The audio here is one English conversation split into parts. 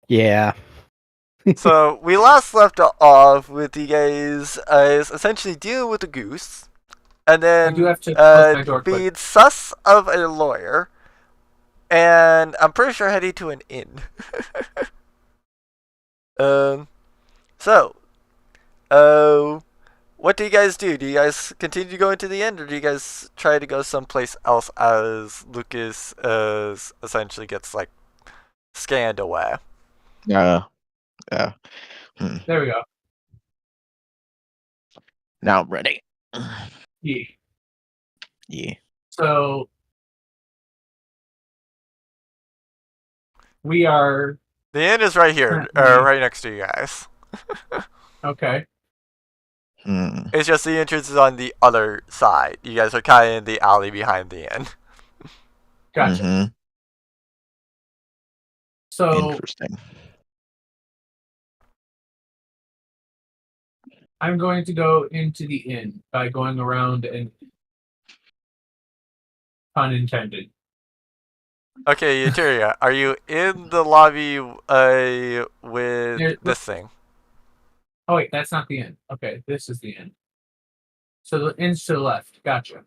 Yeah. So we last left off with you guys essentially dealing with the goose, and I do then have to close my door quick. being sus of a lawyer, and I'm pretty sure heading to an inn. um, so, what do you guys do? Do you guys continue to go into the inn, or do you guys try to go someplace else as Lucas essentially gets like scanned away? Yeah. There we go. Now I'm ready. Yeah. Yeah. So we are The inn is right here, right next to you guys. okay. It's just the entrance is on the other side. You guys are kind of in the alley behind the inn. Gotcha. Mm-hmm. So Interesting. I'm going to go into the inn by going around and pun intended. Okay, Euteria, are you in the lobby with this thing? Oh wait, that's not the inn. Okay, this is the inn. So the inn's to the left. Gotcha.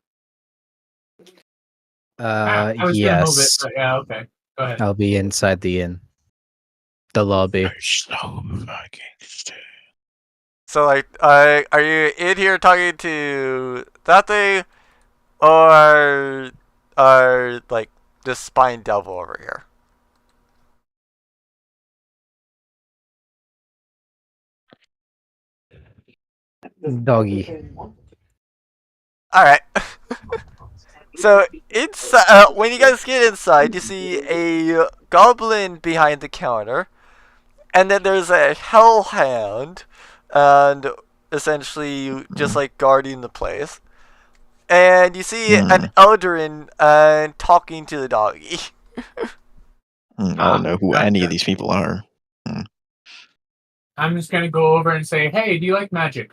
I was gonna move it, Yes. but yeah, okay. Go ahead. I'll be inside the inn. The lobby. So, like, are you in here talking to that thing, or like this spine devil over here? Doggy. All right. So inside, when you guys get inside, you see a goblin behind the counter, and then there's a hellhound, and essentially just like guarding the place. And you see an Eldarin talking to the doggy. I don't know who any of these people are. I'm just gonna go over and say, "Hey, do you like magic?"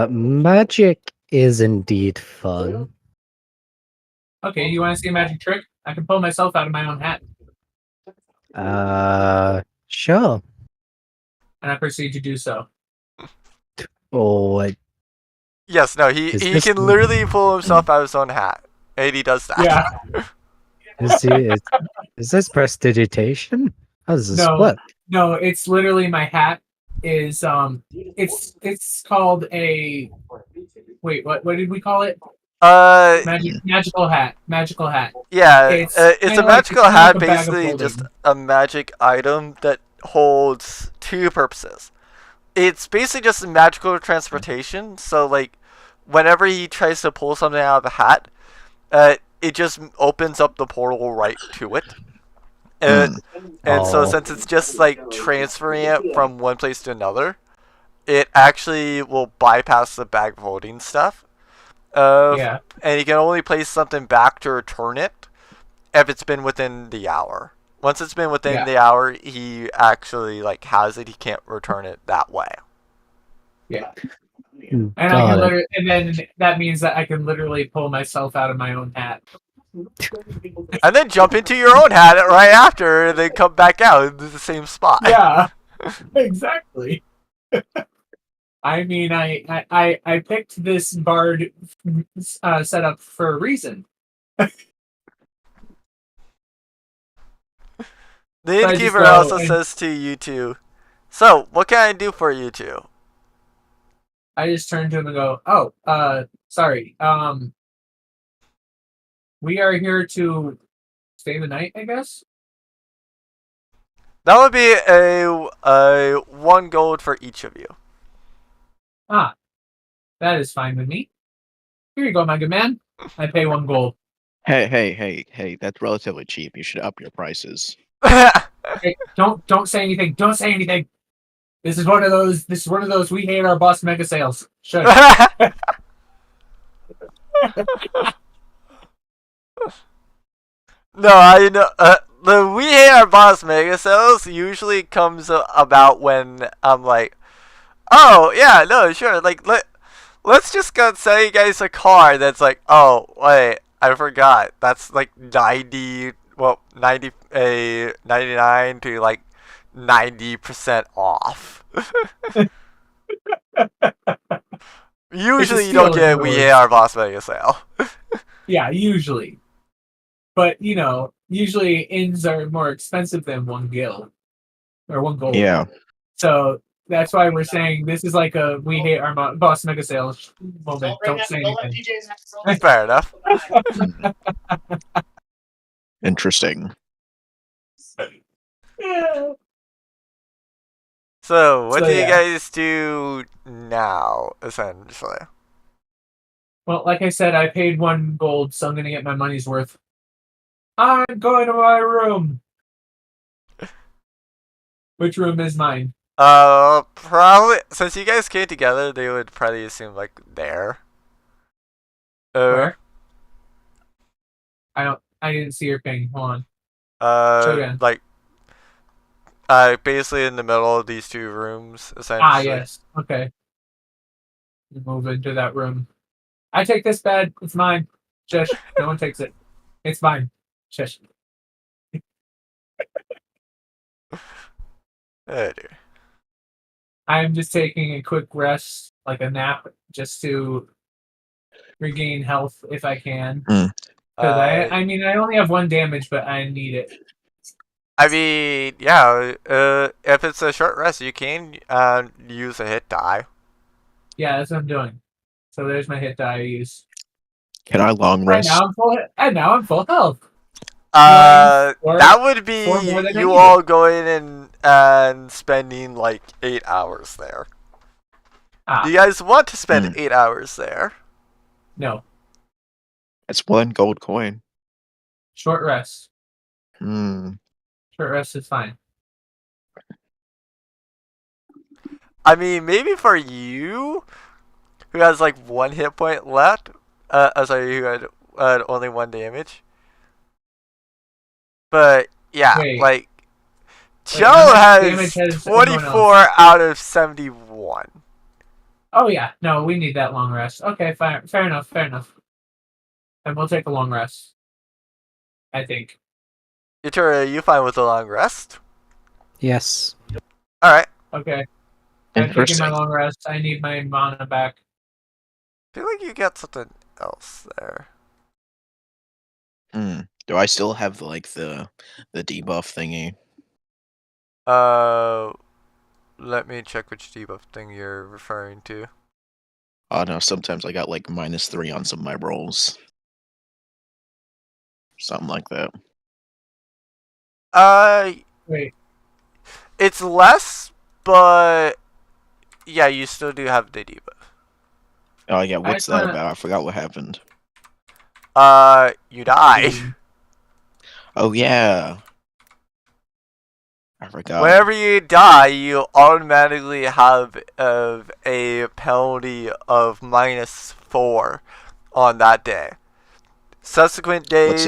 Magic is indeed fun. Okay, you want to see a magic trick? I can pull myself out of my own hat. Sure. And I proceed to do so. Oh, Yes, no, he can literally pull himself out of his own hat, and he does that. Yeah. Is this prestidigitation? How does this work? No, it's literally my hat is it's called a wait, what did we call it? Magical hat. Yeah, It's a magical like hat, a bag of basically holding. just a magic item that holds two purposes. It's basically just magical transportation. So, like, whenever he tries to pull something out of the hat, it just opens up the portal right to it. And so, since it's just like transferring it from one place to another, it actually will bypass the bag of holding stuff. And you can only place something back to return it if it's been within the hour. Once it's been within the hour, he actually like has it. He can't return it that way. Yeah. And I can and then that means that I can literally pull myself out of my own hat. And then jump into your own hat right after, and then come back out into the same spot. Yeah, exactly. I mean, I picked this bard setup for a reason. The innkeeper also says to you two, "So, what can I do for you two?" I just turn to him and go, "Oh, sorry. We are here to stay the night, I guess." That would be a 1 gold for each of you. Ah, that is fine with me. Here you go, my good man. I pay 1 gold. Hey, that's relatively cheap. You should up your prices. Hey, don't say anything. Don't say anything. This is one of those we hate our boss mega sales. Shut up. No, I know. The we hate our boss mega sales usually comes about when I'm like, oh yeah, no, sure, like let's just go sell you guys a car that's like, oh wait, I forgot. That's like 90, well, 99 to like 90% off. Usually you don't get We Hate Our Boss Mega Sale. Yeah, usually. But, you know, usually inns are more expensive than 1 gil. Or 1 gold. Yeah. So that's why we're saying this is like a We Hate Our Boss Mega Sale moment. Don't say anything. Fair enough. Interesting. Yeah. So, what do you yeah. guys do now, essentially? Well, like I said, I paid 1 gold, so I'm gonna get my money's worth. I'm going to my room. Which room is mine? Probably, since you guys came together, they would probably assume, like, there. Where? I didn't see your ping. Hold on. Show again. Like, basically in the middle of these 2 rooms, essentially. Ah, yes. Okay. Move into that room. I take this bed. It's mine. Shush. No one takes it. It's mine. Shush. Oh, dear. I'm just taking a quick rest, like a nap, just to regain health if I can. Because I mean, I only have 1 damage, but I need it. I mean, yeah, if it's a short rest, you can use a hit die. Yeah, that's what I'm doing. So there's my hit die I use. Can I long rest? And now I'm full health. That would be you all going in and spending like 8 hours there. Do you guys want to spend 8 hours there? No. It's 1 gold coin. Short rest. Hmm. Short rest is fine. I mean, maybe for you, who has like 1 hit point left, sorry, who had only 1 damage. But yeah, Wait. like Joe has 24 out of 71. Oh yeah, no, we need that long rest. Okay, fair enough, fair enough. And we'll take a long rest. I think. Itura, are you fine with a long rest? Yes. Alright. Okay. I'm taking my long rest. I need my mana back. I feel like you got something else there. Do I still have like the debuff thingy? Let me check which debuff thing you're referring to. Oh no, sometimes I got like -3 on some of my rolls. Something like that. Wait. It's less, but yeah, you still do have the debuff. Oh yeah, what's that about? I forgot what happened. You died. Oh yeah. I forgot. Whenever you die, you automatically have a penalty of -4 on that day. Subsequent days,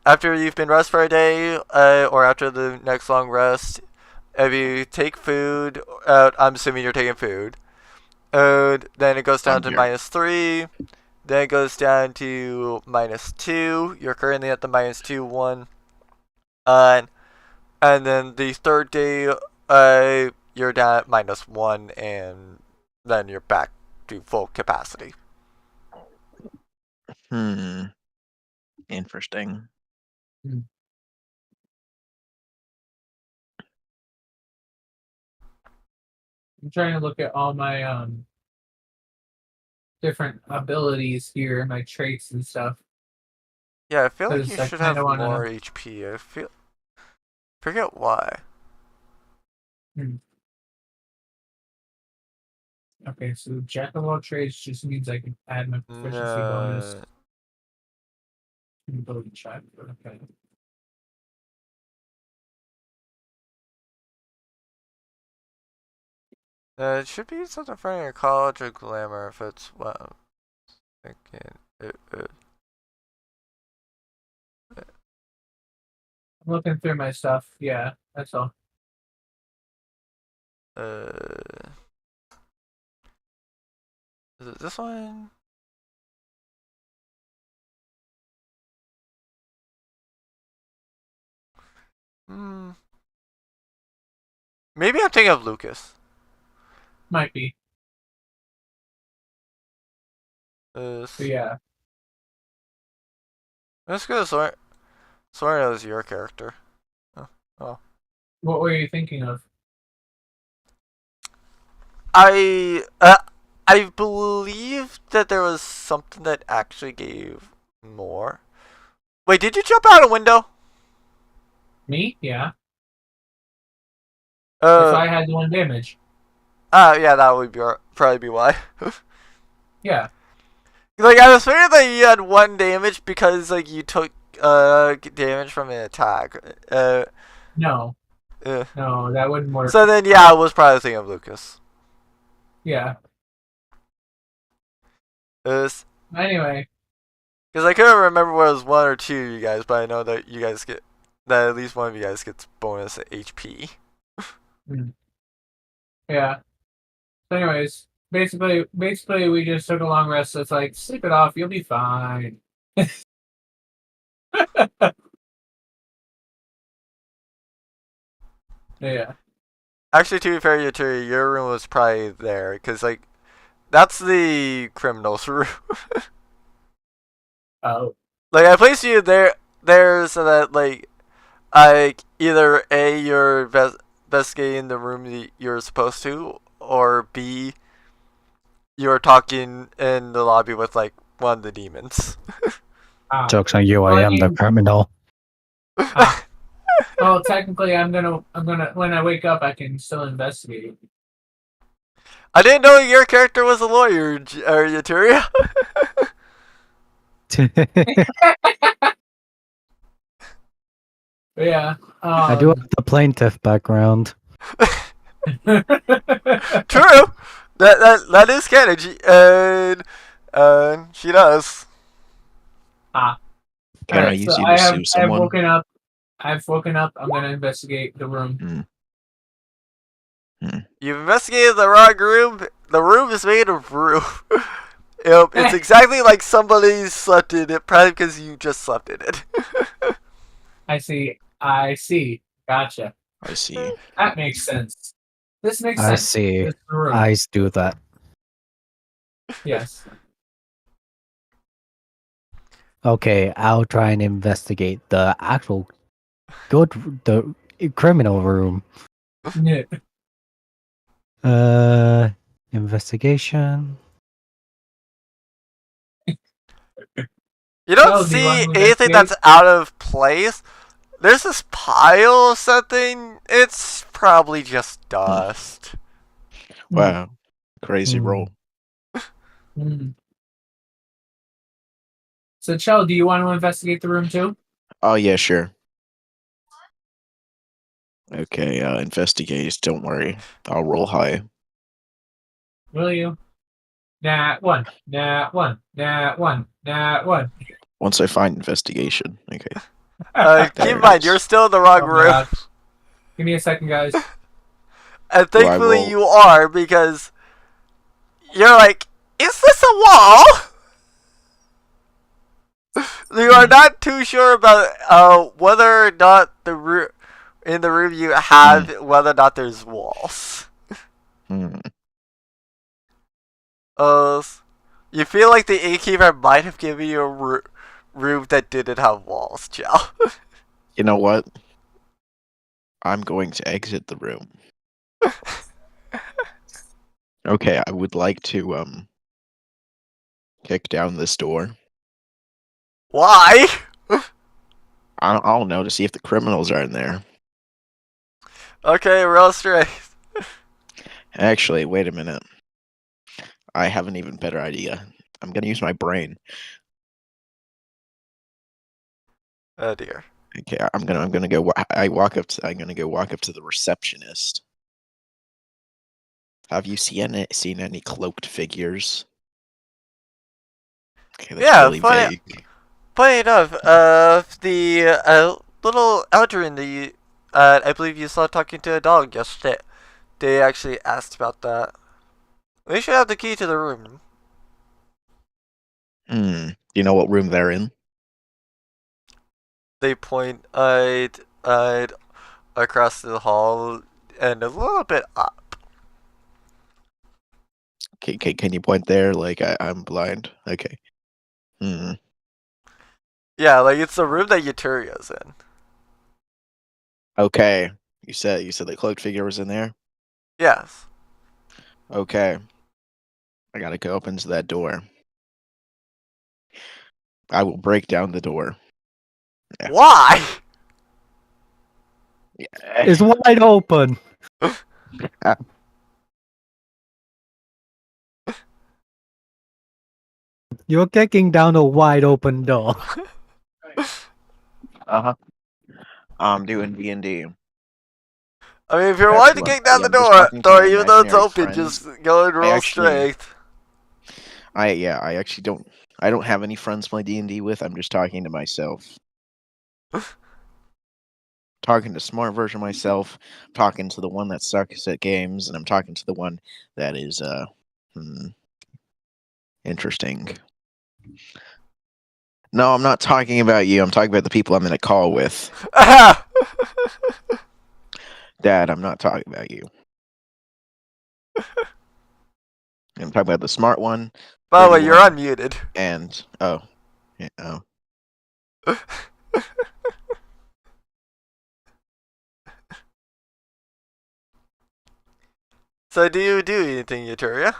after you've been rest for a day, or after the next long rest, if you take food, I'm assuming you're taking food, then it goes down to -3, then it goes down to -2, you're currently at the -2 one, and then the 3rd day, you're down at -1, and then you're back to full capacity. Interesting. I'm trying to look at all my different abilities here, my traits and stuff. Yeah, I feel like you should have more HP. Forget why. Okay, so jack of all trades just means I can add my proficiency bonus. Ability check. Okay. It should be something from your college or glamour if it's what I'm thinking. I'm looking through my stuff. Yeah, that's all. Is it this one? Hmm. Maybe I'm thinking of Lucas. Might be. Uh, But yeah. let's go to Soren is your character. Oh. What were you thinking of? I believe that there was something that actually gave more. Wait, did you jump out a window? Me? Yeah. If I had 1 damage. Yeah, that would probably be why. Yeah. Like, I was figuring that you had 1 damage because, like, you took damage from an attack. No. No, that wouldn't work. So then, yeah, I was probably thinking of Lucas. Yeah. Because Anyway. I couldn't remember whether it was 1 or 2 of you guys, but I know that you guys that at least one of you guys gets bonus HP. Yeah. So anyways, basically we just took a long rest, so it's like, sleep it off, you'll be fine. Yeah. Actually, to be fair, your room was probably there, because, like, that's the criminal's room. Oh. Like, I placed you there so that, like, either A, you're investigating the room that you're supposed to, or B, you're talking in the lobby with, like, one of the demons. Joke's on you, I am the criminal. Well, technically, I'm gonna when I wake up, I can still investigate. I didn't know your character was a lawyer, Yuteria. Yeah. I do have the plaintiff background. True. That is canon. She does. Can I Alright, use so you to sue someone? I've woken up. I'm gonna investigate the room. You've investigated the wrong room. The room is made of roof. Yep, it's exactly like somebody slept in it, probably because you just slept in it. I see. Gotcha. I see. That makes sense. This makes I sense. see. It's the room. Eyes do that. Yes. Okay, I'll try and investigate the actual the criminal room. Yeah. Investigation. You don't Well, do you want see to anything investigate? that's out of place. There's this pile of something. It's probably just dust. Wow. Crazy Hmm. roll. Mm. So, Chell, do you want to investigate the room too? Oh, yeah, sure. Okay, investigate. Don't worry. I'll roll high. Will you? Nat 1. Nat 1. Nat 1. Nat 1. Once I find investigation. Okay. Keep There in it mind, is. you're still in the wrong Oh my room. gosh. Give me a second, guys. And thankfully roll? you are, because you're like, is this a wall? You are not too sure about whether or not in the room you have whether or not there's walls. Hmm. You feel like the innkeeper might have given you a room that didn't have walls, Joe. You know what? I'm going to exit the room. Okay, I would like to kick down this door. Why? I don't know, to see if the criminals are in there. Okay, roll strength. Actually, wait a minute. I have an even better idea. I'm gonna use my brain. Oh dear. Okay, I'm gonna go. I'm gonna go walk up to the receptionist. Have you seen any cloaked figures? Okay, that's Yeah, really funny. vague. Funny enough, the little Eldrin that you, I believe you saw talking to a dog yesterday. They actually asked about that. They should have the key to the room. Do you know what room they're in? They point across the hall and a little bit up. Can you point there? Like I'm blind. Okay. Hmm. Yeah, like it's the room that Yuturia's in. Okay. You said the cloaked figure was in there. Yes. Okay. I gotta go up into that door. I will break down the door. Yeah. Why? Yeah. It's wide open. You're kicking down a wide open door. Uh-huh. I'm doing D&D. I mean, if you're That's wanting to what- kick down yeah, the I'm just door, talking to my even though it's imaginary open, friends. just go and roll actually- strength. I actually don't have any friends to play D&D with. I'm just talking to myself. Talking to smart version of myself, talking to the one that sucks at games, and I'm talking to the one that is interesting. No, I'm not talking about you. I'm talking about the people I'm in a call with. Dad, I'm not talking about you. I'm talking about the smart one. By the way, you're 31. unmuted. And yeah, So do you do anything, Yuturia?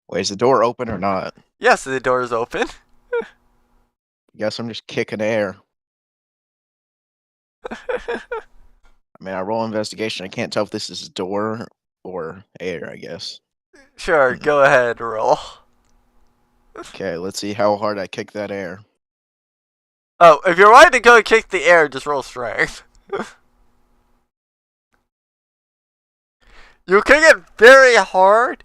wait, is the door open or not? Yes, the door is open. Guess I'm just kicking air. I mean, I roll investigation. I can't tell if this is door or air, I guess. Sure, go ahead, roll. Okay, let's see how hard I kick that air. Oh, if you're wanting to go kick the air, just roll strength. You kick it very hard.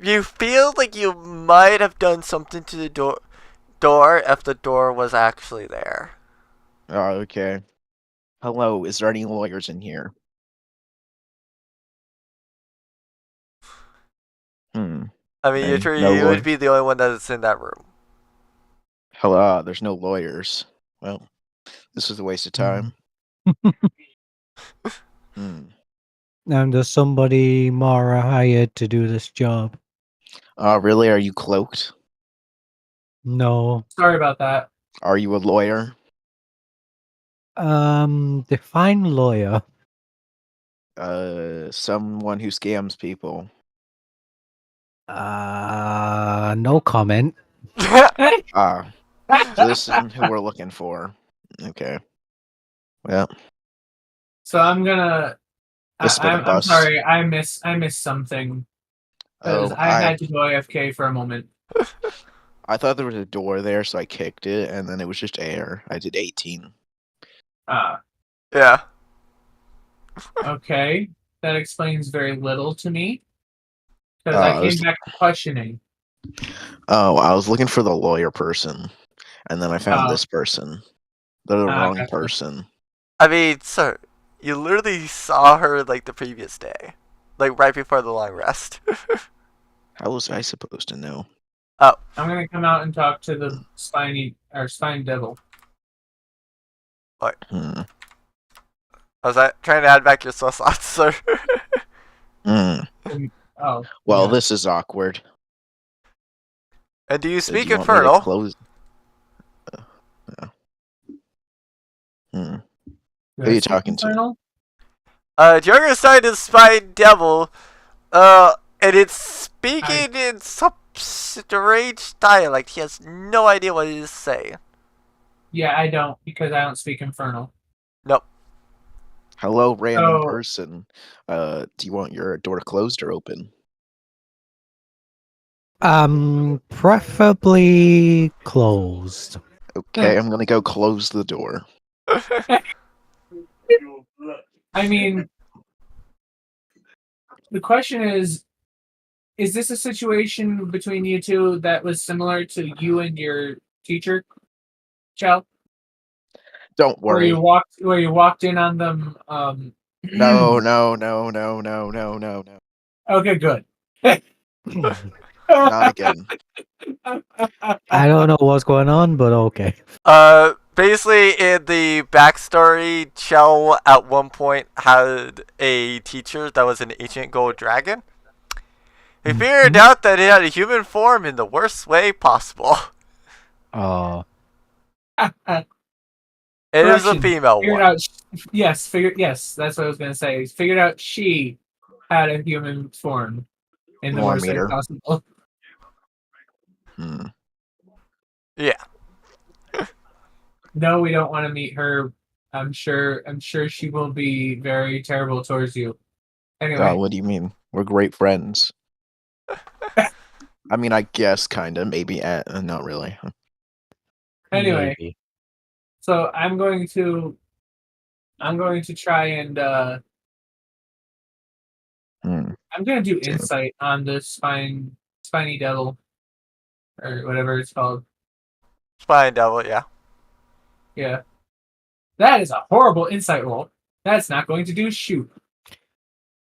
You feel like you might have done something to the door if the door was actually there. Oh, okay. Hello, is there any lawyers in here? I mean, Hey, Yuturia, no you lawyer. would be the only one that's in that room. Hello, there's no lawyers. Well, this is a waste of time. And there's somebody Mara hired to do this job. Really? Are you cloaked? No. Sorry about that. Are you a lawyer? Define lawyer. Someone who scams people. No comment. Ah, so this isn't who we're looking for. Okay. Well, So I'm gonna. This been a I'm bust. sorry. I missed something because oh, I had to go AFK for a moment. I thought there was a door there, so I kicked it, and then it was just air. I did 18. Yeah. Okay, that explains very little to me because I came back to questioning. Oh, I was looking for the lawyer person, and then I found Oh. this person. They're the wrong Gotcha. person. I mean, sir, you literally saw her like the previous day. Like right before the long rest. How was I supposed to know? I'm gonna come out and talk to the spine devil. Hmm. I was trying to add back your soul slots, sir. Hmm. Oh, Well, yeah. this is awkward. And do you Did speak you want me to Infernal? close- Hmm. Do Who are I you speak talking to? Infernal? Younger side is Spine Devil. And it's speaking in some strange dialect. He has no idea what it is saying. Yeah, I don't because I don't speak Infernal. Nope. Hello, random So- person. Do you want your door closed or open? Preferably closed. Okay, I'm gonna go close the door. I mean, the question is this a situation between you two that was similar to you and your teacher, Chow? Don't Where worry. you walked in on them? No. Okay, good. Not again. I don't know what's going on, but okay. basically, in the backstory, Chell at one point had a teacher that was an ancient gold dragon. He figured out that it had a human form in the worst way possible. Oh, It is a Correction. female Figured one. out. Yes, that's what I was gonna say. Figured out she had a human form in the Wanna worst meet way her? possible. Hmm. Yeah. No, we don't want to meet her. I'm sure she will be very terrible towards you. Anyway, What do you mean? We're great friends. I mean, I guess, kinda, maybe, not really. anyway, maybe. so I'm going to try and Hmm. I'm gonna do Same. insight on this spiny devil or whatever it's called. Spine Devil, yeah. Yeah, that is a horrible insight roll. That's not going to do shoot.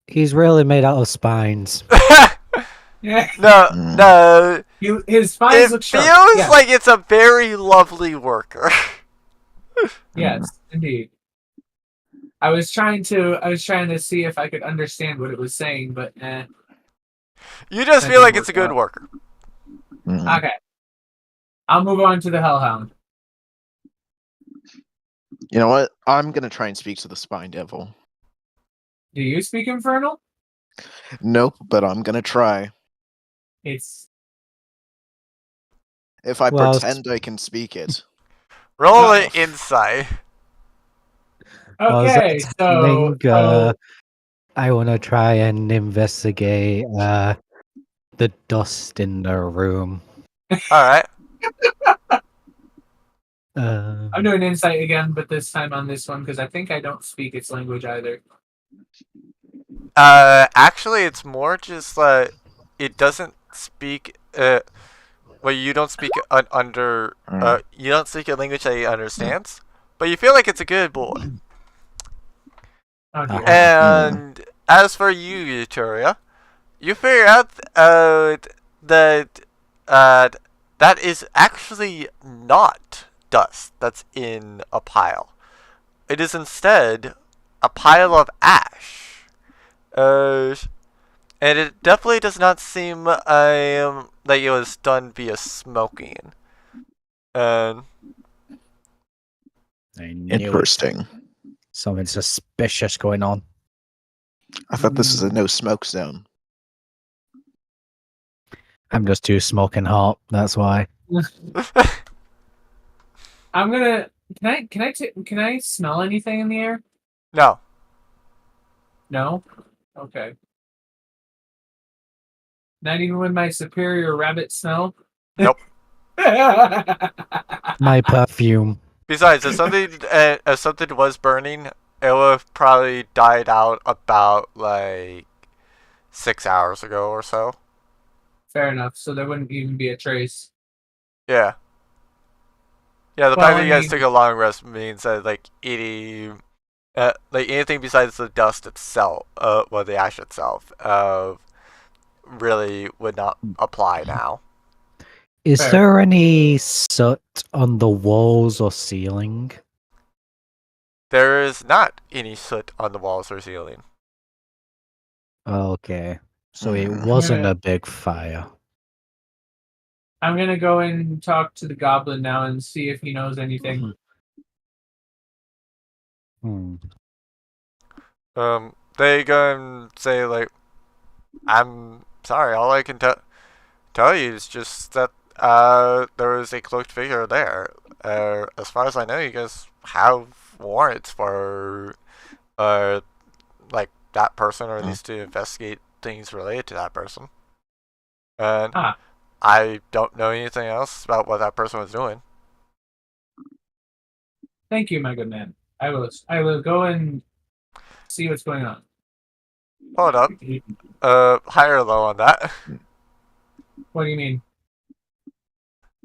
He's really made out of spines. Yeah, No, Mm. no. his spines It look feels sharp. Yes. like it's a very lovely worker. Yes, indeed. I was trying to see if I could understand what it was saying, but You just That feel like didn't it's a work good out. worker. Mhm. okay. I'll move on to the Hellhound. You know what? I'm gonna try and speak to the Spine Devil. Do you speak Infernal? Nope, but I'm gonna try. It's If I Well, pretend I can speak it. Roll Uh-oh. an insight. okay. that's So, happening, I want to try and investigate the dust in the room. Alright. I'm doing insight again, but this time on this one because I think I don't speak its language either. Actually, it's more just it doesn't speak. Well, you don't speak you don't speak a language that he understands, but you feel like it's a good boy. Oh dear. And as for you, Euteria, you figure out that that is actually not dust that's in a pile. It is instead a pile of ash. And it definitely does not seem that it was done via smoking. And I knew it. Interesting. Something suspicious going on. I thought this was a no smoke zone. I'm just too smoking hot. That's why. I'm gonna. Can I smell anything in the air? no, No. Okay. Not even with my superior rabbit smell. Nope. My perfume. besides, if something was burning, it would have probably died out about like 6 hours ago or so. Fair enough. So there wouldn't even be a trace. Yeah. Yeah, the Well, fact that I you guys mean- took a long rest means that like eating, like anything besides the dust itself, well, the ash itself, really would not apply now. Is Fair. there any soot on the walls or ceiling? There is not any soot on the walls or ceiling. Okay. So it Mm. wasn't Yeah. a big fire. I'm gonna go and talk to the goblin now and see if he knows anything. Hmm. They go and say like, "I'm sorry. All I can tell you is just that there was a cloaked figure there. As far as I know, you guys have warrants for like that person, or at least to investigate things related to that person. And Ah. I don't know anything else about what that person was doing." Thank you, my good man. I will go and see what's going on. Hold up. High or low on that? What do you mean?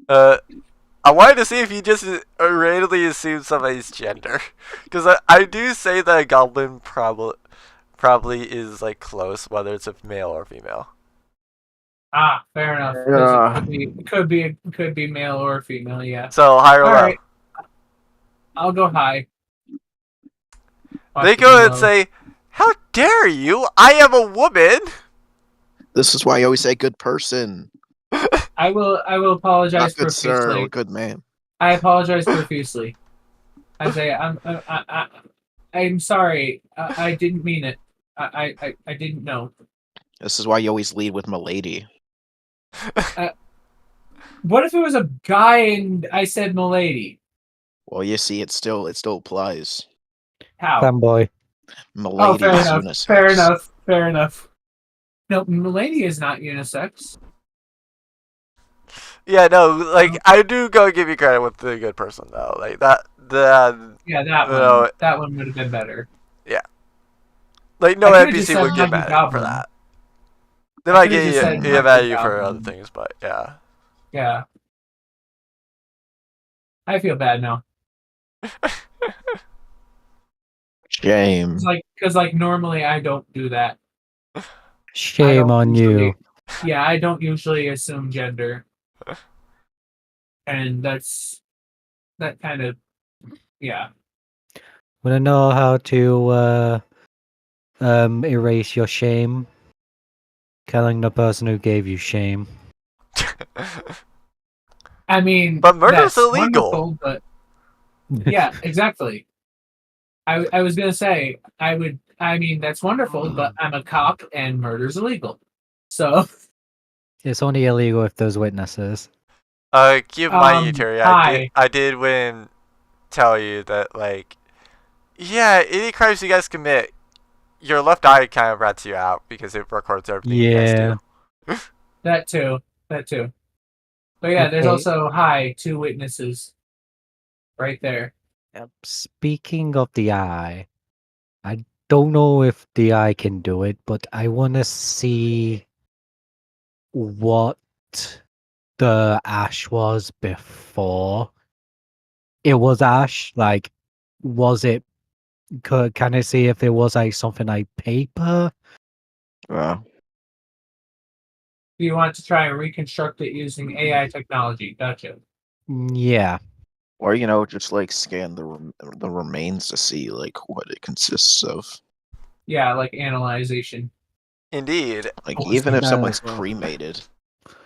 I wanted to see if you just randomly assume somebody's gender, because I do say that a goblin probably is like close, whether it's a male or female. Ah, fair enough. 'Cause Yeah. It could be male or female. Yeah. So high or All low? right. I'll go high. Watch They it go low. and say, "How dare you? I am a woman." This is why I always say good person. I will apologize Not good sir profusely. or good man. I apologize profusely. I say I'm sorry. I didn't mean it. I didn't know. This is why you always lead with milady. What if it was a guy and I said "milady"? Well, you see, it still applies. How? Fanboy. Oh, Milady fair is enough. unisex. Fair enough. Fair enough. No, milady is not unisex. Yeah, no, like I do go give you credit with the good person though. Like that, Yeah, that one. No. That one would have been better. like no I could've just NPC said would get Maggie mad for Goblin. that. They might could've just said get mad at Maggie you for Goblin. other things, but yeah. Yeah. I feel bad now. Shame. Because normally I don't do that. Shame on you. Yeah, I don't usually assume gender. And that kind of, yeah. Wanna know how to erase your shame? Killing the person who gave you shame. I mean, But murder's that's illegal. wonderful, but yeah, exactly. I was gonna say I mean that's wonderful, but I'm a cop and murder's illegal. So It's only illegal if there's witnesses. Keep in mind, you, Terry, hi. I did tell you that, like, yeah, any crimes you guys commit, your left eye kind of rats you out because it records everything you guys do. That too. But yeah, there's Okay. also two witnesses right there. Speaking of the eye, I don't know if the eye can do it, but I want to see what the ash was before it was ash. Like, was it? Can I see if it was like something like paper? Wow. Do you want to try and reconstruct it using AI technology? Gotcha. Yeah. Or just like scan the remains to see like what it consists of. Yeah, like analyzation. Indeed. Like Oh, even if no. someone's cremated,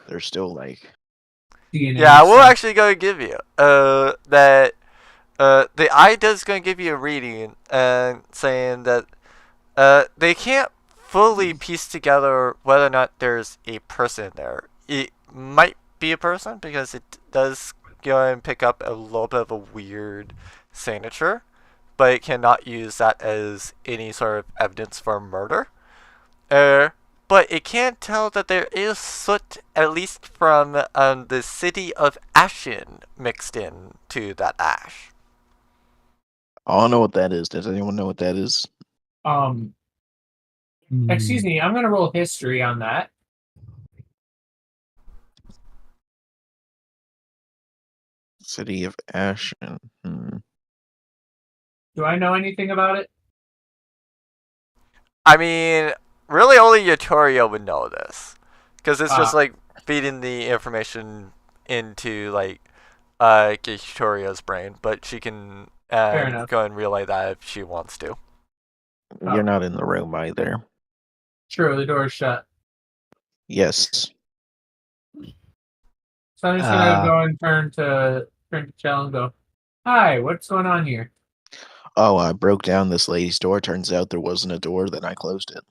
they're still like. DNA. Yeah, I will stuff. actually go give you that the eye does going to give you a reading and saying that they can't fully piece together whether or not there's a person there. It might be a person because it does go and pick up a little bit of a weird signature, but it cannot use that as any sort of evidence for murder. But it can tell that there is soot, at least from the city of Ashen, mixed in to that ash. I don't know what that is. Does anyone know what that is? Excuse me, I'm gonna roll history on that. City of Ashen. Do I know anything about it? I mean, really only Yotorio would know this. Because it's just like feeding the information into like Yotorio's brain, but she can go and relay that if she wants to. You're not in the room either. True, the door is shut. Yes. So I'm just gonna go and turn to Chell and go, "Hi, what's going on here?" Oh, I broke down this lady's door. Turns out there wasn't a door, then I closed it.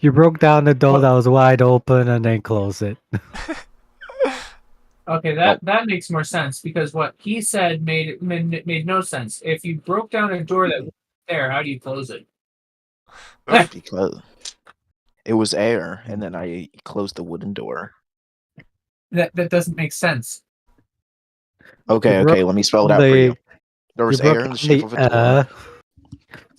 You broke down the door that was wide open and then closed it. Okay, that makes more sense because what he said made no sense. If you broke down a door that was there, how do you close it? Because it was air, and then I closed the wooden door. That doesn't make sense. Okay, let me spell it out for you. There was air in the shape of a door.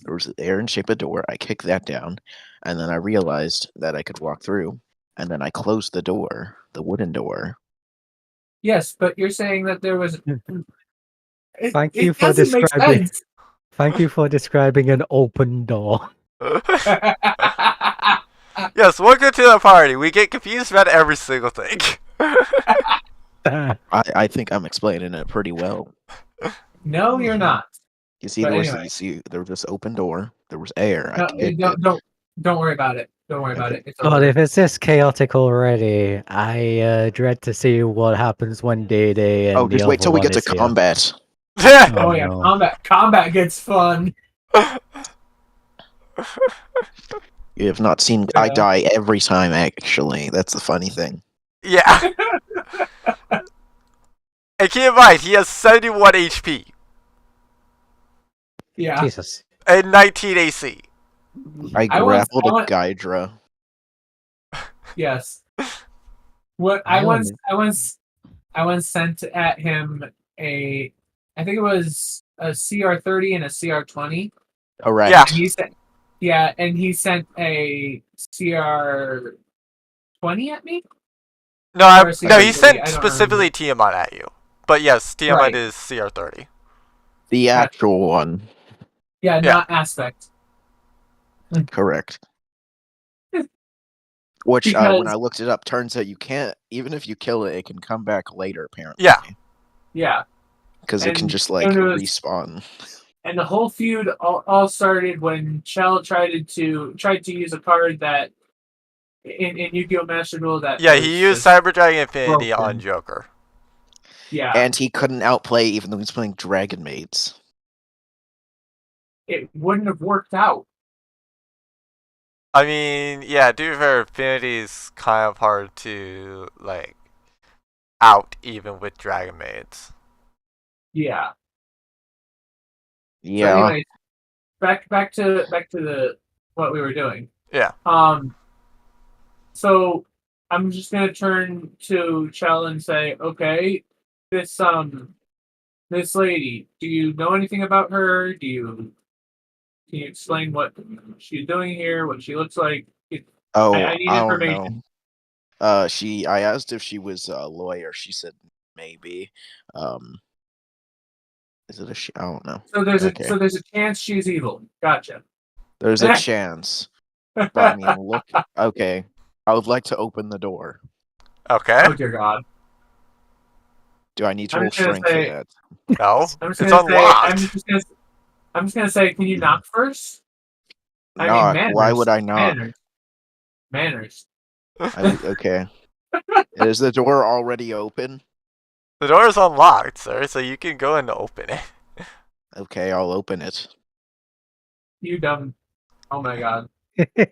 There was air in the shape of a door. I kicked that down, and then I realized that I could walk through, and then I closed the door, the wooden door. Yes, but you're saying that there was. Thank you for describing. Thank you for describing an open door. Yes, welcome to the party. We get confused about every single thing. I think I'm explaining it pretty well. No, you're not. You see, But there was anyway. you see there was this open door. There was air. I No, kicked it. don't worry about it. Don't worry about Okay. it. It's God, over. if it's this chaotic already, I dread to see what happens when Day and Oh, the just wait other till we one get to is here. combat. Oh yeah, no. combat gets fun. You have not seen. I die every time. Actually, that's the funny thing. Yeah. And keep in mind, he has 71 HP Yeah. Jesus. and 19 AC. I I once- grappled a Gydra. Yes. What I once sent at him I think it was a CR30 and a CR20. Correct. Yeah. And he sent a CR20 at me. No, Or a no, CR30, he I sent don't specifically Tiamat at you. But yes, Tiamat Right. is CR30. The actual one. Yeah, not aspect. Correct. Which, Because- when I looked it up, turns out you can't. Even if you kill it, it can come back later. Apparently. Yeah. Yeah. Because it can And just like it was- respawn. And the whole feud all started when Chell tried to use a card that in Yu-Gi-Oh! Master Duel that Yeah, he used just Cyber Dragon Infinity broken. on Joker. Yeah, And he couldn't outplay even though he's playing Dragon Maids. it wouldn't have worked out. I mean, yeah, to be fair, Infinity is kind of hard to, like, out even with Dragon Maids. Yeah. Yeah. So anyways, back to the what we were doing. Yeah. So I'm just gonna turn to Chell and say, okay, this lady, do you know anything about her? Can you explain what she's doing here, what she looks like? I need don't information. know. I asked if she was a lawyer. She said maybe. Is it a she? I don't know. So there's Okay. a chance she's evil. Gotcha. There's a chance. But I mean, look. Okay. I would like to open the door. Okay. Oh dear God. Do I need to I'm roll just gonna strength say- for that? No, I'm just it's gonna say. unlocked. I'm just gonna say. Can you knock first? I mean, Knock. manners. Why would I knock? Manners. Okay. Is the door already open? The door is unlocked, sir, so you can go and open it. Okay, I'll open it. You dumb. Oh my God. Yeah.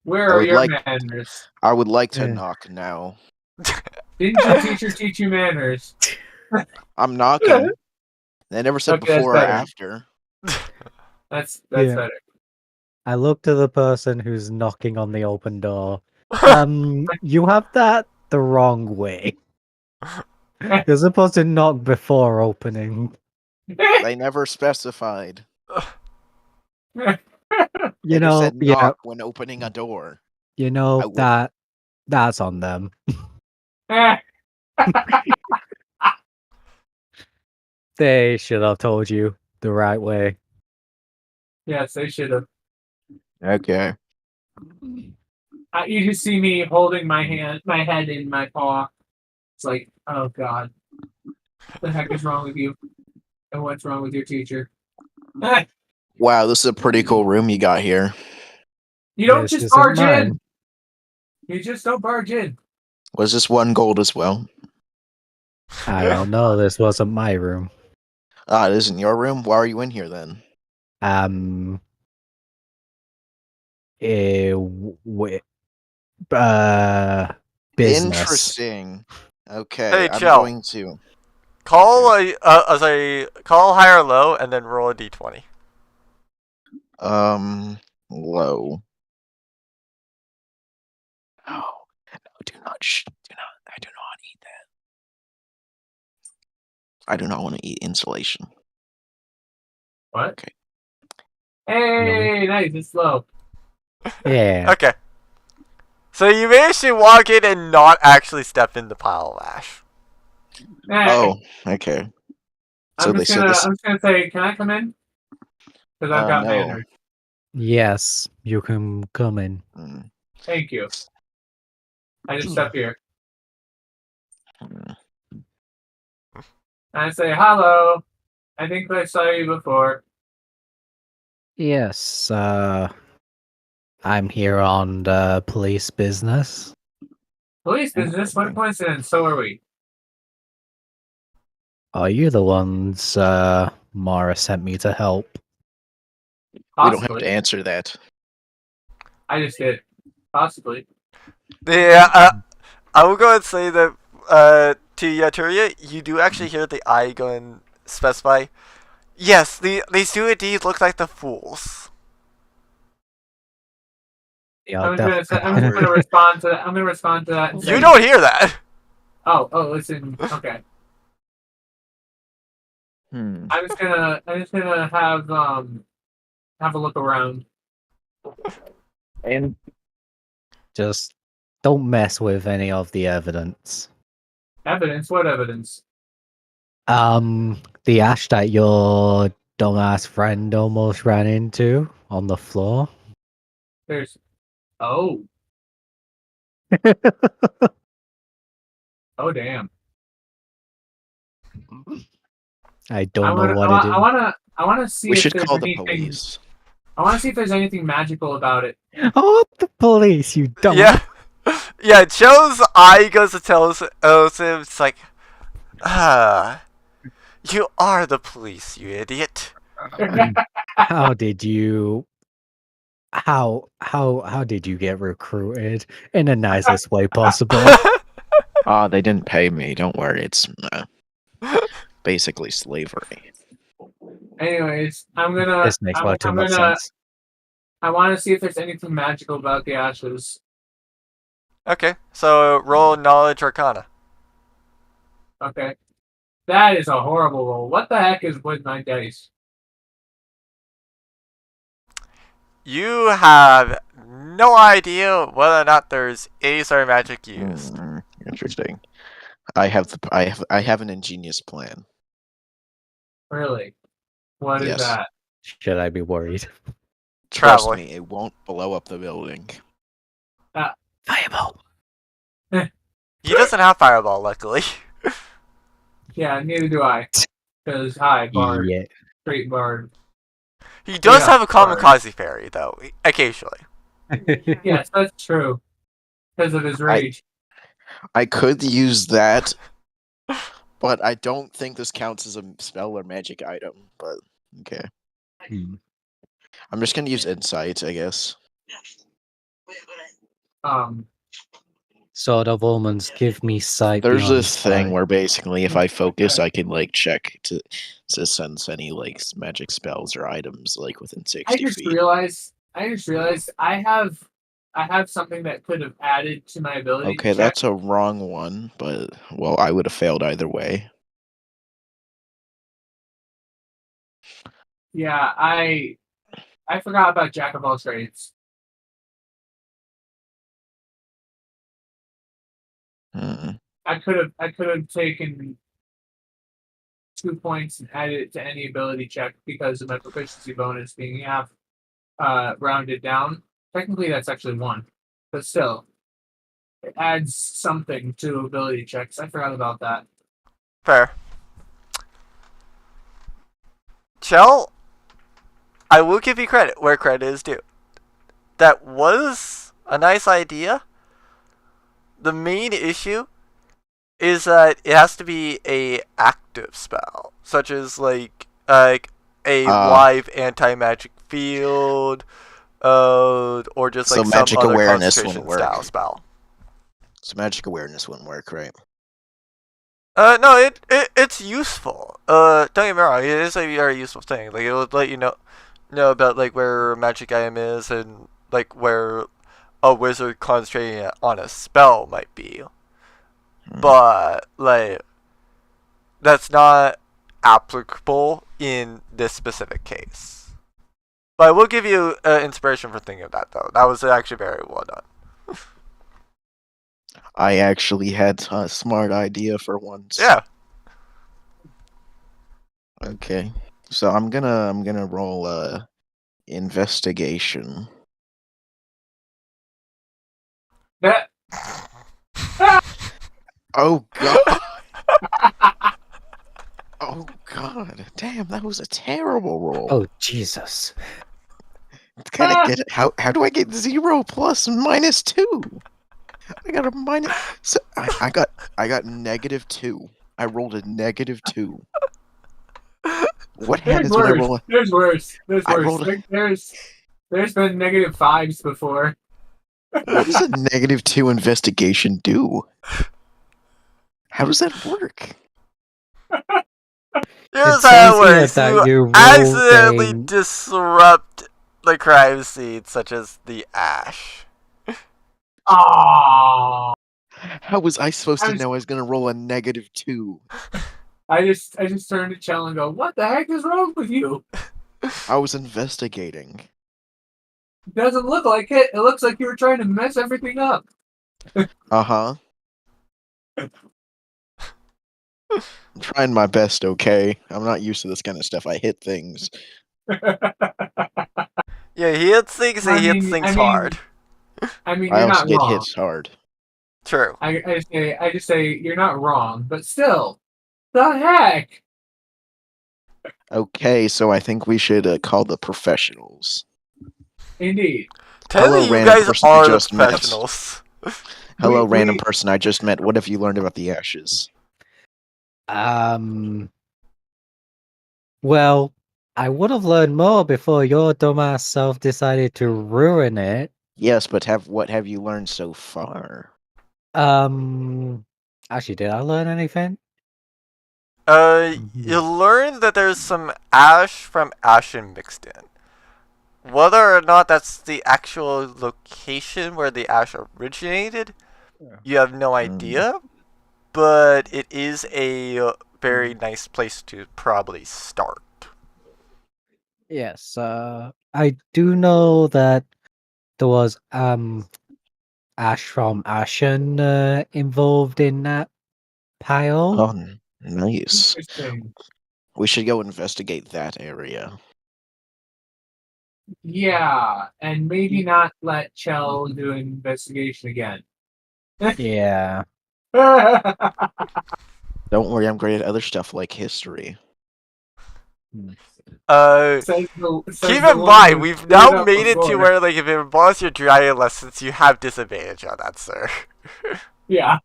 Where I are would your like- manners? I would like to Yeah. knock now. Didn't your teacher teach you manners? I'm knocking. They never said Okay, that's before or better. after. That's Yeah. better. I look to the person who's knocking on the open door. You have that the wrong way. You're supposed to knock before opening. They never specified. You They just know, said yeah, knock when opening a door. you I know would- that's on them. They should have told you the right way. Yes, they should have. Okay. You just see me holding my head in my paw. It's like, oh God, what the heck is wrong with you? And what's wrong with your teacher? Wow, this is a pretty cool room you got here. You don't This just isn't barge in. mine. You just don't barge in. Was this one gold as well? I don't know. This wasn't my room. Ah, it isn't your room? Why are you in here then? Business. Interesting. Okay, Hey, I'm Chell. going to. Call call high or low, and then roll a d20. Low. No, do not. Do not. I do not eat that. I do not want to eat insulation. What? Okay. Hey, nice. It's low. Yeah. Okay. So you managed to walk in and not actually step in the pile of ash. Oh, okay. So I'm they just said this. gonna say, can I come in? Because I've got no. manners. Yes, you can come in. Mm, Thank you. I just step here. mm. And I say, hello. I think I saw you before. Yes, I'm here on police business. Police business? What a coincidence. So are we. Are you the ones Mara sent me to help? We don't have Possibly. to answer that. I just did. Possibly. Yeah, I will go and say that to Yaturia, you do actually hear the eye go and specify. Yes, these do indeed look like the fools. Yeah, I'm just gonna respond to that. I'm gonna respond to that. And say, You don't hear that. Oh, listen. Okay. I'm just gonna have a look around. And just don't mess with any of the evidence. Evidence? What evidence? The ash that your dumbass friend almost ran into on the floor. There's. Oh. Oh damn. I don't know what it is. I wanna see we if should there's call the anything. police. I wanna see if there's anything magical about it. Oh, the police, you dumb. Yeah, yeah. Joe's eye goes to tell him. It's like, you are the police, you idiot. How did you? How did you get recruited in the nicest way possible? They didn't pay me. Don't worry. It's basically slavery. Anyways, I'm gonna. This makes far too much sense. I want to see if there's anything magical about the ashes. Okay, so roll knowledge arcana. Okay. That is a horrible roll. What the heck is with my dice? You have no idea whether or not there's any sort of magic used. Interesting. I have an ingenious plan. Really? What is Yes. that? Should I be worried? Trust Traveling. me, it won't blow up the building. Fireball. He doesn't have fireball, luckily. Yeah, neither do I. Because hi, bard, Yeah. straight bard. He does Yeah, have a kamikaze fairy, though, occasionally. Yes, that's true. Because of his rage. I could use that, but I don't think this counts as a spell or magic item. But okay, I'm just gonna use insight, I guess. Sort of omens give me sight. There's beyond this thing sight. where basically, if I focus, I can like check to sense any like magic spells or items like within 60 I just feet. realized I have something that could have added to my ability. Okay, that's a wrong one, but well, I would have failed either way. Yeah, I forgot about Jack of all trades. I could have taken 2 points and added it to any ability check because of my proficiency bonus being half rounded down. Technically, that's actually 1, but still, it adds something to ability checks. I forgot about that. Fair. Chell, I will give you credit where credit is due. That was a nice idea. The main issue is that it has to be a active spell, such as like a live anti-magic field, or just like so some magic other awareness concentration wouldn't work. style spell. So magic awareness wouldn't work, right? No, it's useful. Don't get me wrong, it is a very useful thing. Like, it will let you know about like where a magic item is and like where a wizard concentrating on a spell might be. But like, that's not applicable in this specific case. But I will give you inspiration for thinking of that, though. That was actually very well done. I actually had a smart idea for once. Yeah. Okay, so I'm gonna roll investigation. That. Oh god! god, damn, that was a terrible roll. Oh Jesus! Can I get it? How do I get 0 plus -2? I got a minus. So I got -2. I rolled a -2. What happens when I roll? There's worse. There's I worse. rolled There's been -5s before. What does a -2 investigation do? How does that work? Here's how it works. You accidentally disrupt the crime scene, such as the ash. Oh. How was I supposed to know I was gonna roll a -2? I just turned to Chell and go, "What the heck is wrong with you?" I was investigating. It doesn't look like it. It looks like you were trying to mess everything up. Uh-huh. I'm trying my best, okay? I'm not used to this kind of stuff. I hit things. Yeah, he hits things and he hits things hard. I mean, I you're also not get wrong. hits hard. True. I just say you're not wrong, but still, the heck. Okay, so I think we should call the professionals. Indeed. Technically, you guys are the professionals. Hello, random person I just met. What have you learned about the ashes? Well, I would have learned more before your dumbass self decided to ruin it. Yes, but what have you learned so far? Actually, did I learn anything? You learned that there's some ash from Ashen mixed in. Whether or not that's the actual location where the ash originated, you have no idea. But it is a very nice place to probably start. Yes, I do know that there was ash from Ashen involved in that pile. Oh, nice. We should go investigate that area. Yeah, and maybe not let Chell do an investigation again. Yeah. Don't worry, I'm great at other stuff like history. Keep in mind, we've now made it to where, like, if it involves your dragon lessons, you have disadvantage on that, sir. Yeah.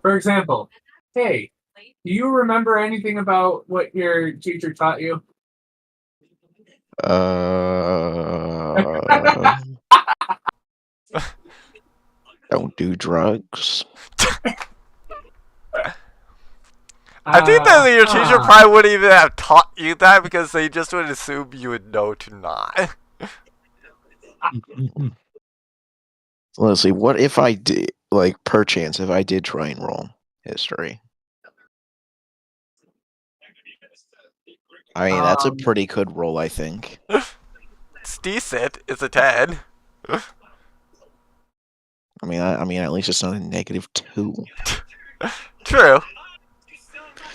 For example, hey, do you remember anything about what your teacher taught you? Don't do drugs. I think that your teacher probably wouldn't even have taught you that because they just would assume you would know to not. Let's see, what if I did, like, perchance, if I did try and roll history? I mean, that's a pretty good roll, I think. It's decent. It's a 10. I mean, at least it's not a -2. True.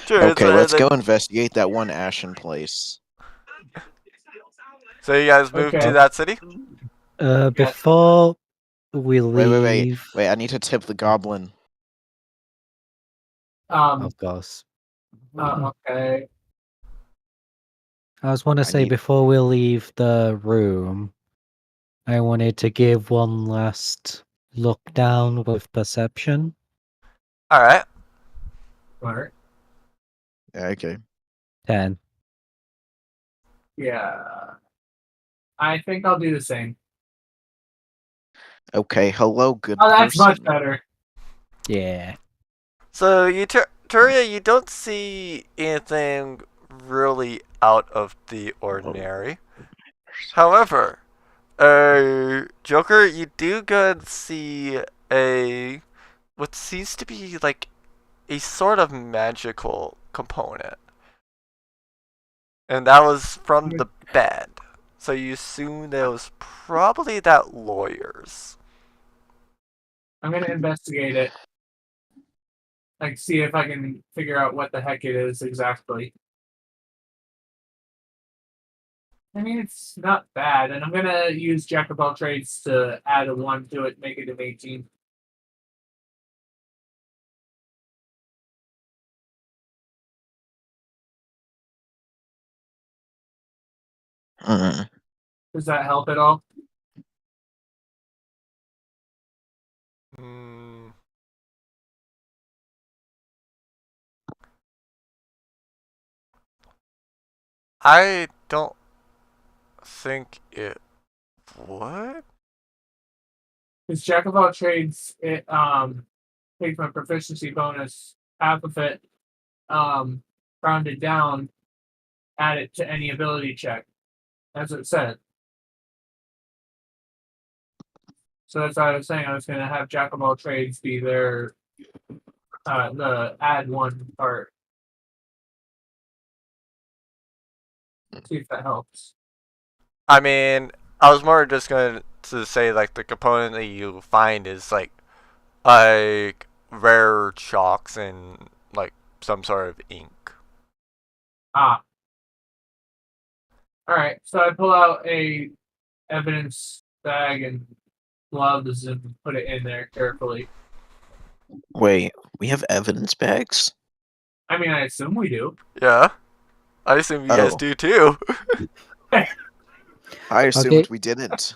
Okay, let's go investigate that one Ashen place. So you guys moved to that city? Before we leave... Wait, I need to tip the goblin. Of course. Okay. I was want to say before we leave the room, I wanted to give one last look down with perception. Alright. Alright. Okay. 10. Yeah. I think I'll do the same. Okay, hello, good person. Oh, that's much better. Yeah. So, Turia, you don't see anything really out of the ordinary. However, Joker, you do go and see what seems to be like a sort of magical component. And that was from the bed. So you assume that it was probably that lawyer's. I'm gonna investigate it. Like, see if I can figure out what the heck it is exactly. I mean, it's not bad, and I'm gonna use Jack of all trades to add a 1 to it, make it an 18. Does that help at all? I don't think it would. Because Jack of all trades, it takes my proficiency bonus, half of it, rounded down, add it to any ability check. That's what it said. So that's why I was saying I was going to have Jack of all trades be their the add one part. See if that helps. I mean, I was more just going to say like the component that you find is like rare chalks and like some sort of ink. Ah. All right. So I pull out a evidence bag and gloves and put it in there carefully. Wait, we have evidence bags? I mean, I assume we do. Yeah. I assume you guys do too. I assumed we didn't.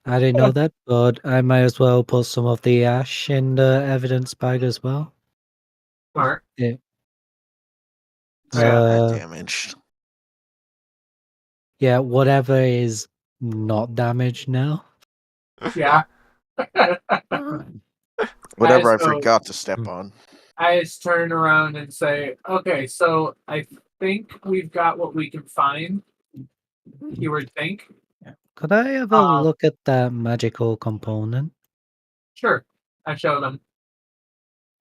I didn't know that, but I might as well put some of the ash in the evidence bag as well. Smart. Yeah. Damaged. Yeah, whatever is not damaged now. Yeah. Whatever I forgot to step on. I just turn around and say, okay, so I think we've got what we can find. You would think. Could I have a look at that magical component? Sure. I show them.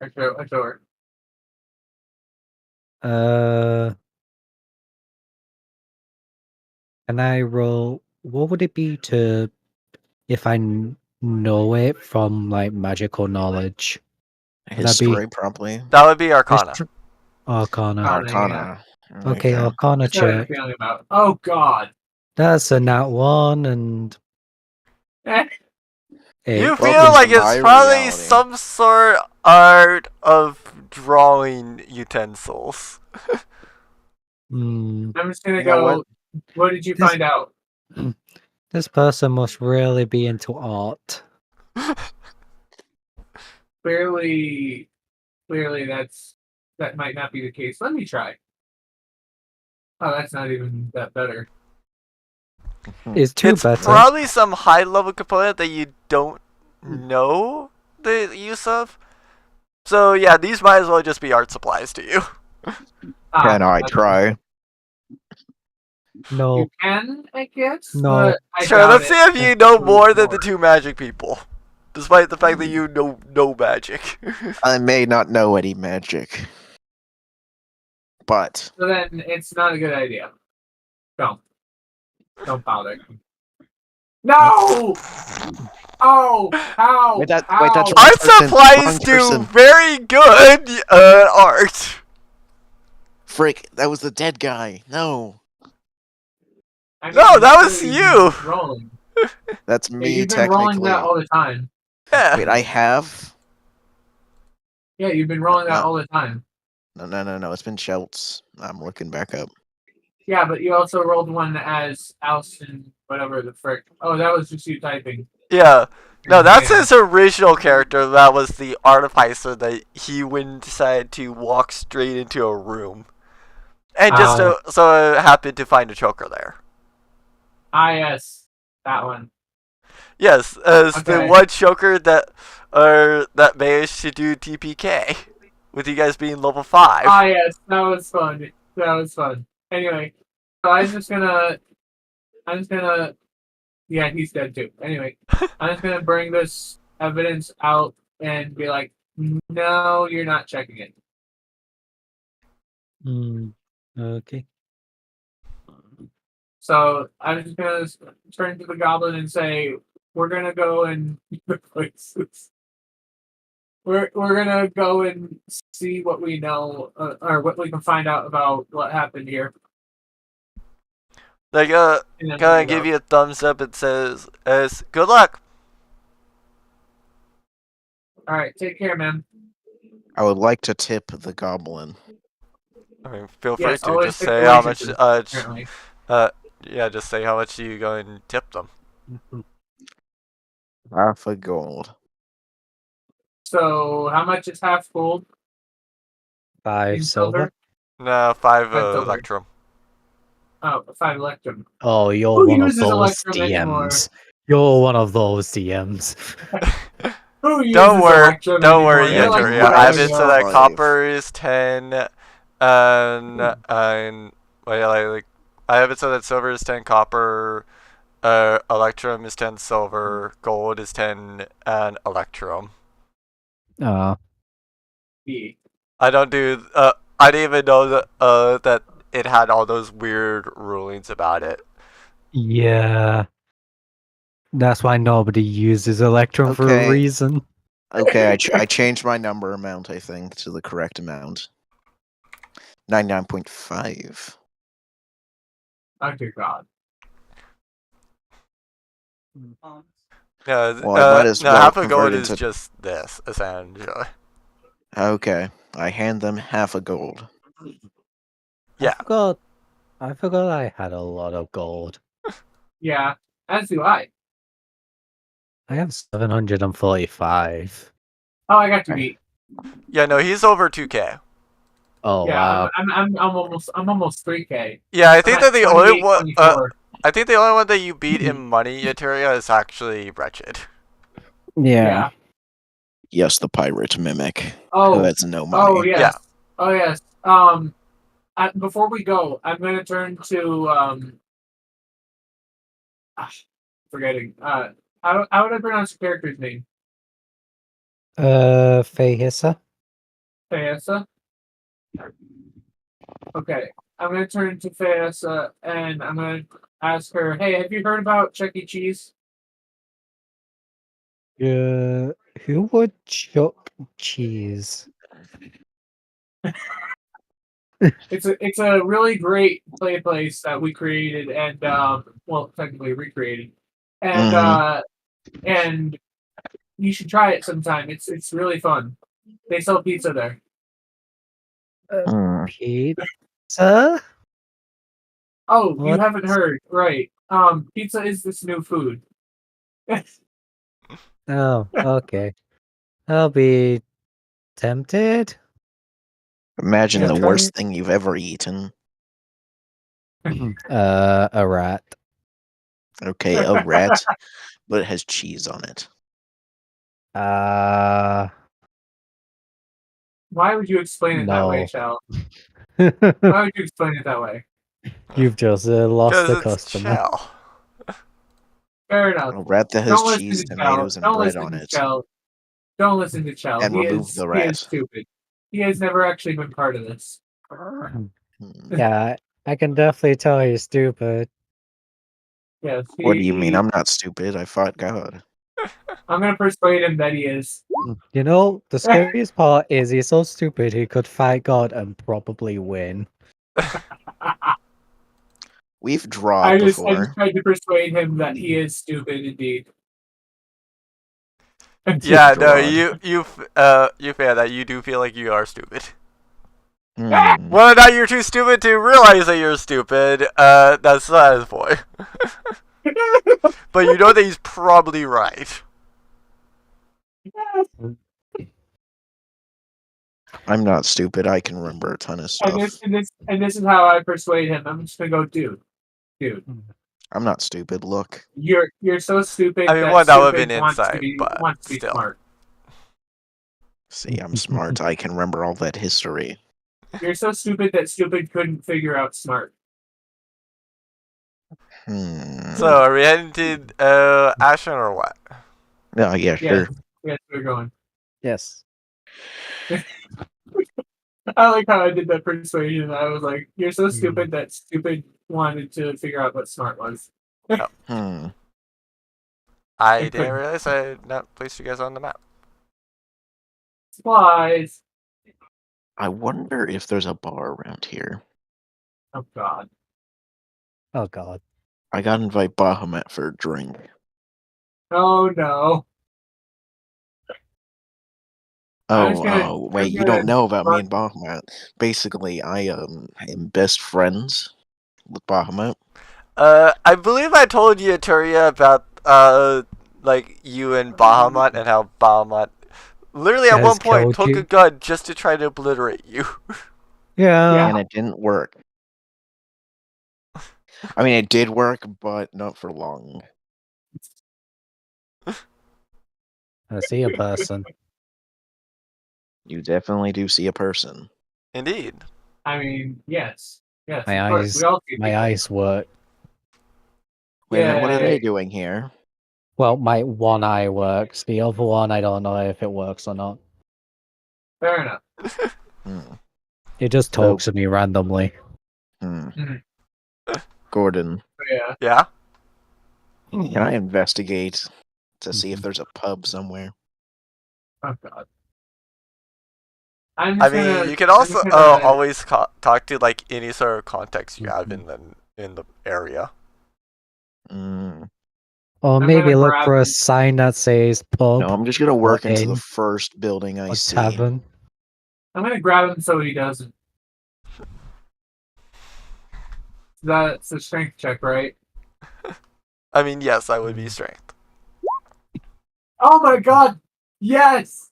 I show her. Can I roll? What would it be to if I know it from like magical knowledge? History, probably. That would be Arcana. Arcana. Okay, Arcana check. Oh God. That's a nat 1 and. You feel like it's probably some sort of art of drawing utensils. I'm just gonna go. What did you find out? This person must really be into art. Clearly, that might not be the case. Let me try. Oh, that's not even that better. It's better. Probably some high level component that you don't know the use of. So yeah, these might as well just be art supplies to you. Can I try? No. You can, I guess. No. Sure, let's see if you know more than the two magic people. Despite the fact that you know no magic. I may not know any magic. But. So then it's not a good idea. Don't bother. No! Oh! How? Wait, that's art supplies do very good art. Frick, that was the dead guy. No. I mean, no, that was you. Rolling. That's me, you've been technically. rolling that all the time. Yeah. Wait, I have? Yeah, you've been rolling that all the time. No. It's been Shelts. I'm looking back up. Yeah, but you also rolled one as Alston, whatever the frick. Oh, that was just you typing. Yeah. No, that's his original character. That was the artificer that he decided to walk straight into a room. And just so happened to find a choker there. Ah, yes. That one. Yes, as the one choker that managed to do TPK. With you guys being level 5. Ah, yes. That was fun. Anyway, so I'm just gonna yeah, he's dead too. Anyway, I'm just gonna bring this evidence out and be like, no, you're not checking it. Okay. So I'm just gonna turn to the goblin and say, we're gonna go and places. We're gonna go and see what we know, or what we can find out about what happened here. They're gonna give you a thumbs up and says, good luck. Alright, take care, man. I would like to tip the goblin. I mean, feel free to just say how much, Yeah, just say how much you go and tip them. Half a gold. So how much is half gold? 5 In silver. No, 5 silver. electrum. Oh, 5 electrum. Oh, you're Who one of uses those electrum anymore? DMs. You're one of those DMs. Who uses Don't electrum worry, anymore? They're like, Yaturia. "What I are have it so that you?" copper is 10, and wait, like I have it so that silver is 10, copper, electrum is 10, silver, gold is 10, and electrum. Oh. I don't do. I didn't even know that that it had all those weird rulings about it. Yeah. That's why nobody uses electrum for a Okay. reason. Okay, I changed my number amount, I think, to the correct amount. 99.5. Oh dear God. Yeah, Well, I might as no, well half a gold convert is into... just this, essentially. Okay, I hand them half a gold. Yeah. I forgot I had a lot of gold. Yeah, as do I. I have 745. Oh, I got to beat. Yeah, no, he's over 2K. Oh Yeah, wow. I'm almost 3K. Yeah, I think that the only one. 24. I think the only one that you beat in money, Eteria, is actually Wretched. Yeah. Yes, the pirate mimic. Oh, Who has no money. Oh yes. Yeah. Oh yes. Before we go, I'm gonna turn to forgetting. How would I pronounce the character's name? Fehissa. Fayessa. Okay, I'm gonna turn to Fayessa and I'm gonna ask her, "Hey, have you heard about Chuck E. Cheese?" Who would Chuck Cheese? It's a really great place that we created and well, technically recreated, and you should try it sometime. It's really fun. They sell pizza there. Pizza? Oh, What? you haven't heard, right? Pizza is this new food. Oh, okay. I'll be tempted. Imagine Yeah, the try worst it. thing you've ever eaten. A rat. Okay, a rat, but it has cheese on it. Why would you explain it that way, No. Shell? Why would you explain it that way? You've just lost the Because it's customer. Chell. Fair enough. A rat that has Don't listen cheese, to tomatoes, Chell. and Don't bread listen on to it. Chell. Don't listen to Chell. And He remove is the he is rat. stupid. He has never actually been part of this. Yeah, I can definitely tell you're stupid. Yes. What do you mean? I'm not stupid. I fought God. I'm gonna persuade him that he is. You know, the scariest part is he's so stupid he could fight God and probably win. We've drawn I just before. tried to persuade him that he is stupid indeed. Yeah, no, you fair that you do feel like you are stupid. Whether or not you're too stupid to realize that you're stupid, that's not his point. But you know that he's probably right. I'm not stupid. I can remember a ton of stuff. And this is how I persuade him. I'm just gonna go, dude. I'm not stupid. Look. You're so stupid. I mean, that would have been insight, but wants to be still. smart. See, I'm smart. I can remember all that history. You're so stupid that stupid couldn't figure out smart. So, are we heading to Ashland or what? Oh, yeah, sure. Yes, we're going. Yes. I like how I did that persuasion. I was like, "You're so stupid that stupid wanted to figure out what smart was." I didn't realize I had not placed you guys on the map. Supplies. I wonder if there's a bar around here. Oh God. Oh God. I gotta invite Bahamut for a drink. Oh no. Wait, you don't know about me and Bahamut. Basically, I am best friends with Bahamut. I believe I told you, Turia, about like you and Bahamut and how Bahamut literally at one point took a gun just to try to obliterate you. Yeah. And it didn't work. I mean, it did work, but not for long. I see a person. You definitely do see a person. Indeed. I mean, yes. Yes. My of course, eyes. we all see My people. eyes work. Wait a minute, what are Yay. they doing here? Well, my one eye works. The other one, I don't know if it works or not. Fair enough. It just talks to me randomly. Gordon. Yeah. Yeah? Can I investigate to see if there's a pub somewhere? Oh god. I mean, you can also always talk to like any sort of context you have in the area. Or maybe look for a sign that says pub. No, I'm just gonna work into the first building I see. Tavern. I'm gonna grab him so he doesn't. That's a strength check, right? I mean, yes, that would be strength. Oh my god! Yes!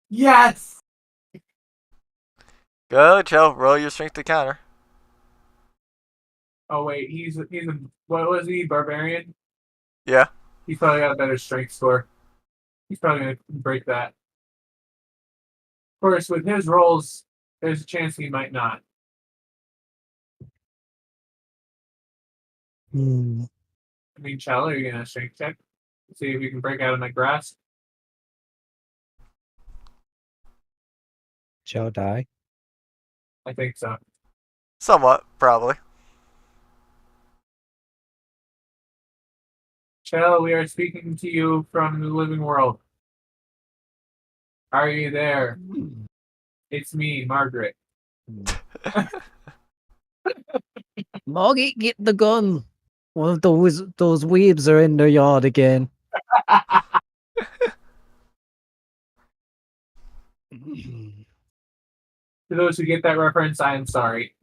Yes! Go, Joe. Roll your strength to counter. Oh wait, he's a what was he? Barbarian? Yeah. He's probably got a better strength score. He's probably gonna break that. Of course, with his rolls, there's a chance he might not. I mean, Chell, are you gonna strength check? See if you can break out of my grasp. Shall die? I think so. Somewhat, probably. Chell, we are speaking to you from the living world. Are you there? It's me, Margaret. Moggy, get the gun. One of those weebs are in the yard again. To those who get that reference, I am sorry.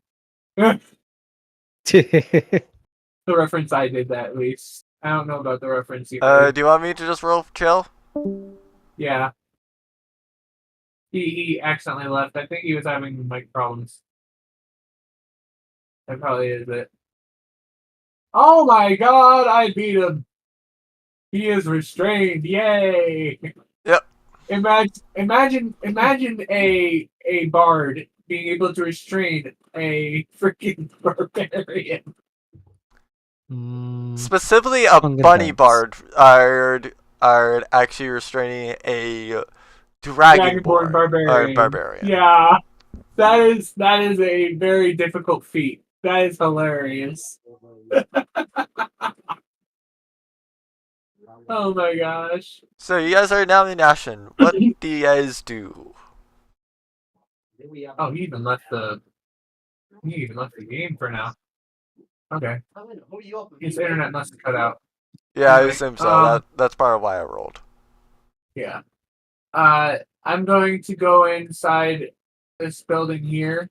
The reference I did that, at least. I don't know about the reference you do you want me to just roll chill? Yeah. He accidentally left. I think he was having mic problems. That probably is it. Oh my god, I beat him! He is restrained, yay! Yep. Imagine a bard being able to restrain a freaking barbarian. Specifically, a bunny bard are actually restraining a dragonborn barbarian. Yeah, that is a very difficult feat. That is hilarious. Oh my gosh. So you guys are now in Ashen. What do you guys do? Oh, he even left the game for now. Okay. His internet must have cut out. Yeah, anyway, I assume so. That's part of why I rolled. Yeah. I'm going to go inside this building here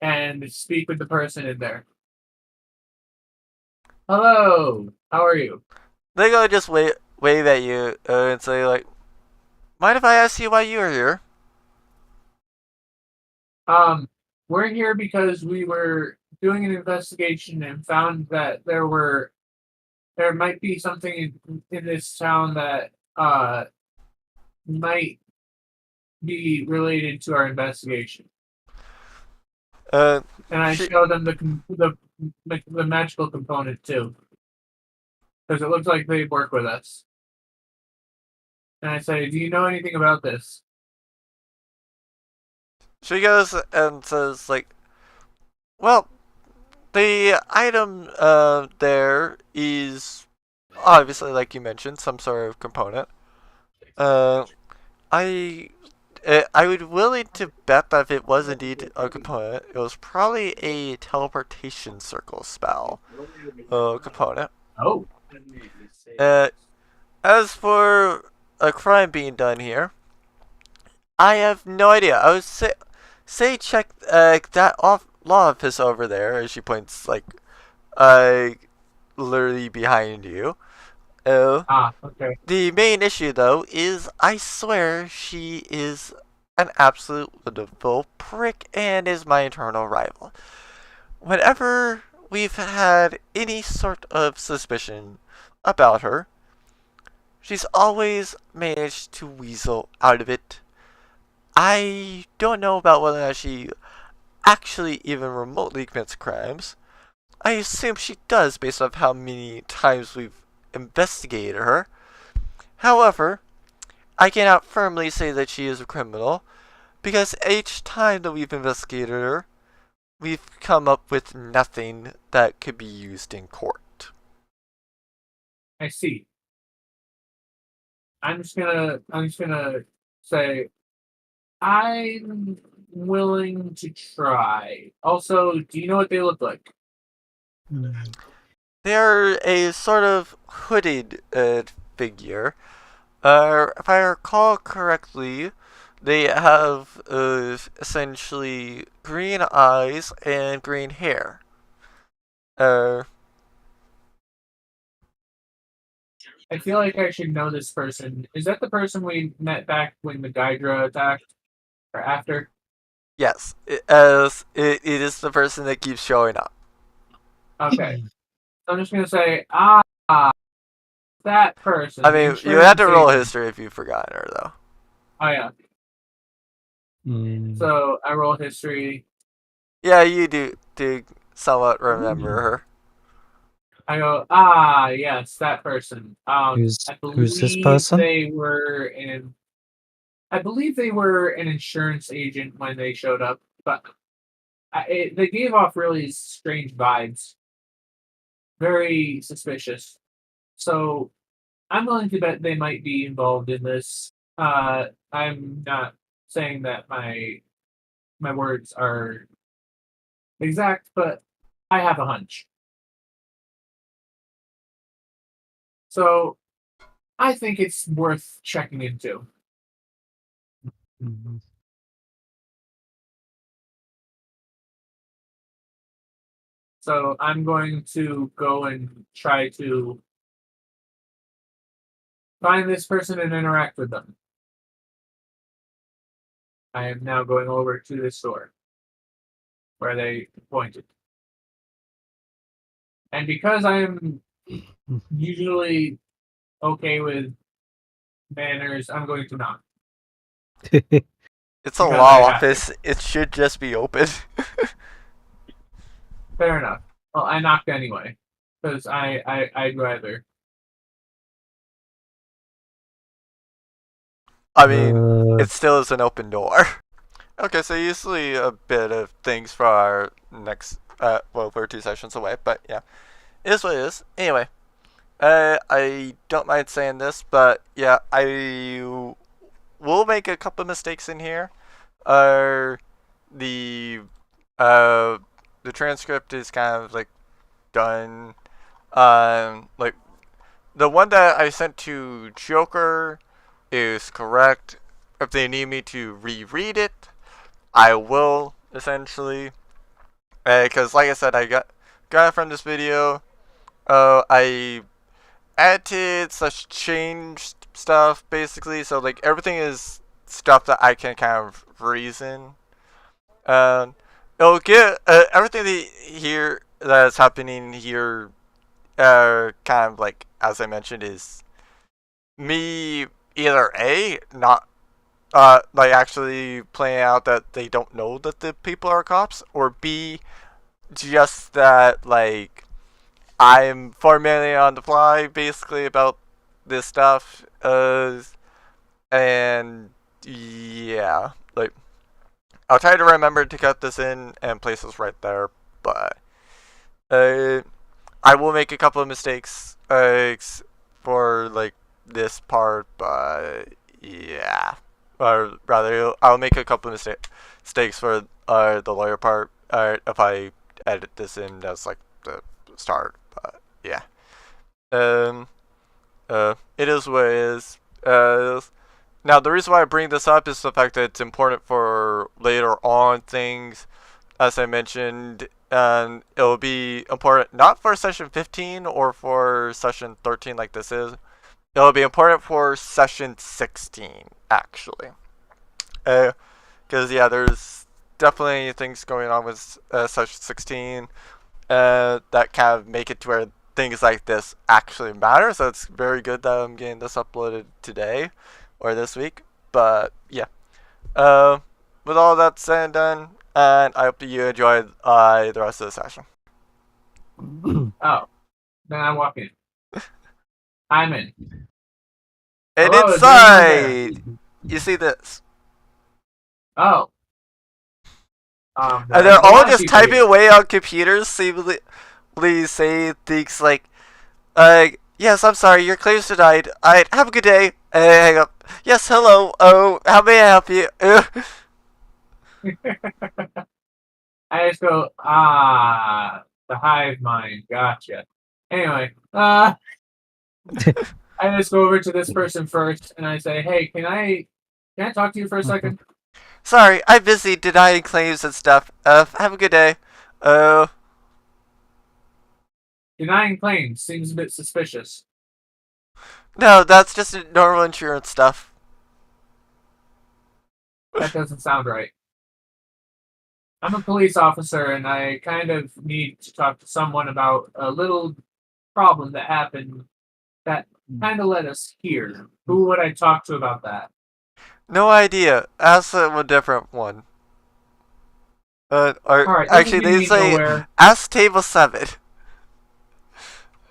and speak with the person in there. Hello. How are you? They go just wave at you and say like, "Mind if I ask you why you are here?" We're here because we were doing an investigation and found that there might be something in this town that might be related to our investigation. And I show them the magical component too, because it looks like they work with us. And I say, "Do you know anything about this?" She goes and says like, "Well, the item there is obviously, like you mentioned, some sort of component. I would willing to bet that if it was indeed a component, it was probably a teleportation circle spell component. Oh. As for a crime being done here, I have no idea. I would say check that law office over there," as she points like literally behind you. Okay. The main issue, though, is I swear she is an absolute wonderful prick and is my eternal rival. Whenever we've had any sort of suspicion about her, she's always managed to weasel out of it. I don't know about whether or not she actually even remotely commits crimes. I assume she does based on how many times we've investigated her. However, I cannot firmly say that she is a criminal, because each time that we've investigated her, we've come up with nothing that could be used in court. I see. I'm just gonna say I'm willing to try. Also, do you know what they look like? They're a sort of hooded figure. If I recall correctly, they have essentially green eyes and green hair. I feel like I should know this person. Is that the person we met back when the Gydra attacked? Or after? Yes, it is the person that keeps showing up. Okay. So I'm just going to say, that person. I mean, you had to roll history if you've forgotten her, though. Oh, yeah. So I roll history. Yeah, you do somewhat remember her. I go, yes, that person. Who's this person? I believe they were an insurance agent when they showed up, but they gave off really strange vibes. Very suspicious. So I'm willing to bet they might be involved in this. I'm not saying that my words are exact, but I have a hunch. So I think it's worth checking into. So I'm going to go and try to find this person and interact with them. I am now going over to the store where they pointed. And because I am usually okay with manners, I'm going to knock. It's a law office. It should just be open. Fair enough. Well, I knocked anyway, because I'd rather. I mean, it still is an open door. Okay, so usually a bit of things for our next, well, we're 2 sessions away, but yeah. It is what it is. Anyway, I don't mind saying this, but yeah, I will make a couple mistakes in here. The transcript is kind of like done. Like the one that I sent to Joker is correct. If they need me to reread it, I will, essentially. Because like I said, I got it from this video. I edited / changed stuff, basically. So like everything is stuff that I can kind of reason. It'll get everything here that's happening here. Kind of like, as I mentioned, is me either not like actually playing out that they don't know that the people are cops, or B, just that like I'm formatting on the fly basically about this stuff, and yeah, like I'll try to remember to cut this in and place this right there, but I will make a couple of mistakes for like this part, but yeah. Or rather, I'll make a couple of mistakes for the lawyer part if I edit this in as like the start. But yeah, it is what it is. Now the reason why I bring this up is the fact that it's important for later on things. As I mentioned, and it will be important not for session 15 or for session 13 like this is. It will be important for session 16 actually. Because yeah, there's definitely things going on with session 16 that kind of make it to where things like this actually matter. So it's very good that I'm getting this uploaded today or this week. But yeah, with all that said and done, and I hope that you enjoyed the rest of the session. Oh, then I walk in. I'm in. And Hello, inside, you see this. Oh. And they're all just typing away on computers, seemingly saying things like, yes, I'm sorry, your claim's denied. Alright, have a good day. Hang up. Yes, hello. Oh, how may I help you? I just go, the hive mind, gotcha. Anyway, I just go over to this person first, and I say, hey, can I talk to you for a second? Sorry, I'm busy denying claims and stuff. Have a good day. Denying claims seems a bit suspicious. No, that's just normal insurance stuff. That doesn't sound right. I'm a police officer, and I kind of need to talk to someone about a little problem that happened that kind of led us here. Who would I talk to about that? No idea. Ask a different one. Alright, actually, they say nowhere. ask table 7.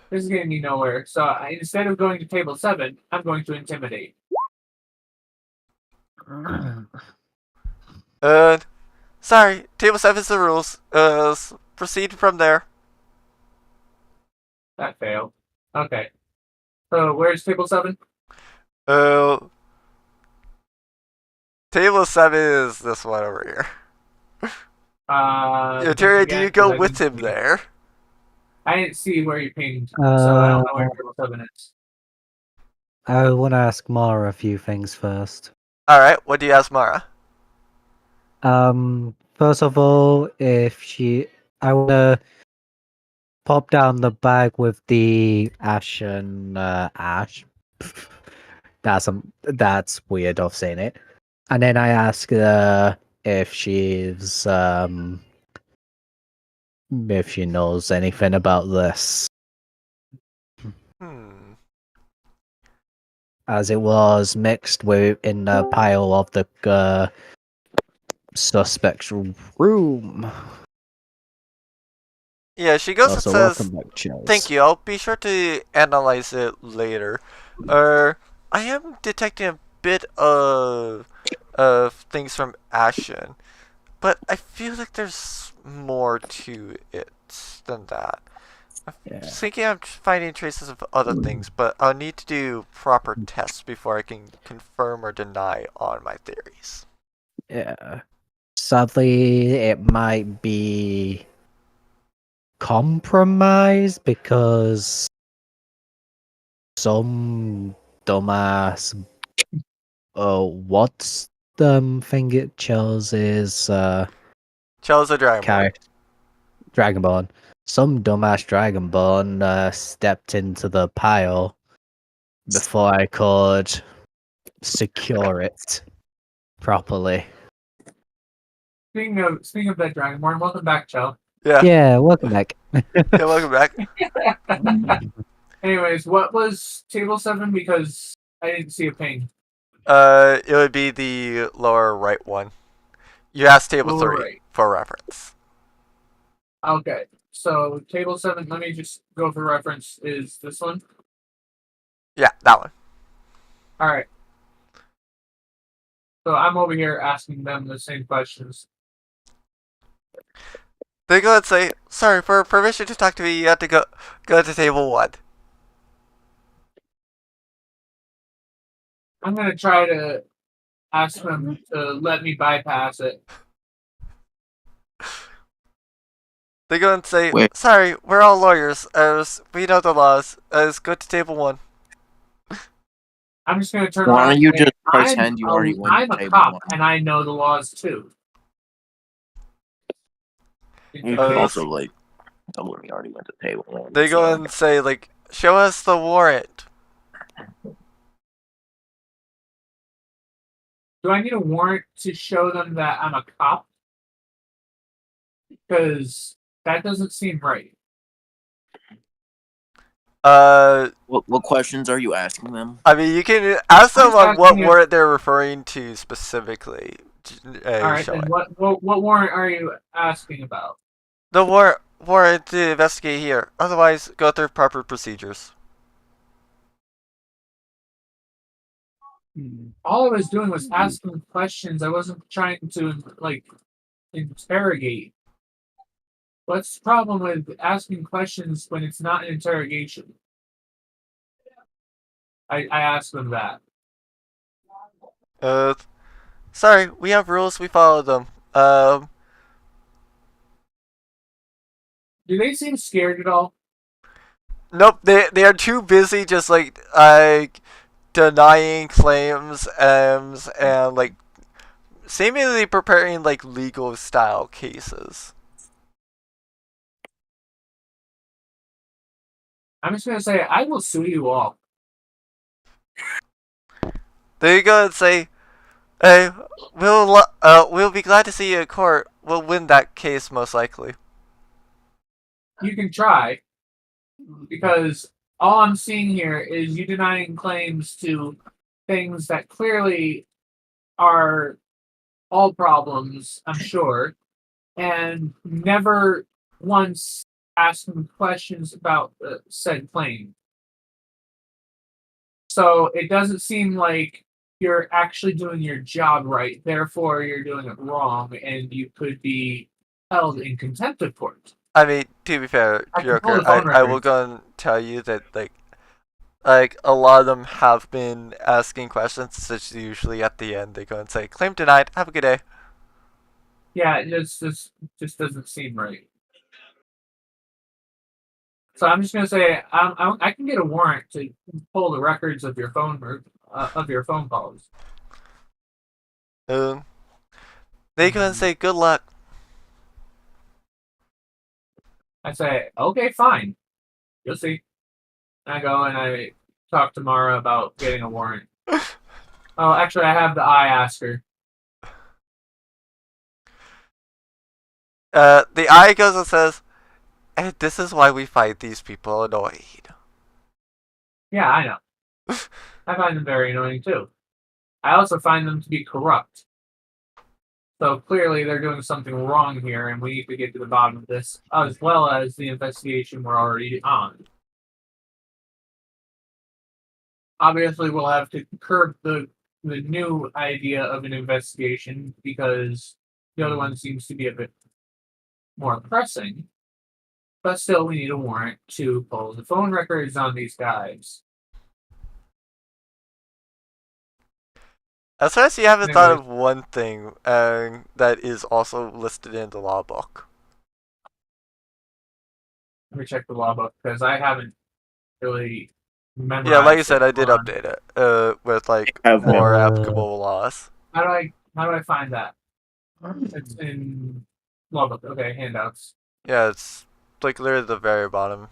This is getting me nowhere. So instead of going to table 7, I'm going to intimidate. Sorry, table 7's the rules. Proceed from there. That failed. Okay. So where's table 7? Table 7 is this one over here. Terry, do you go with him there? I didn't see where you pinged, so I don't know where table 7 is. I want to ask Mara a few things first. Alright, what do you ask Mara? First of all, I want to pop down the bag with the ash and ash. That's weird of saying it. And then I ask if she knows anything about this. As it was mixed in the pile of the suspect's room. Yeah, she goes and says, thank you, I'll be sure to analyze it later. I am detecting a bit of things from Ashen, but I feel like there's more to it than that. I'm thinking I'm finding traces of other things, but I'll need to do proper tests before I can confirm or deny on my theories. Yeah. Sadly, it might be compromised because some dumbass what's the thing it chose is chose a Dragonborn. Dragonborn. Some dumbass Dragonborn stepped into the pile before I could secure it properly. Speaking of that Dragonborn, welcome back, Chell. Yeah, welcome back. Yeah, welcome back. Anyways, what was table 7? Because I didn't see a ping. It would be the lower right one. You asked table lower 3 right. for reference. Okay, so table 7, let me just go for reference, is this one? Yeah, that one. Alright. So I'm over here asking them the same questions. They go and say, sorry, for permission to talk to me, you have to go to table 1. I'm going to try to ask them to let me bypass it. They go and say, sorry, we're all lawyers. We know the laws. Let's go to table 1. I'm just going to turn around. Why don't you just pretend you already went I'm to a table cop, 1? and I know the laws too. Also, like, we already went to pay one. They go and say, like, show us the warrant. Do I need a warrant to show them that I'm a cop? Because that doesn't seem right. What questions are you asking them? I mean, you can ask them on what warrant they're referring to specifically. Alright, then what warrant are you asking about? The warrant to investigate here. Otherwise, go through proper procedures. All I was doing was asking questions. I wasn't trying to, like, interrogate. What's the problem with asking questions when it's not an interrogation? I asked them that. Sorry, we have rules, we follow them. Do they seem scared at all? Nope, they are too busy just like denying claims and like seemingly preparing like legal style cases. I'm just gonna say I will sue you all. They go and say, "Hey, we'll be glad to see you in court. We'll win that case most likely." You can try, because all I'm seeing here is you denying claims to things that clearly are all problems, I'm sure, and never once asking questions about said claim. So it doesn't seem like you're actually doing your job right, therefore you're doing it wrong, and you could be held in contempt of court. I mean, to be fair, Joker, I will go and tell you that like a lot of them have been asking questions. Such usually at the end they go and say, "Claim denied. Have a good day." Yeah, it just doesn't seem right. So I'm just gonna say I can get a warrant to pull the records of your phone calls. They go and say, "Good luck." I say, okay, fine. You'll see. I go and I talk to Mara about getting a warrant. Oh, actually, I have the eye asker. The eye goes and says, "And this is why we find these people annoyed." Yeah, I know. I find them very annoying too. I also find them to be corrupt. So clearly they're doing something wrong here, and we need to get to the bottom of this, as well as the investigation we're already on. Obviously, we'll have to curb the new idea of an investigation, because the other one seems to be a bit more pressing. But still, we need a warrant to pull the phone records on these guys. As far as you haven't thought of one thing that is also listed in the law book. Let me check the law book, because I haven't really memorized. Yeah, like you said, I did update it with like more applicable laws. How do I find that? It's in law book. Okay, handouts. Yeah, it's like literally the very bottom.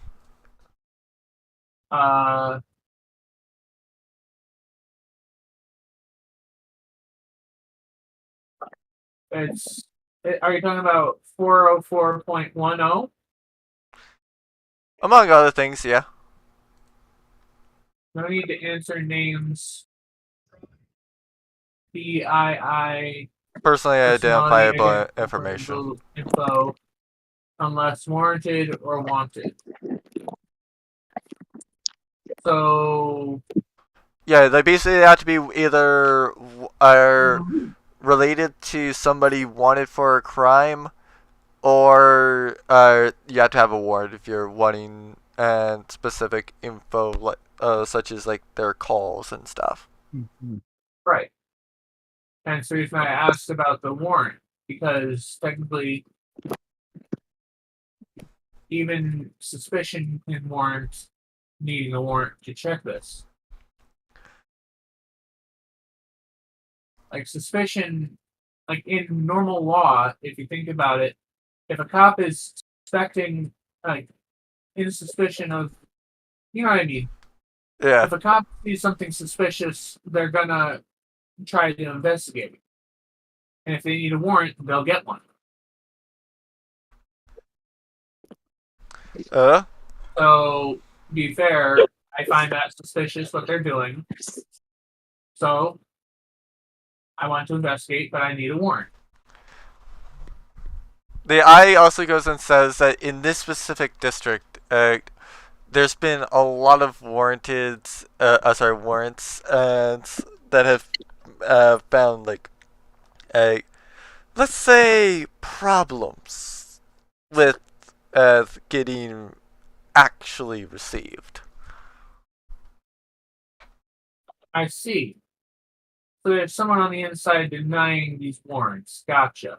Are you talking about 404.10? Among other things, yeah. No need to answer names. PII. Personally identifiable information. Info, unless warranted or wanted. So. Yeah, they basically have to be either related to somebody wanted for a crime, or you have to have a warrant if you're wanting specific info, such as like their calls and stuff. Right. And so the reason I asked about the warrant, because technically, even suspicion can warrant needing a warrant to check this. Like suspicion, like in normal law, if you think about it, if a cop is suspecting, like, in suspicion of, you know what I mean? Yeah. If a cop sees something suspicious, they're gonna try to investigate. And if they need a warrant, they'll get one. So, to be fair, I find that suspicious what they're doing. So, I want to investigate, but I need a warrant. The I also goes and says that in this specific district, there's been a lot of warrants that have found, like, let's say, problems with getting actually received. I see. So there's someone on the inside denying these warrants. Gotcha.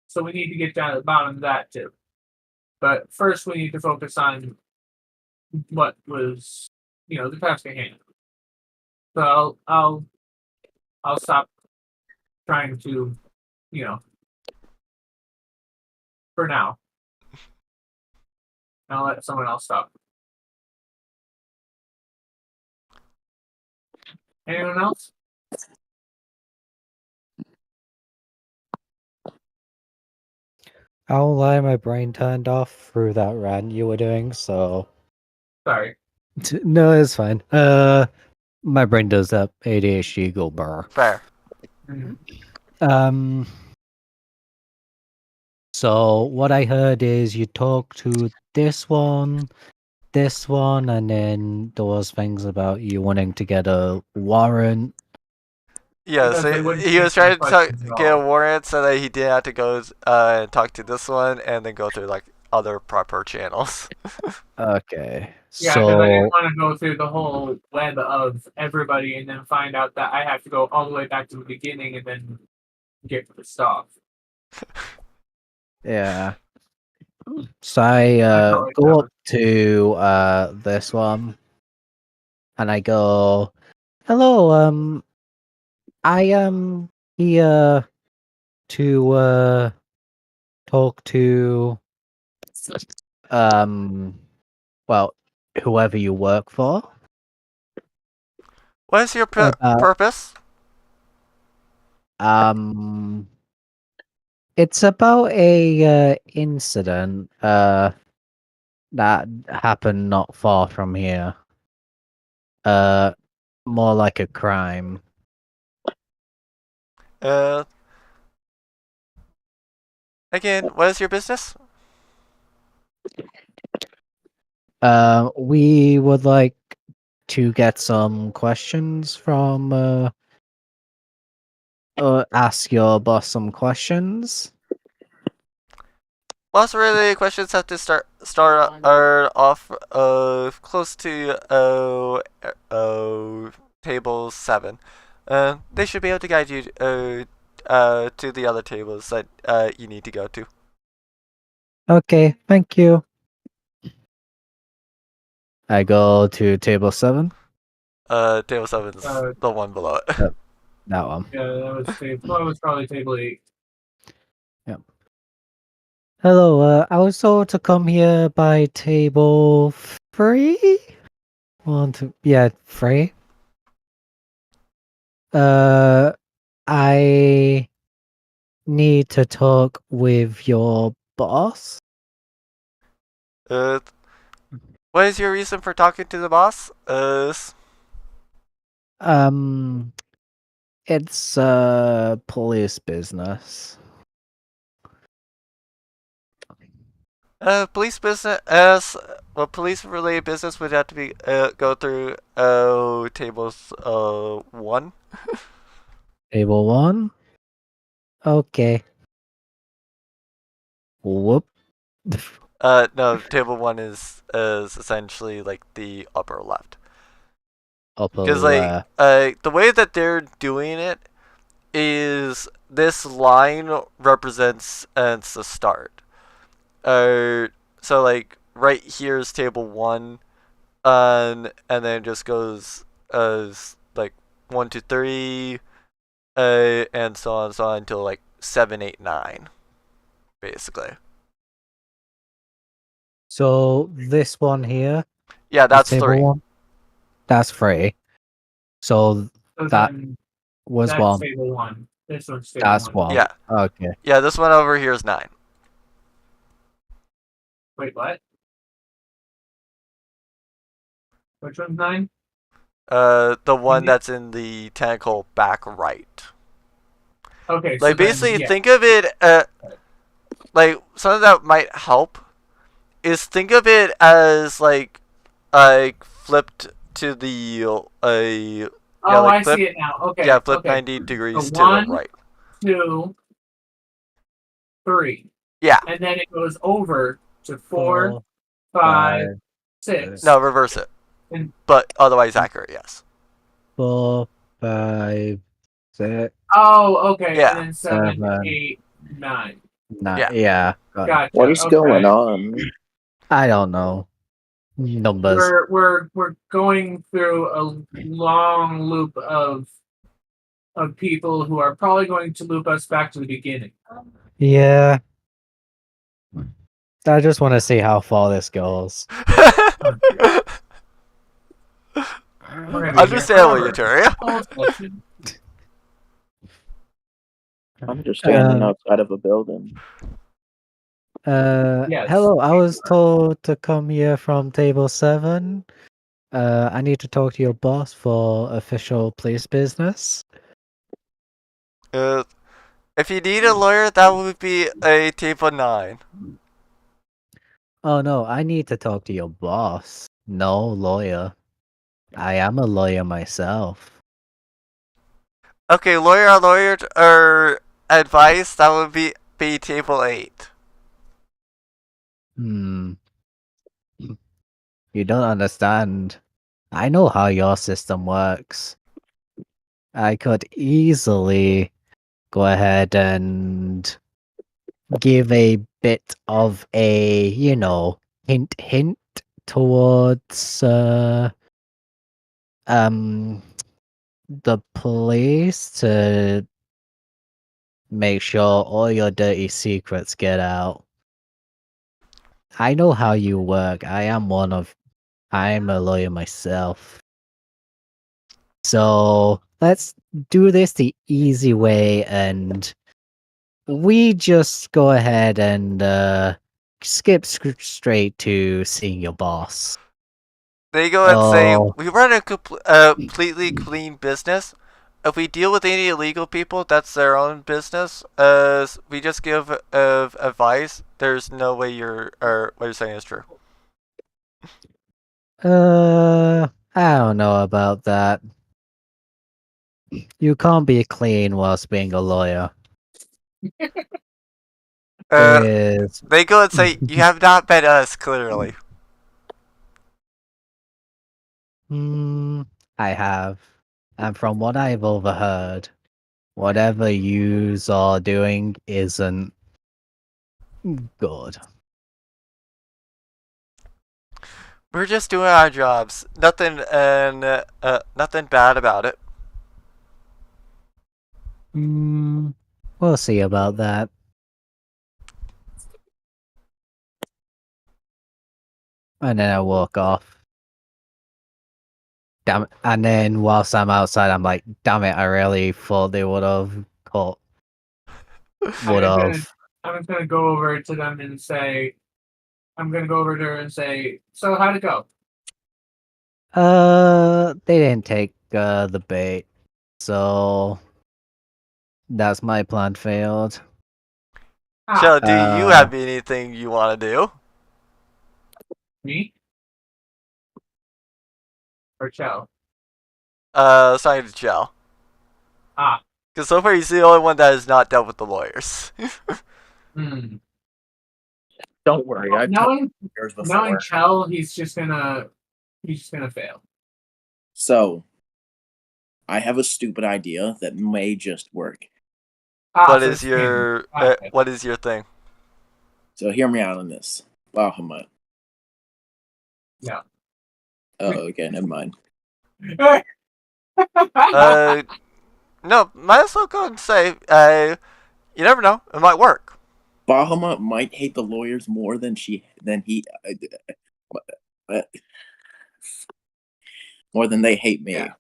So we need to get down to the bottom of that too. But first we need to focus on what was, the task at hand. So I'll stop trying to, for now. I'll let someone else stop. Anyone else? I won't lie, my brain turned off through that rant you were doing, so... Sorry. No, it's fine. My brain does that ADHD go burr. Fair. So what I heard is you talk to this one, and then there was things about you wanting to get a warrant. Yeah, so he was trying to get a warrant so that he didn't have to go and talk to this one and then go through, like, other proper channels. Okay. Yeah, because I didn't want to go through the whole web of everybody and then find out that I have to go all the way back to the beginning and then get pissed off. Yeah. So I go up to this one and I go, hello, I am here to talk to well, whoever you work for. What is your purpose? It's about a incident that happened not far from here. More like a crime. Again, what is your business? We would like to get some questions from ask your boss some questions. Boss related questions have to start off close to table 7. They should be able to guide you to the other tables that you need to go to. Okay, thank you. I go to table 7. Table 7 is the one below it. That one. Yeah, that was probably table 8. Yep. Hello, I was told to come here by table 3? 1, 2, yeah, 3. I need to talk with your boss. What is your reason for talking to the boss? It's police business. Police business police related business would have to be go through tables 1. Table 1? Okay. Whoop. No, table 1 is essentially like the upper left. Because like the way that they're doing it is this line represents the start. So like right here is table 1, and then it just goes as like 1, 2, 3, and so on and so on until like 7, 8, 9, basically. So this one here, Yeah, this that's table 3. one, that's 3. So So that then was that's 1. table 1. This one's table That's 1. 1. Yeah. Okay. Yeah, this one over here is 9. Wait, what? Which one's 9? The one that's in the tentacle back right. Okay, Like, so basically, then, yeah. think of it, like, something that might help is think of it as, like flipped to the, Oh, like, I see it now. Okay. yeah, flip okay. 90 degrees So to the right. 2, 3. Yeah. And then it goes over to 4, 4, 5, 5, 6. No, reverse it. And- But otherwise accurate, yes. 4, 5, 6, Oh, okay. Yeah. And then 7, 7, 8, 9. 9. Yeah. Yeah. Got it. Gotcha. What is okay. going on? I don't know. Numbers. We're going through a long loop of people who are probably going to loop us back to the beginning. Yeah. I just want to see how far this goes. Understandable, Uteria. I'm just standing outside of a building. Yes. Hello, I was told to come here from table 7. I need to talk to your boss for official police business. If you need a lawyer, that would be a table 9. Oh no, I need to talk to your boss. No lawyer. I am a lawyer myself. Okay, lawyer or advice, that would be table 8. You don't understand. I know how your system works. I could easily go ahead and give a bit of a, hint towards the police to make sure all your dirty secrets get out. I know how you work. I'm a lawyer myself. So let's do this the easy way, and we just go ahead and skip straight to seeing your boss. They go and say, we run a completely clean business. If we deal with any illegal people, that's their own business. We just give advice. There's no way what you're saying is true. I don't know about that. You can't be clean whilst being a lawyer. They go and say, you have not met us, clearly. I have. And from what I've overheard, whatever yous are doing isn't good. We're just doing our jobs. Nothing bad about it. We'll see about that. And then I walk off. Damn it. And then whilst I'm outside, I'm like, damn it, I really thought they would have caught. I'm just gonna go over to them and say, so how'd it go? They didn't take the bait. So that's my plan failed. So, do you have anything you want to do? Me? Or Chell? Starting to Chell. Because so far he's the only one that has not dealt with the lawyers. Don't worry, I've knowing Chell, he's just gonna fail. So, I have a stupid idea that may just work. What is your thing? So hear me out on this, Bahamut. Yeah. Oh, okay, never mind. No, might as well go and say, you never know, it might work. Bahamut might hate the lawyers more than more than they hate me. Yeah.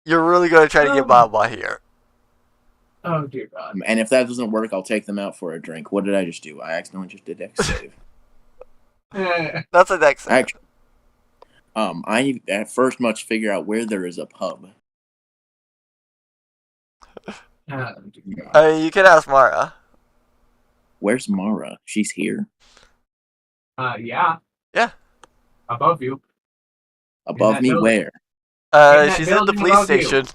You're really going to try to get Bahamut here. Oh dear God. And if that doesn't work, I'll take them out for a drink. What did I just do? I accidentally just did X save. That's a next save. Actually, I at first must figure out where there is a pub. You can ask Mara. Where's Mara? She's here. Yeah. Yeah. Above you. Above me, building. where? She's in the police station.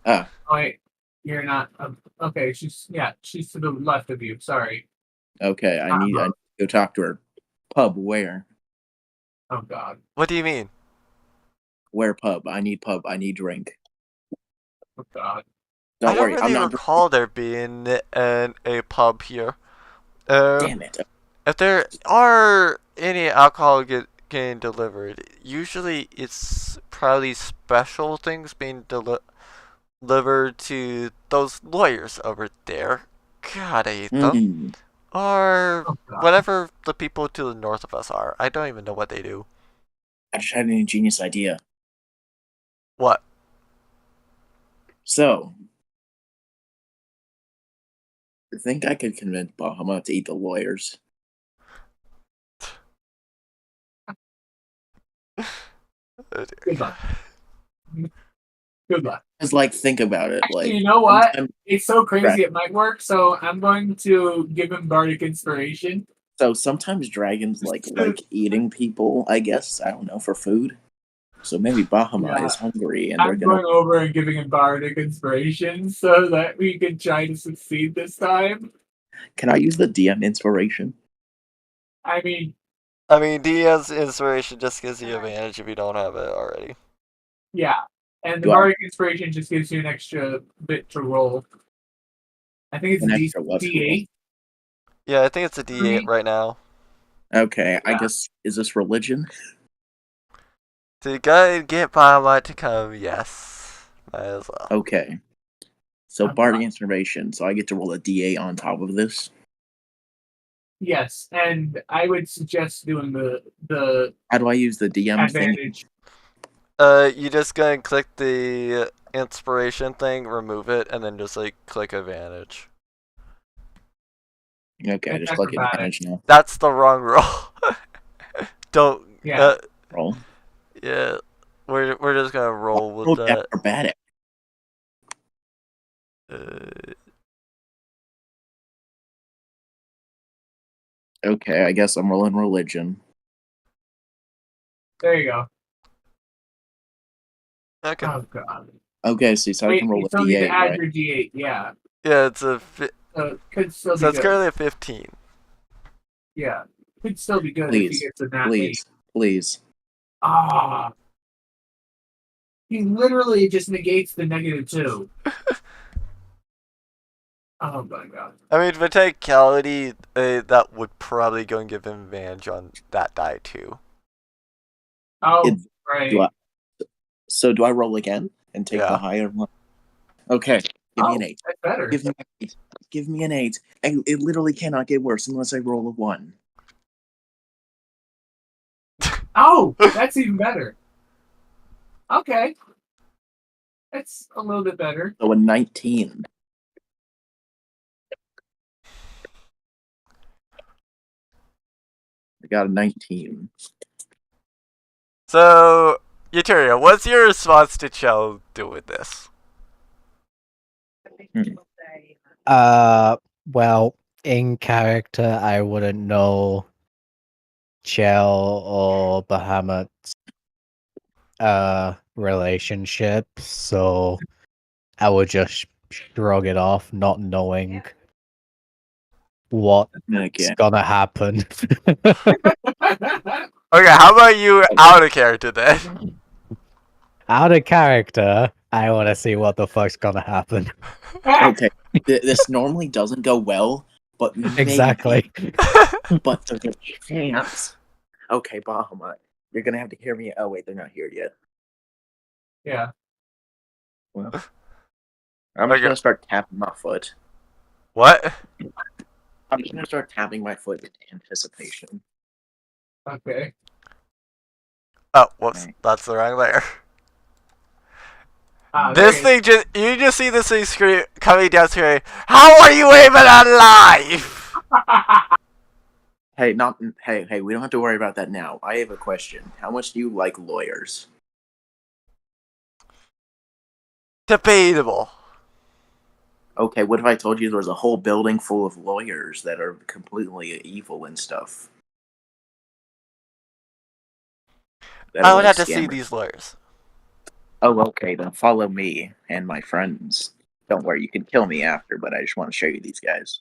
Oh, wait, you're not. Okay, she's to the left of you. Sorry. Okay, I need to go talk to her. Pub, where? Oh God. What do you mean? Where pub? I need drink. Oh God. Don't worry, I don't I'm really not. recall there being a pub here. Damn it. If there are any alcohol getting delivered, usually it's probably special things being delivered to those lawyers over there. God, I hate them. Or whatever the people to the north of us are. I don't even know what they do. I just had an ingenious idea. What? So, I think I could convince Bahamut to eat the lawyers. Good luck. Good luck. Just like think about it. Actually, like you know what? It's so crazy it might work. So I'm going to give him bardic inspiration. So sometimes dragons like eating people. I guess I don't know for food. So maybe Bahamut is hungry, and I'm going over and giving him bardic inspiration so that we can try to succeed this time. Can I use the DM inspiration? I mean, DM's inspiration just gives you advantage if you don't have it already. Yeah, and the bardic inspiration just gives you an extra bit to roll. I think it's a D8. Yeah, I think it's a D8 right now. Okay, yeah. I guess, is this religion? To get Bahamut to come, yes. Might as well. Okay. So bardic inspiration, so I get to roll a D8 on top of this? Yes, and I would suggest doing the How do I use the DM advantage thing? You just go and click the inspiration thing, remove it, and then just click advantage. Okay, just click advantage now. That's the wrong roll. Don't. Yeah. Roll. Yeah, we're just gonna roll with that. Acrobatic. Okay, I guess I'm rolling religion. There you go. Okay. Oh God. Okay, so I can roll a D8, need to add right? your D8, yeah. Yeah, it's a. Could still be so it's good. currently a 15. Yeah, could still be good if he gets a nat 8. Please. Ah. He literally just negates the -2. Oh my God. I mean, for technicality, that would probably go and give him advantage on that die too. Oh, right. So do I roll again and take the higher one? Okay, give me an 8. That's better. Give me an 8. Give me an 8. And it literally cannot get worse unless I roll a 1. Oh, that's even better. Okay. That's a little bit better. So a 19. I got a 19. So, Euteria, what's your response to Chell doing this? Well, in character, I wouldn't know Chell or Bahamut's relationship, so I would just shrug it off, not knowing what's gonna happen. Okay, how about you out of character then? Out of character, I want to see what the fuck's gonna happen. Okay, this normally doesn't go well, but exactly. But there's a chance. Okay, Bahamut, you're gonna have to hear me. Oh wait, they're not here yet. Yeah. Well, I'm just gonna start tapping my foot. What? I'm just gonna start tapping my foot in anticipation. Okay. Oh, whoops. Okay. That's the wrong layer. This thing you just see this thing screen coming down screen. How are you even alive? Hey, we don't have to worry about that now. I have a question. How much do you like lawyers? Debatable. Okay, what if I told you there was a whole building full of lawyers that are completely evil and stuff? I would have to see these lawyers. Oh, okay, then follow me and my friends. Don't worry, you can kill me after, but I just want to show you these guys.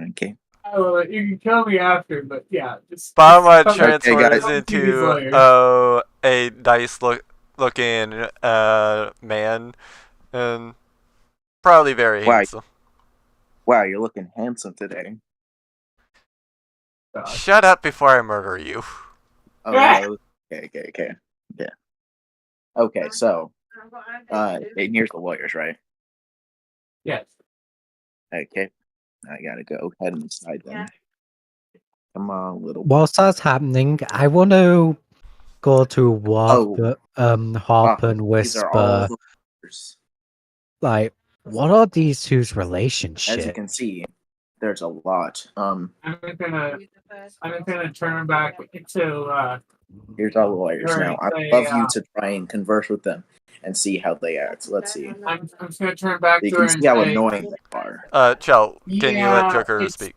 Okay. Oh, you can kill me after, but yeah. Bama transforms into a nice looking man, and probably very handsome. Wow, you're looking handsome today. Shut up before I murder you. Oh, okay. Yeah. Okay, so, and here's the lawyers, right? Yes. Okay, I gotta go ahead and decide them. Come on, little. Whilst that's happening, I want to go to what Harp and Whisper. Like, what are these two's relationship? As you can see, there's a lot. I'm gonna turn back to. Here's all the lawyers now. I'd love you to try and converse with them and see how they act. Let's see. I'm just gonna turn back to her and see how annoying they are. Chell, can you let Joker speak?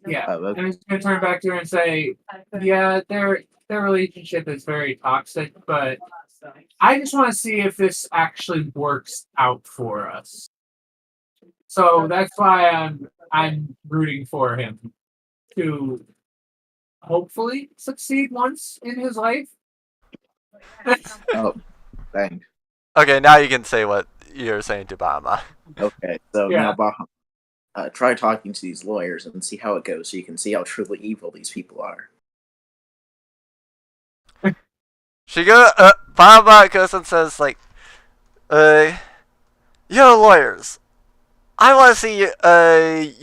Yeah, I'm just gonna turn back to her and say, yeah, their relationship is very toxic, but I just want to see if this actually works out for us. So that's why I'm rooting for him to hopefully succeed once in his life. Oh, thanks. Okay, now you can say what you're saying to Bahama. Okay, so now Bahama, try talking to these lawyers and see how it goes, so you can see how truly evil these people are. Bahama goes and says, like, yo, lawyers, I want to see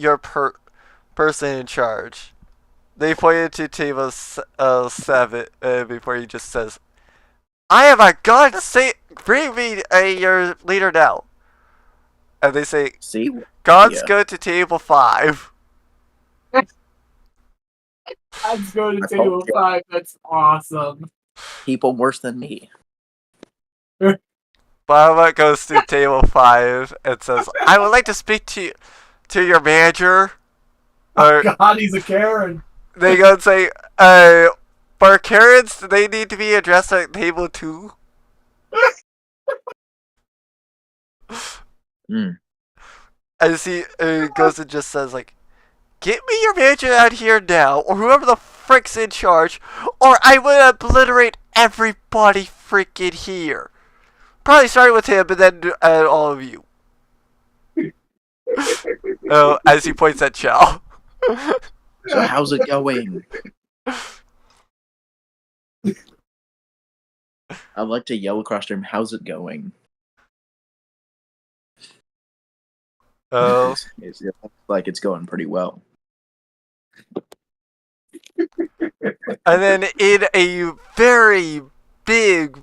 your person in charge. They pointed to table 7 before he just says, I have a gun, bring me your leader now. And they say, see, guns go to table 5. Guns go to table 5, that's awesome. People worse than me. Baba goes to table 5 and says, I would like to speak to your manager. God, he's a Karen. They go and say, for Karens, they need to be addressed at table 2. As he goes and just says, like, get me your manager out here now, or whoever the frick's in charge, or I will obliterate everybody freaking here. Probably starting with him, but then all of you. As he points at Chell. So how's it going? I'd like to yell across him, how's it going? Oh. It looks like it's going pretty well. And then in a very big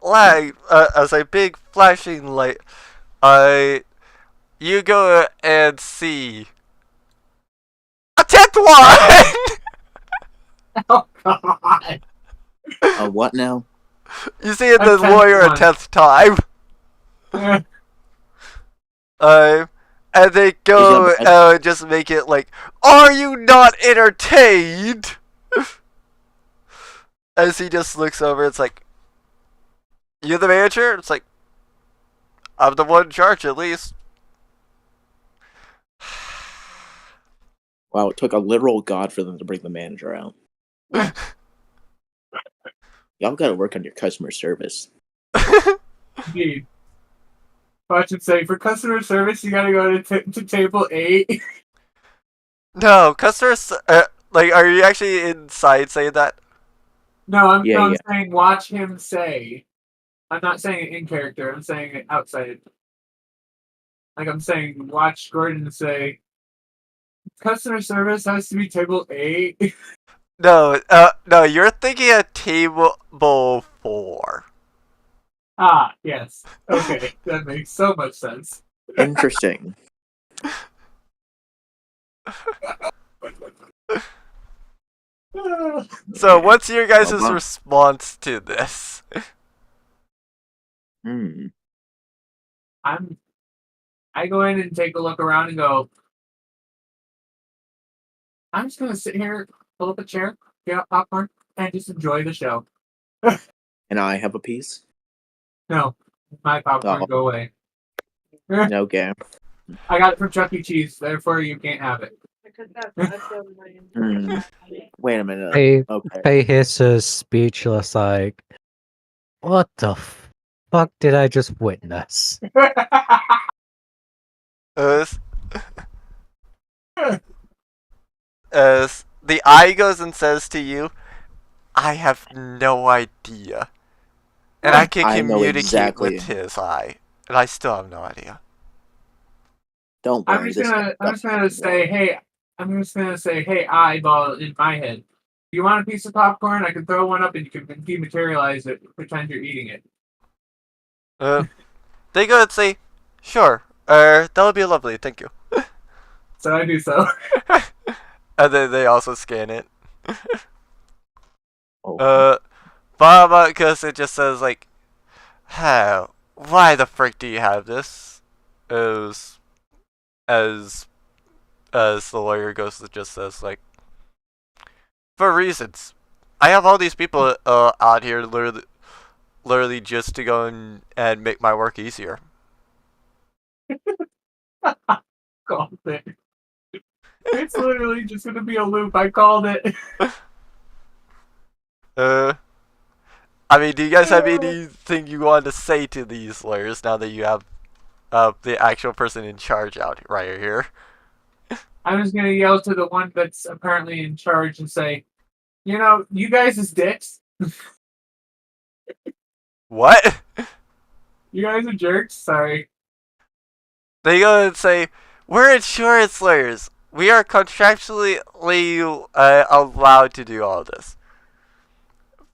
light, as a big flashing light, you go and see a 10th one! Oh, God. What now? You see the lawyer a 10th time. And they go and just make it like, are you not entertained? As he just looks over, it's like, you're the manager? It's like, I'm the one in charge, at least. Wow, it took a literal god for them to bring the manager out. Y'all gotta work on your customer service. Indeed. I should say, for customer service, you gotta go to table 8. No, customers, like, are you actually inside saying that? No, I'm saying watch him say. I'm not saying it in character. I'm saying it outside. Like I'm saying, watch Gordon say, customer service has to be table 8. No, no, you're thinking of table 4. Ah, yes. Okay, that makes so much sense. Interesting. So, what's your guys' response to this? I go in and take a look around and go, I'm just gonna sit here, pull up a chair, get out popcorn, and just enjoy the show. And I have a piece? No, my popcorn go away. Okay. I got it from Chuck E. Cheese, therefore you can't have it. Wait a minute. Pay hisses speechless like, what the fuck did I just witness? As the eye goes and says to you, I have no idea. And I can communicate with his eye. And I still have no idea. Don't worry. I'm just gonna say, hey, eyeball in my head. Do you want a piece of popcorn? I can throw one up and you can dematerialize it, pretend you're eating it. They go and say, sure, that would be lovely, thank you. So I do so. And then they also scan it. But because it just says like, how? Why the frick do you have this? As the lawyer goes and just says like, for reasons. I have all these people out here literally just to go and make my work easier. Called it. It's literally just gonna be a loop. I called it. I mean, do you guys have anything you want to say to these lawyers now that you have the actual person in charge out right here? I'm just gonna yell to the one that's apparently in charge and say, you know, you guys is dicks. What? You guys are jerks. Sorry. They go and say, we're insurance lawyers. We are contractually allowed to do all this.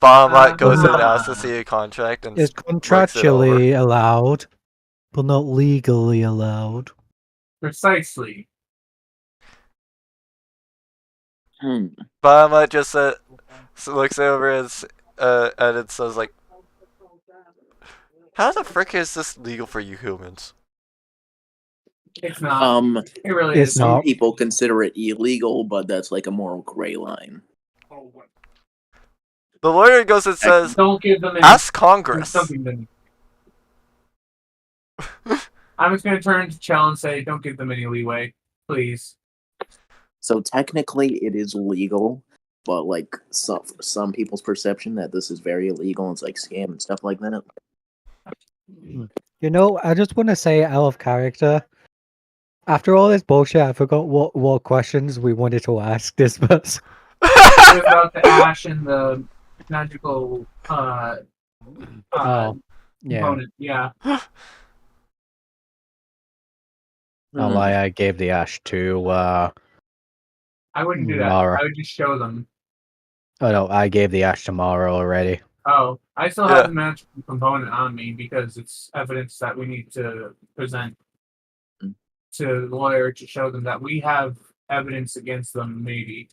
Bahamut goes and asks to see a contract and it's contractually allowed, but not legally allowed. Precisely. Bahamut just looks over and it says like, how the frick is this legal for you humans? It's not. It really is. Some people consider it illegal, but that's like a moral gray line. The lawyer goes and says, don't give them ask Congress. I'm just going to turn to Chell and say, don't give them any leeway, please. So technically it is legal, but like some people's perception that this is very illegal and it's like scam and stuff like that. You know, I just want to say out of character, after all this bullshit, I forgot what questions we wanted to ask this person. It was about the ash and the magical component. Yeah. Not lie, I gave the ash to I wouldn't do that. Mara. I would just show them. Oh no, I gave the ash to Mara already. Oh, I still have the magical component on me because it's evidence that we need to present to the lawyer to show them that we have evidence against them, maybe.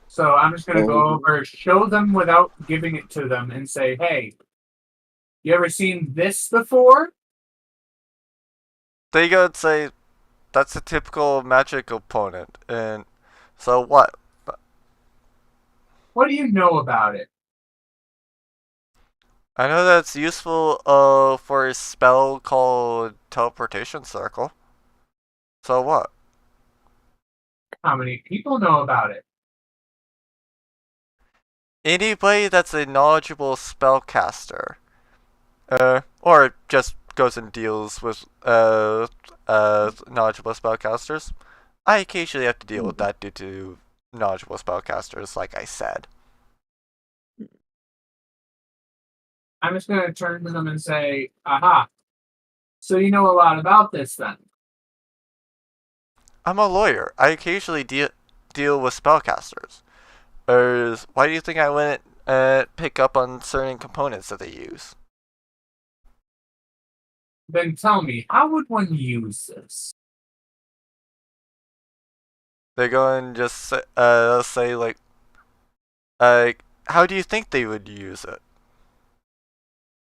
So I'm just going to go over, show them without giving it to them and say, hey, you ever seen this before? They go and say, that's a typical magic opponent. And so what? What do you know about it? I know that's useful for a spell called Teleportation Circle. So what? How many people know about it? Anybody that's a knowledgeable spellcaster. Or just goes and deals with knowledgeable spellcasters. I occasionally have to deal with that due to knowledgeable spellcasters, like I said. I'm just going to turn to them and say, aha. So you know a lot about this then? I'm a lawyer. I occasionally deal with spellcasters. Why do you think I wouldn't pick up on certain components that they use? Then tell me, how would one use this? They go and just say like, how do you think they would use it?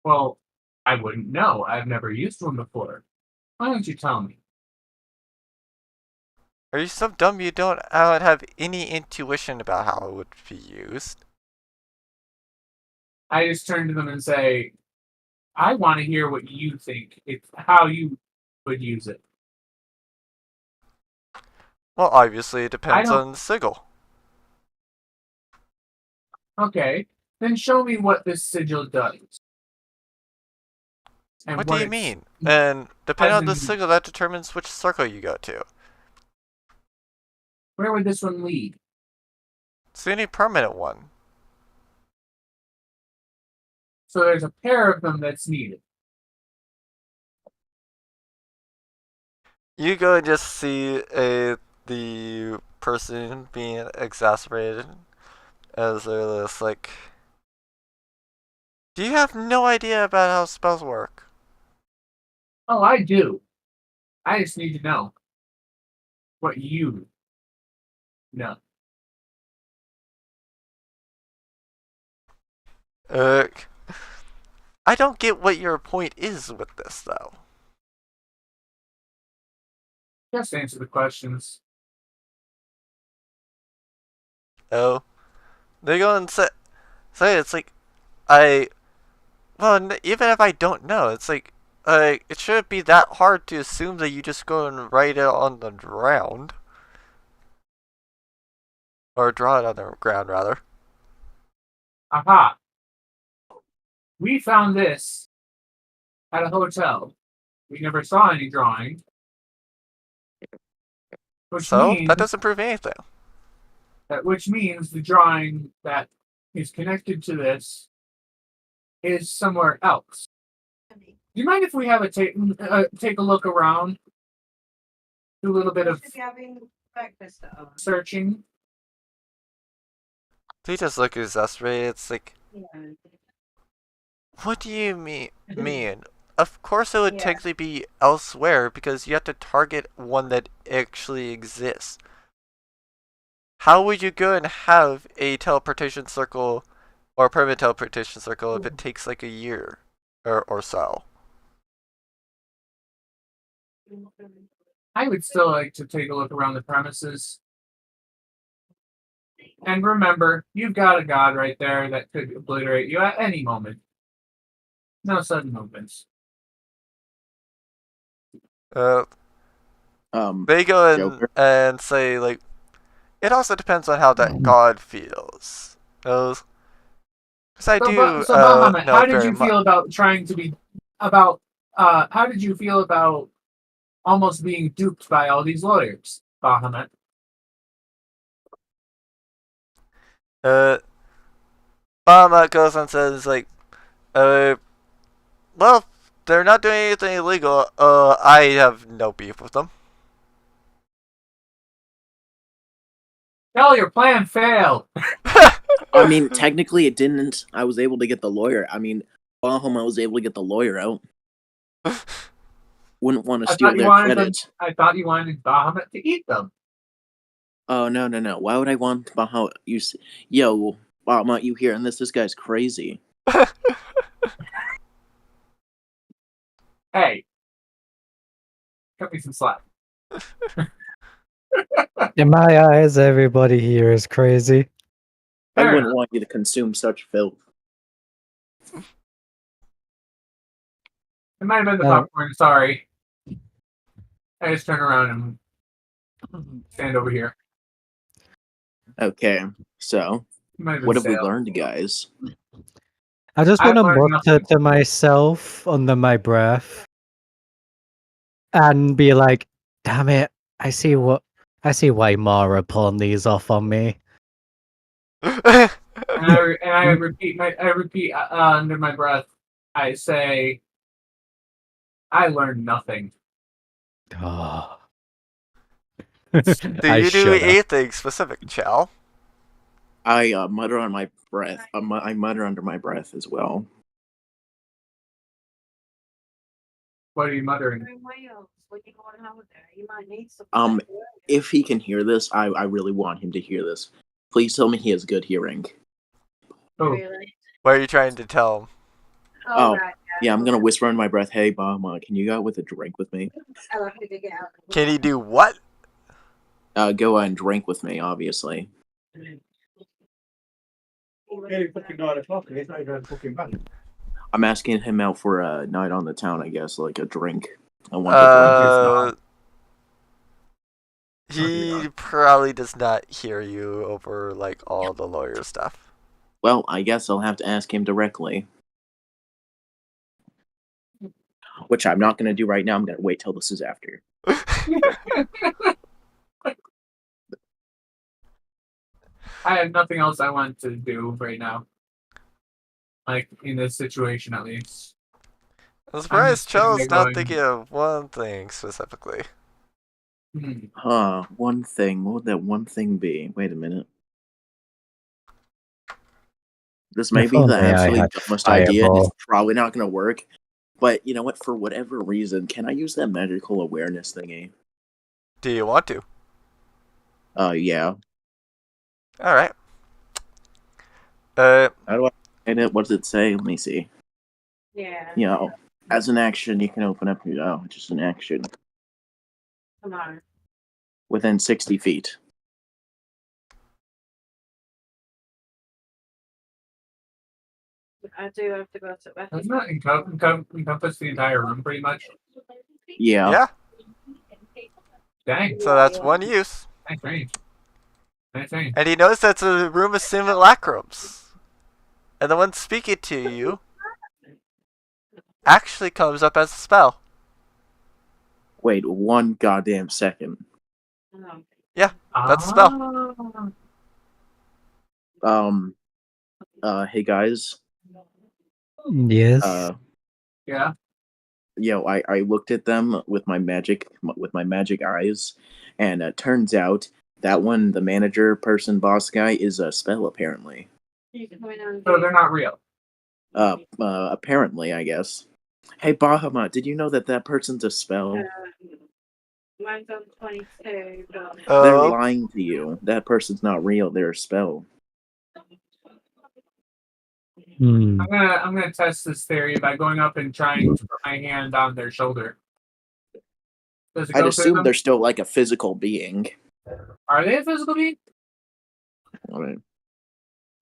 Well, I wouldn't know. I've never used one before. Why don't you tell me? Are you so dumb you don't have any intuition about how it would be used? I just turn to them and say, I want to hear what you think. It's how you would use it. Well, obviously it depends on the sigil. Okay, then show me what this sigil does. And what do you mean? And depending on the sigil, that determines which circle you go to. Where would this one lead? It's any permanent one. So there's a pair of them that's needed. You go and just see the person being exacerbated as they're just like, do you have no idea about how spells work? Oh, I do. I just need to know what you know. I don't get what your point is with this, though. Just answer the questions. Oh, they go and say it's like, even if I don't know, it's like, it shouldn't be that hard to assume that you just go and write it on the ground. Or draw it on the ground, rather. Aha. We found this at a hotel. We never saw any drawing. That doesn't prove anything. Which means the drawing that is connected to this is somewhere else. Do you mind if we have take a look around? Do a little bit of searching. They just look exasperated. It's like, what do you mean? Of course it would technically be elsewhere because you have to target one that actually exists. How would you go and have a teleportation circle or a permanent teleportation circle if it takes like a year or so? I would still like to take a look around the premises. And remember, you've got a god right there that could obliterate you at any moment. No sudden movements. They go and say, like, it also depends on how that god feels. Because I do Bahamut, know how did you feel about how did you feel about almost being duped by all these lawyers, Bahamut? Bahamut goes and says, like, well, they're not doing anything illegal. I have no beef with them. Hell, your plan failed. I mean, technically it didn't. I was able to get the lawyer. I mean, Bahamut was able to get the lawyer out. Wouldn't want to steal their credit. I thought you wanted Bahamut to eat them. Oh, no. Why would I want Bahamut? Yo, Bahamut, you hearing this? This guy's crazy. Hey, cut me some slack. In my eyes, everybody here is crazy. I wouldn't want you to consume such filth. It might have been the popcorn, sorry. I just turn around and stand over here. Okay, so what have we learned, guys? I just want to mutter to myself under my breath and be like, damn it, I see why Mara pulling these off on me. and I repeat under my breath, I say, I learned nothing. Oh. Do you do anything specific, Chow? I mutter on my breath. I mutter under my breath as well. What are you muttering? If he can hear this, I really want him to hear this. Please tell me he has good hearing. Oh. Really? What are you trying to tell him? Oh, yeah, I'm gonna whisper under my breath, "Hey, Bahama, can you go out with a drink with me?" Can he do what? Go out and drink with me, obviously. I'm asking him out for a night on the town, I guess, like a drink. I want the drink. He probably does not hear you over like all the lawyer stuff. Well, I guess I'll have to ask him directly. Which I'm not going to do right now. I'm going to wait till this is after. I have nothing else I want to do right now. Like, in this situation, at least. I'm surprised Cho's not thinking of one thing specifically. One thing. What would that one thing be? Wait a minute. This may be the absolute dumbest idea. It's probably not going to work. But you know what? For whatever reason, can I use that magical awareness thingy? Do you want to? Yeah. Alright. How do I find it? What does it say? Let me see. Yeah. You know, as an action, you can open up your... Oh, just an action. Come on. Within 60 feet. I do have to go to bed. Doesn't that encompass the entire room, pretty much? Yeah. Yeah. Dang. So that's one use. Nice range. Nice range. And he knows that's a room of simulacrums. And the one speaking to you actually comes up as a spell. Wait, one goddamn second. Yeah, that's a spell. Hey guys. Yes. Yeah. Yo, I looked at them with my magic eyes, and it turns out that one, the manager person boss guy, is a spell apparently. So they're not real. Apparently, I guess. Hey Bahama, did you know that person's a spell? Mine's on 22. They're lying to you. That person's not real. They're a spell. I'm gonna test this theory by going up and trying to put my hand on their shoulder. I'd assume they're still like a physical being. Are they a physical being?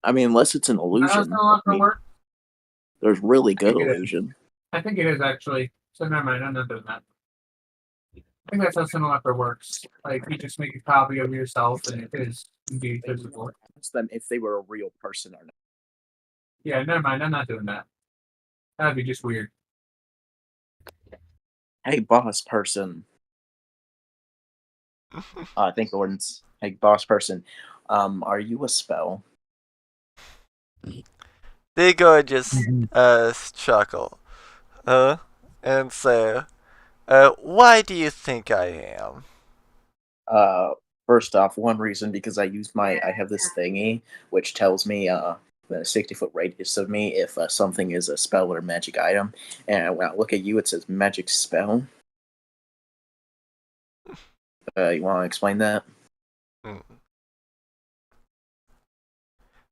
I mean, unless it's an illusion. There's really good illusion. I think it is actually. So never mind. I'm not doing that. I think that's how Simulacra works. Like you just make a copy of yourself, and it is indeed physical. Ask them if they were a real person or not. Yeah, never mind. I'm not doing that. That'd be just weird. Hey, boss person. I think the word's hey, boss person. Are you a spell? They go and just chuckle, and say, "Why do you think I am?" First off, one reason because I have this thingy which tells me the 60-foot radius of me if something is a spell or magic item, and when I look at you, it says magic spell. You want to explain that?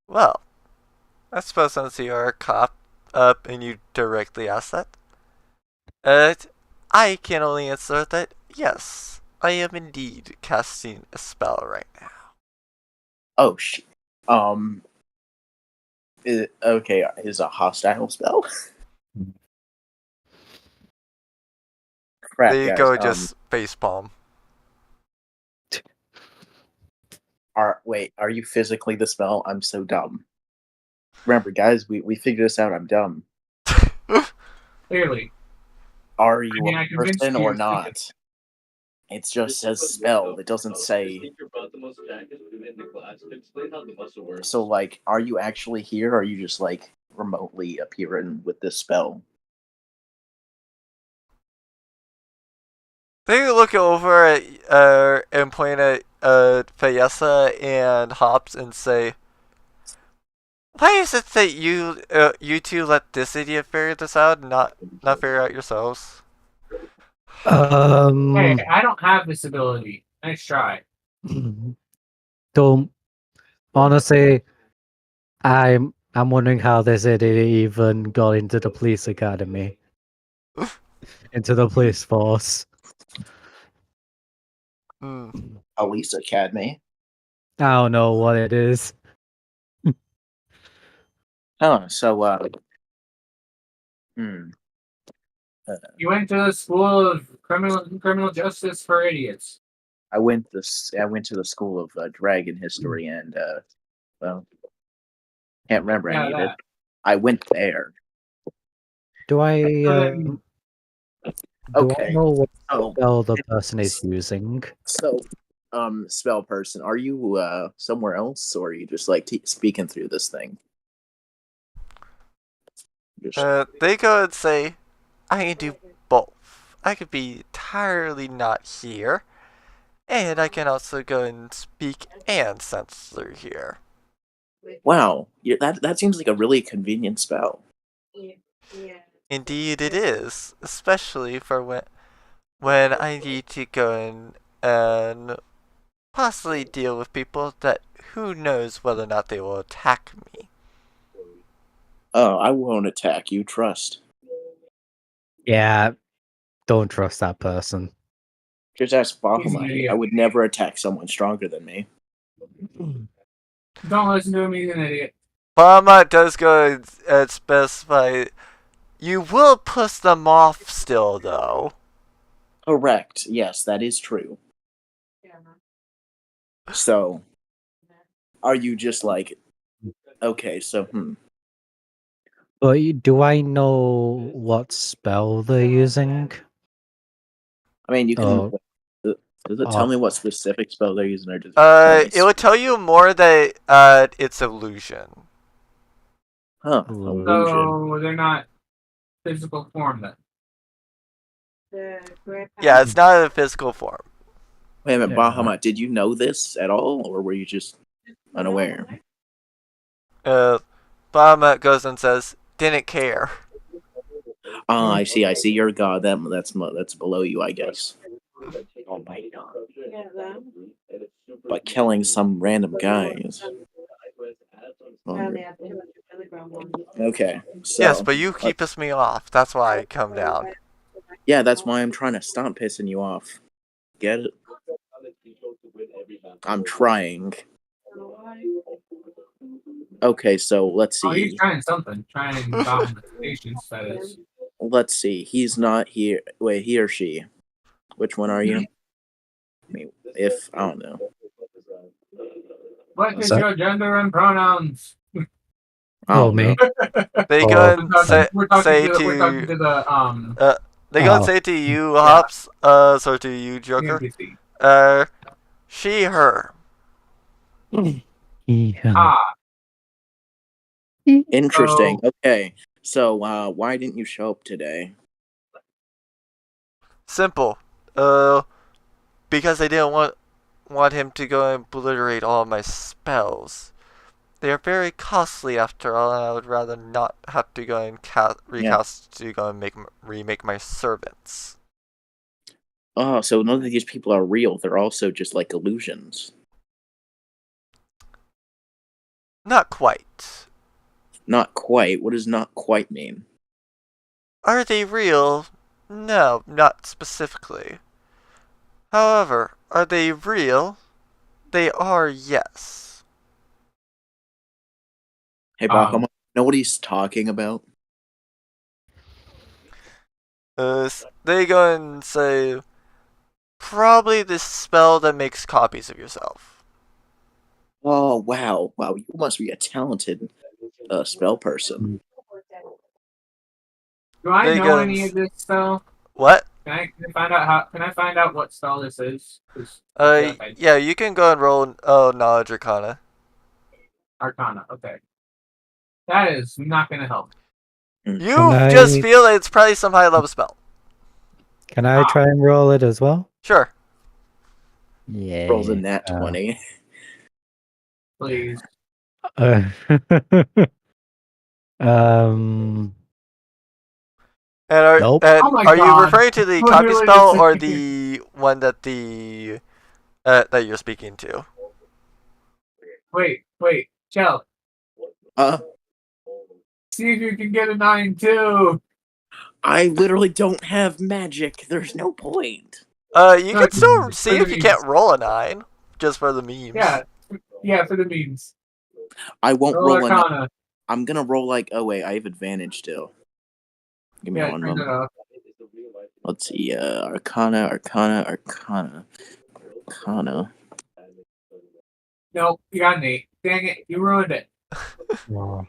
Well, I suppose since you are a cop up and you directly ask that, I can only answer that yes, I am indeed casting a spell right now. Oh okay, is a hostile spell? Crap, there you guys, go, just facepalm. Are you physically the spell? I'm so dumb. Remember, guys, we figured this out. I'm dumb. Clearly. Are you a person or not? It just says spell. It doesn't say. So, like, are you actually here, or are you just, like, remotely appearing with this spell? They look over at and point at Fayessa and Hops and say, "Why is it that you two let this idiot figure this out and not figure out yourselves?" Hey, I don't have this ability. Nice try. Don't honestly. I'm wondering how this idiot even got into the police academy, into the police force. Police academy. I don't know what it is. So You went to the school of criminal justice for idiots. I went to the school of dragon history, and well, can't remember any of it. I went there. Do I Okay. know what spell the person is using? So, spell person, are you somewhere else, or are you just like speaking through this thing? They go and say, "I can do both. I could be entirely not here, and I can also go and speak and sense through here." Wow, that seems like a really convenient spell. Yeah. Indeed, it is, especially for when I need to go in and possibly deal with people that who knows whether or not they will attack me. Oh, I won't attack you. Trust. Yeah, don't trust that person. Just ask Bahamut. I would never attack someone stronger than me. Don't listen to him, he's an idiot. Bahamut does go and specify, you will push them off still, though. Correct. Yes, that is true. So, are you just like, okay, so, But do I know what spell they're using? I mean, you can. Does it tell me what specific spell they're using, or does it would tell you more that it's illusion. Huh? Illusion. So they're not physical form then. Yeah, it's not a physical form. Wait a minute, Bahamut, did you know this at all, or were you just unaware? Bahamut goes and says, "Didn't care." Ah, I see. You're a god. That's below you, I guess. By killing some random guys. Okay. So, yes, but you keep pissing me off. That's why I come down. Yeah, that's why I'm trying to stop pissing you off. Get it? I'm trying. Okay, so let's see. Oh, he's trying something. Trying patience, that is. Let's see. He's not here. Wait, he or she? Which one are you? I mean, I don't know. What is your gender and pronouns? Oh, me. They go and say to you, Hops. So to you, Joker. She, her. Interesting. Okay. So, why didn't you show up today? Simple. Because I didn't want him to go and obliterate all of my spells. They are very costly after all, and I would rather not have to go and recast to go and remake my servants. Oh, so none of these people are real. They're also just like illusions. Not quite. Not quite? What does not quite mean? Are they real? No, not specifically. However, are they real? They are, yes. Hey, Bahamut, know what he's talking about? They go and say, probably the spell that makes copies of yourself. Oh, wow. Wow, you must be a talented spell person. Do I know any of this spell? What? Can I find out what spell this is? Yeah, you can go and roll knowledge arcana. Arcana, okay. That is not gonna help. You just feel that it's probably some high level spell. Can I try and roll it as well? Sure. Yeah. Rolls a nat 20. Please. And Um. Nope. Oh my are you God. referring to the copy Literally spell the or same. the one that that you're speaking to? Wait, Chell. See if you can get a 9 too. I literally don't have magic. There's no point. You No, can still just see for the if you memes. can't roll a 9, just for the memes. Yeah, for the memes. I won't Roll roll a. Arcana. I'm gonna roll like. Oh wait, I have advantage still. Give me Yeah, one turn that moment. off. Let's see. Arcana. Nope, you got an 8. Dang it, you ruined it. Wow.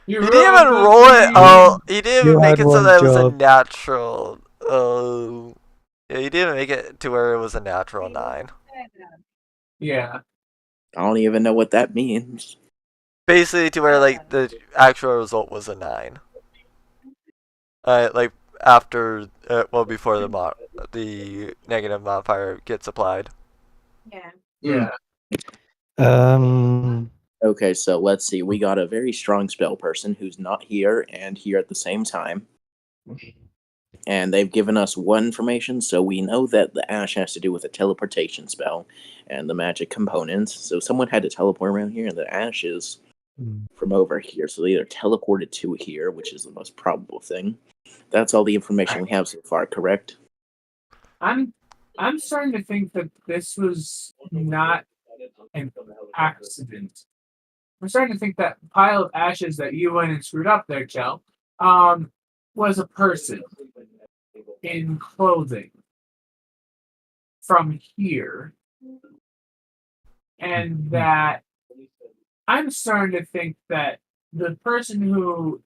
You He didn't ruined even the roll it. meme. Oh, he didn't You even make had it so one that it was a job. natural. Oh, yeah, he didn't make it to where it was a natural 9. Yeah. I don't even know what that means. Basically, to where like the actual result was a 9. Like after, before the negative modifier gets applied. Yeah. Yeah. Okay, so let's see. We got a very strong spell person who's not here and here at the same time. And they've given us one information, so we know that the ash has to do with a teleportation spell and the magic components. So someone had to teleport around here, and the ash is from over here. So they either teleported to here, which is the most probable thing. That's all the information we have so far, correct? I'm starting to think that this was not an accident. I'm starting to think that pile of ashes that you went and screwed up there, Chell, was a person in clothing from here. And that I'm starting to think that the person who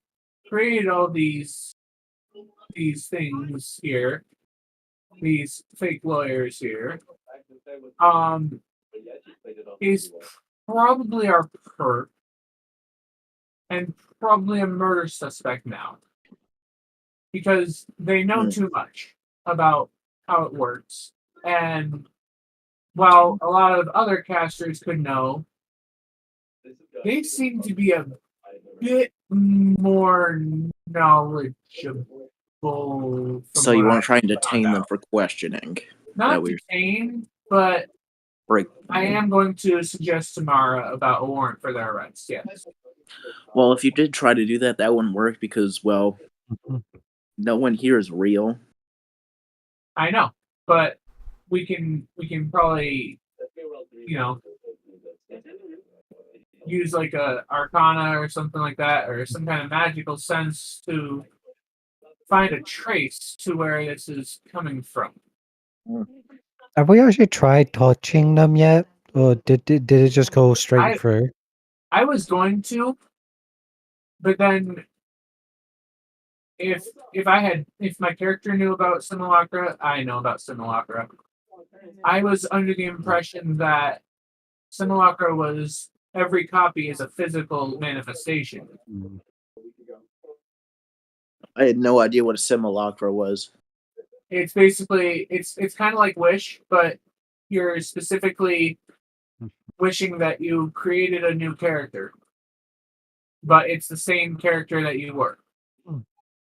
created all these things here, these fake lawyers here, is probably our perp and probably a murder suspect now. Because they know too much about how it works. And while a lot of other casters could know, they seem to be a bit more knowledgeable. So you weren't trying to detain them for questioning. Not detain, but I am going to suggest Tamara about a warrant for their arrest, yes. Well, if you did try to do that, that wouldn't work because, well, no one here is real. I know, but we can probably, use like a arcana or something like that, or some kind of magical sense to find a trace to where this is coming from. Have we actually tried touching them yet, or did it just go straight through? I was going to, but then if my character knew about Simulacra, I know about Simulacra. I was under the impression that Simulacra was every copy is a physical manifestation. I had no idea what a simulacra was. It's basically it's kind of like Wish, but you're specifically wishing that you created a new character, but it's the same character that you were.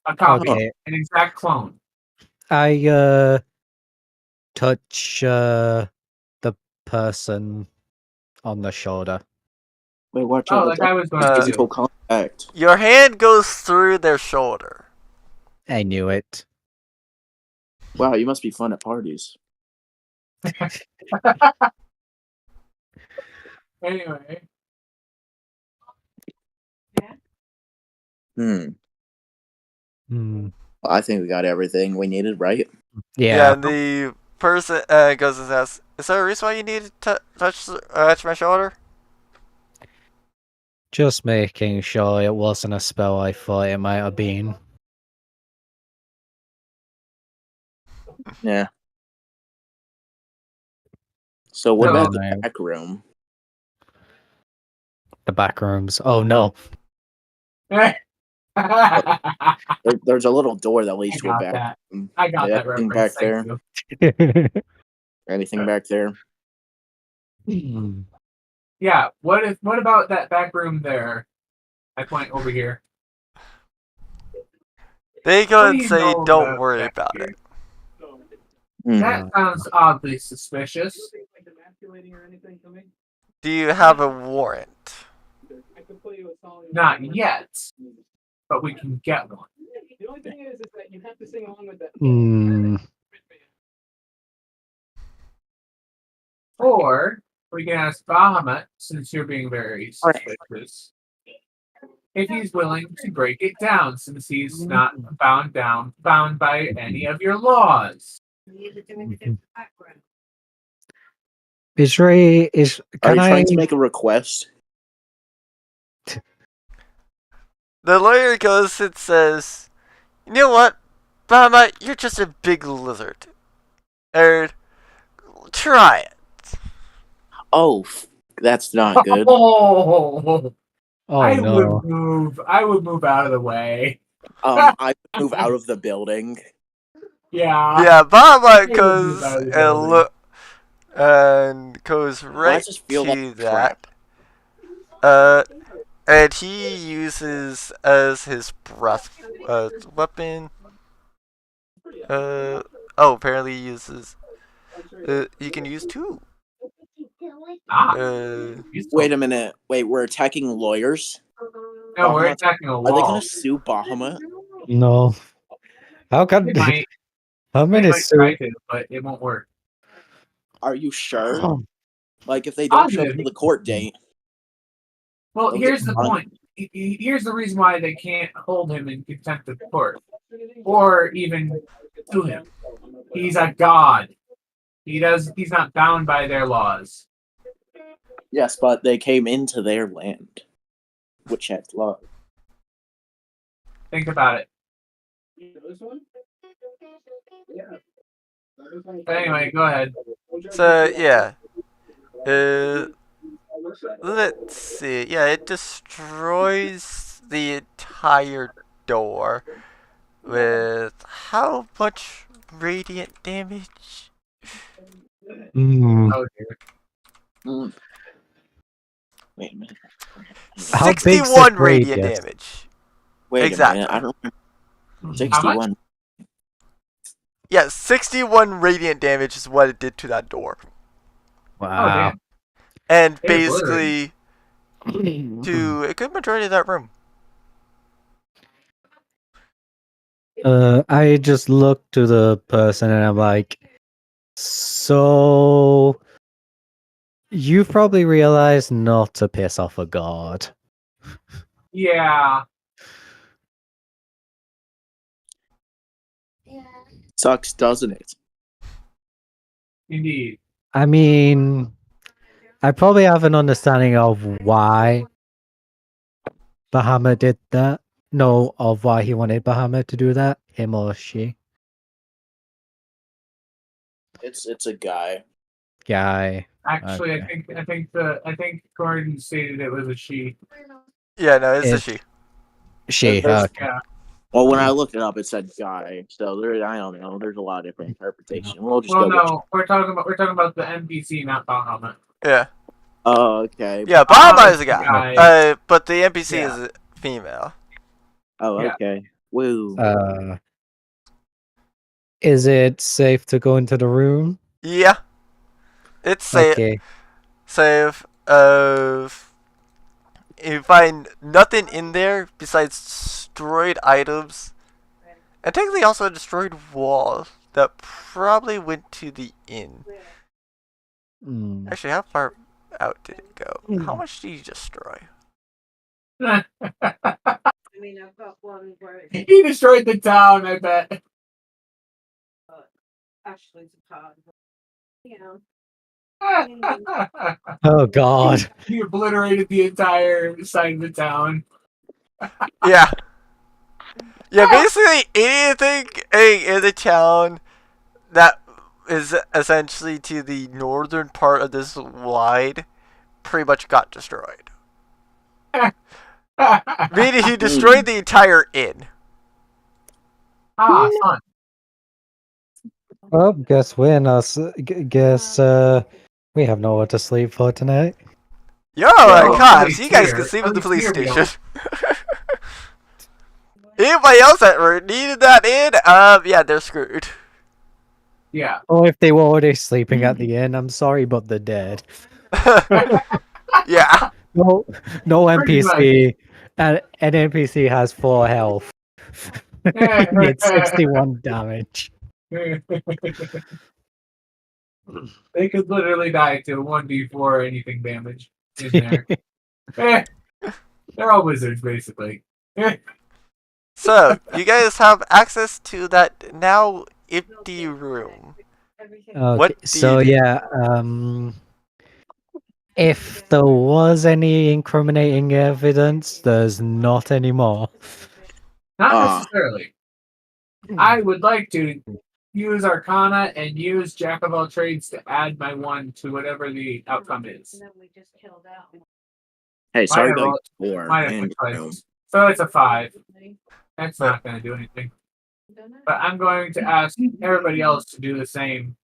A copy, an exact clone. I touch the person on the shoulder. Wait, watch out! Like I was going to physical contact. Your hand goes through their shoulder. I knew it. Wow, you must be fun at parties. Anyway. Well, I think we got everything we needed, right? Yeah, and the person goes and asks, "Is there a reason why you need to touch my shoulder?" Just making sure it wasn't a spell I thought it might have been. Yeah. So what about the back room? The back rooms. Oh no. There's a little door that I leads to a got back. that. I got that Anything reference. back there? Thank you. Anything back there? Yeah. What about that back room there? I point over here. They go What and do you say, know "Don't worry back about here? it." That sounds oddly suspicious. Do you have a warrant? Not yet, but we can get one. The only thing is that you have to sing along with that. Or we can ask Bahamut, since you're being very suspicious, if he's willing to break it down, since he's not bound by any of your laws. Are you trying to make a request? The lawyer goes and says, "You know what, Bahamut, you're just a big lizard. Try it." Oh, that's not good. Oh I no! would move out of the way. I move out of the building. Yeah. Yeah, Bahamut I goes would move out of the and building. look and goes right just feel to like that. And he uses as his breath weapon. Apparently he uses. He can use two. Wait a minute. Wait, we're attacking lawyers? No, we're attacking a Are they wall. gonna sue Bahamut? No. How come? They might. How many? They might try to, but it won't work. Are you sure? Oh. Like, if they don't show up to the court date. Well, they'll here's get the fined. point. Here's the reason why they can't hold him in contempt of court, or even sue him. He's a god. He's not bound by their laws. Yes, but they came into their land, which has law. Think about it. Anyway, go ahead. So yeah. Let's see. Yeah, it destroys the entire door with how much radiant damage? Oh dear. Wait a minute. How big's the 61 radiant radius? damage. Wait Exactly. a minute. I don't remember. How much? 61. Yeah, 61 radiant damage is what it did to that door. Oh, Wow. damn. And It basically to a good majority of that room. I just look to the person and I'm like, so you've probably realized not to piss off a god. Yeah. Sucks, doesn't it? Indeed. I mean, I probably have an understanding of why Bahamut did that. No, of why he wanted Bahamut to do that, him or she. It's a guy. Guy. Actually, Okay. I think Gordon stated it was a she. Yeah, no, it's a It- she. She. There's- Okay. Yeah. Well, when I looked it up, it said guy. So I don't know. There's a lot of different interpretations. We'll just Well, go no, we're talking about the NPC, not Bahamut. Yeah. Oh, okay. Yeah, Bahamut is a guy. Guy. But the NPC Yeah. is a female. Oh, Yeah. okay. Woo. Is it safe to go into the room? Yeah. It's safe. Okay. Safe. You find nothing in there besides destroyed items. And technically also a destroyed wall that probably went to the inn. Hmm. Actually, how far out did it go? How much did you destroy? I mean, I've got one where it's He destroyed the town, I bet. Ashley's a card. Yeah. Oh God. He obliterated the entire side of the town. Yeah. Yeah, basically anything in the town that is essentially to the northern part of this wide pretty much got destroyed. Meaning he destroyed the entire inn. Ah, fun. Well, guess we're not. Guess we have nowhere to sleep for tonight. Yo, Well, cops, at least you guys here- can sleep at at the least police here we station. Anybody else that needed that inn, yeah, they're screwed. Yeah. Oh, if they were already sleeping at the inn, I'm sorry, but they're dead. Yeah. No, no Pretty much. NPC. An NPC has 4 health. It's 61 damage. They could literally die to 1d4 or anything damage in there. They're all wizards, basically. So, you guys have access to that now empty room. Okay, What do so you do? yeah, if there was any incriminating evidence, there's not anymore. Not necessarily. I would like to use Arcana and use Jack of all trades to add my 1 to whatever the outcome is. Hey, sorry Might have about rolled- your might have and put twice. So it's a 5. That's not going to do anything. But I'm going to ask everybody else to do the same.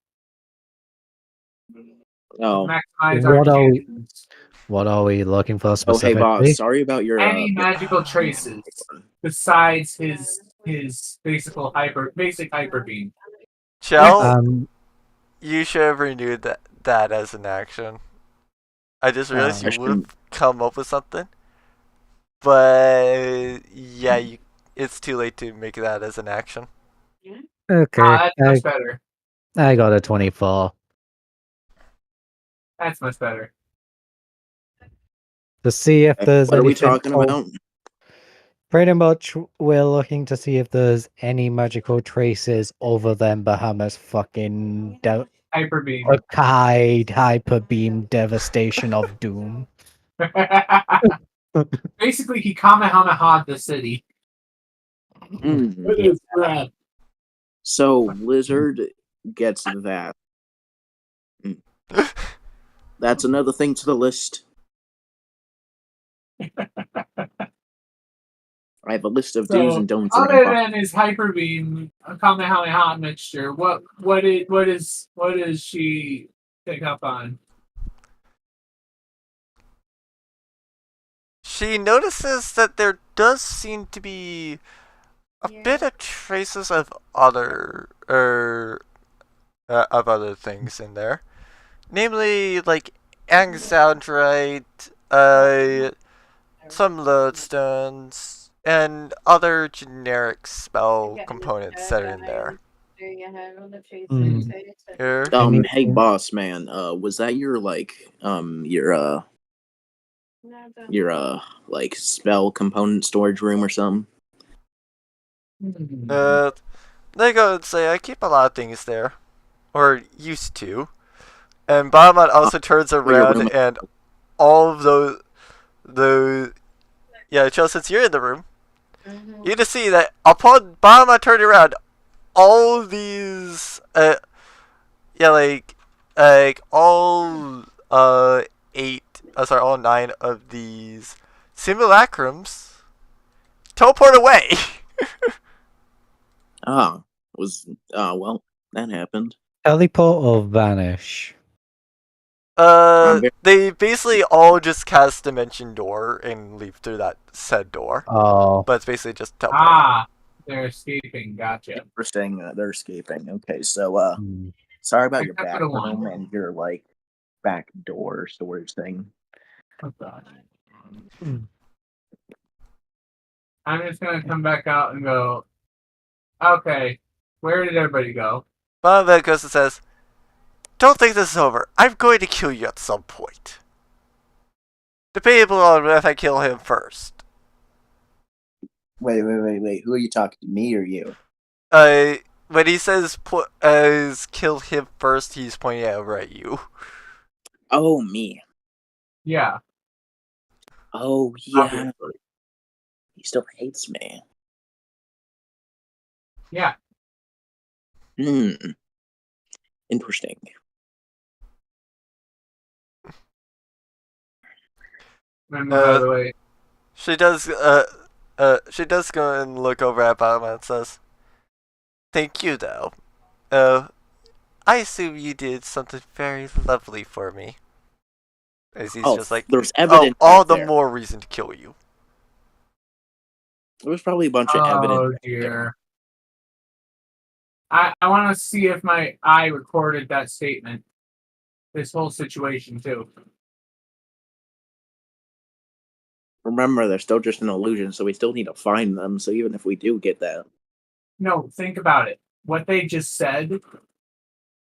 Oh, Maximize our What are we- chances. What are we looking for oh, hey, specifically? boss. Sorry about your Any magical traces besides his basic hyper beam. Chell, Um, you should have renewed that as an action. I just realized I you would have come up with something. But yeah, it's too late to make that as an action. okay, That's much better. I got a 24. That's much better. To see if there's What are we anything talking about? Pretty much, we're looking to see if there's any magical traces other than Bahamut's fucking Hyper beam. hyper beam devastation of doom. Basically, he Kamehameha'd the city. With his breath. So Lizard gets that. That's another thing to the list. I have a list of do's and don'ts. Other than his hyper beam Kamehameha mixture, what does she pick up on? She notices that there does seem to be a bit of traces of other things in there, namely like Anxandrite, some lodestones, and other generic spell components that are in there. Here. Hey boss man, was that your like spell component storage room or something? They go and say I keep a lot of things there, or used to. And Bahamut also turns around and all of those yeah, Chell, since you're in the room, you just see that upon Bahamut turning around, all these all 9 of these simulacrums teleport away. Well, that happened. Teleport or vanish? They basically all just cast Dimension Door and leave through that said door. Oh. But it's basically just teleport. Ah, they're escaping. Gotcha. Interesting. They're escaping. Okay, so sorry about your back room and your like back door storage thing. Oh god. I'm just gonna come back out and go. Okay, where did everybody go? Bahamut goes and says, "Don't think this is over. I'm going to kill you at some point. Debatable on if I kill him first." Wait. Who are you talking to, me or you? When he says kill him first, he's pointing over at you. Oh, me. Yeah. Oh, yeah. He still hates me. Yeah. Interesting. Remember, by the way, She does go and look over at Bahamut and says, "Thank you, though. I assume you did something very lovely for me." As he's just like, there's evidence. All the more reason to kill you. There was probably a bunch of evidence. Oh dear. I want to see if my eye recorded that statement. This whole situation too. Remember, they're still just an illusion, so we still need to find them. So even if we do get that, No, think about it. What they just said,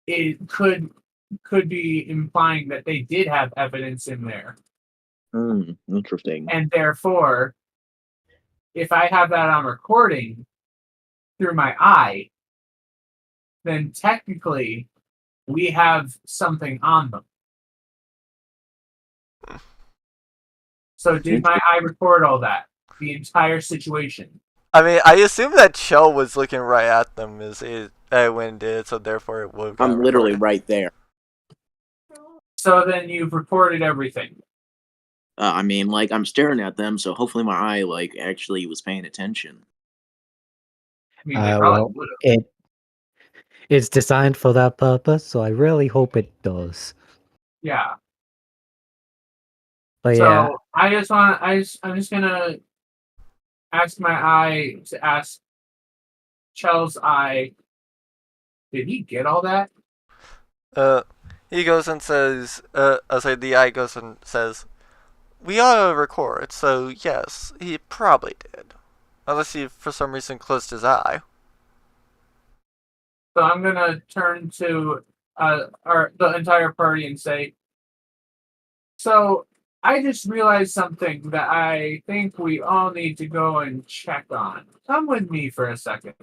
it could be implying that they did have evidence in there. Interesting. And therefore, if I have that on recording through my eye, then technically we have something on them. So did my eye record all that? The entire situation? I mean, I assume that Chell was looking right at them when it did, so therefore it would. I'm literally right there. So then you've recorded everything. I mean, like, I'm staring at them, so hopefully my eye, like, actually was paying attention. I mean, they probably would have. It's designed for that purpose, so I really hope it does. Yeah. But so yeah, I'm just gonna ask my eye to ask Chell's eye. Did he get all that? He goes and says, the eye goes and says, "We ought to record, so yes, he probably did. Unless he, for some reason, closed his eye." So I'm gonna turn to the entire party and say, so I just realized something that I think we all need to go and check on. Come with me for a second.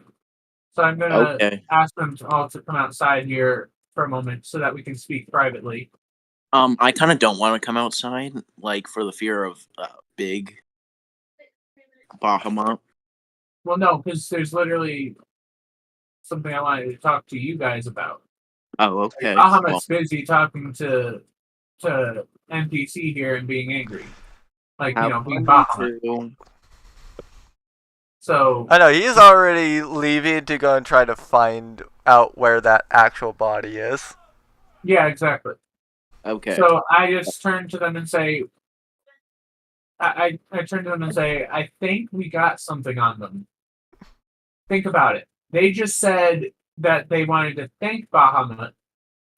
So I'm gonna ask them all to come outside here for a moment so that we can speak privately. I kind of don't want to come outside, like, for the fear of big Bahamut. Well, no, because there's literally something I wanted to talk to you guys about. Oh, okay. Bahamut's busy talking to NPC here and being angry. Like, being Bahamut. So I know, he's already leaving to go and try to find out where that actual body is. Yeah, exactly. Okay. So I just turn to them and say, I turn to them and say, I think we got something on them. Think about it. They just said that they wanted to thank Bahamut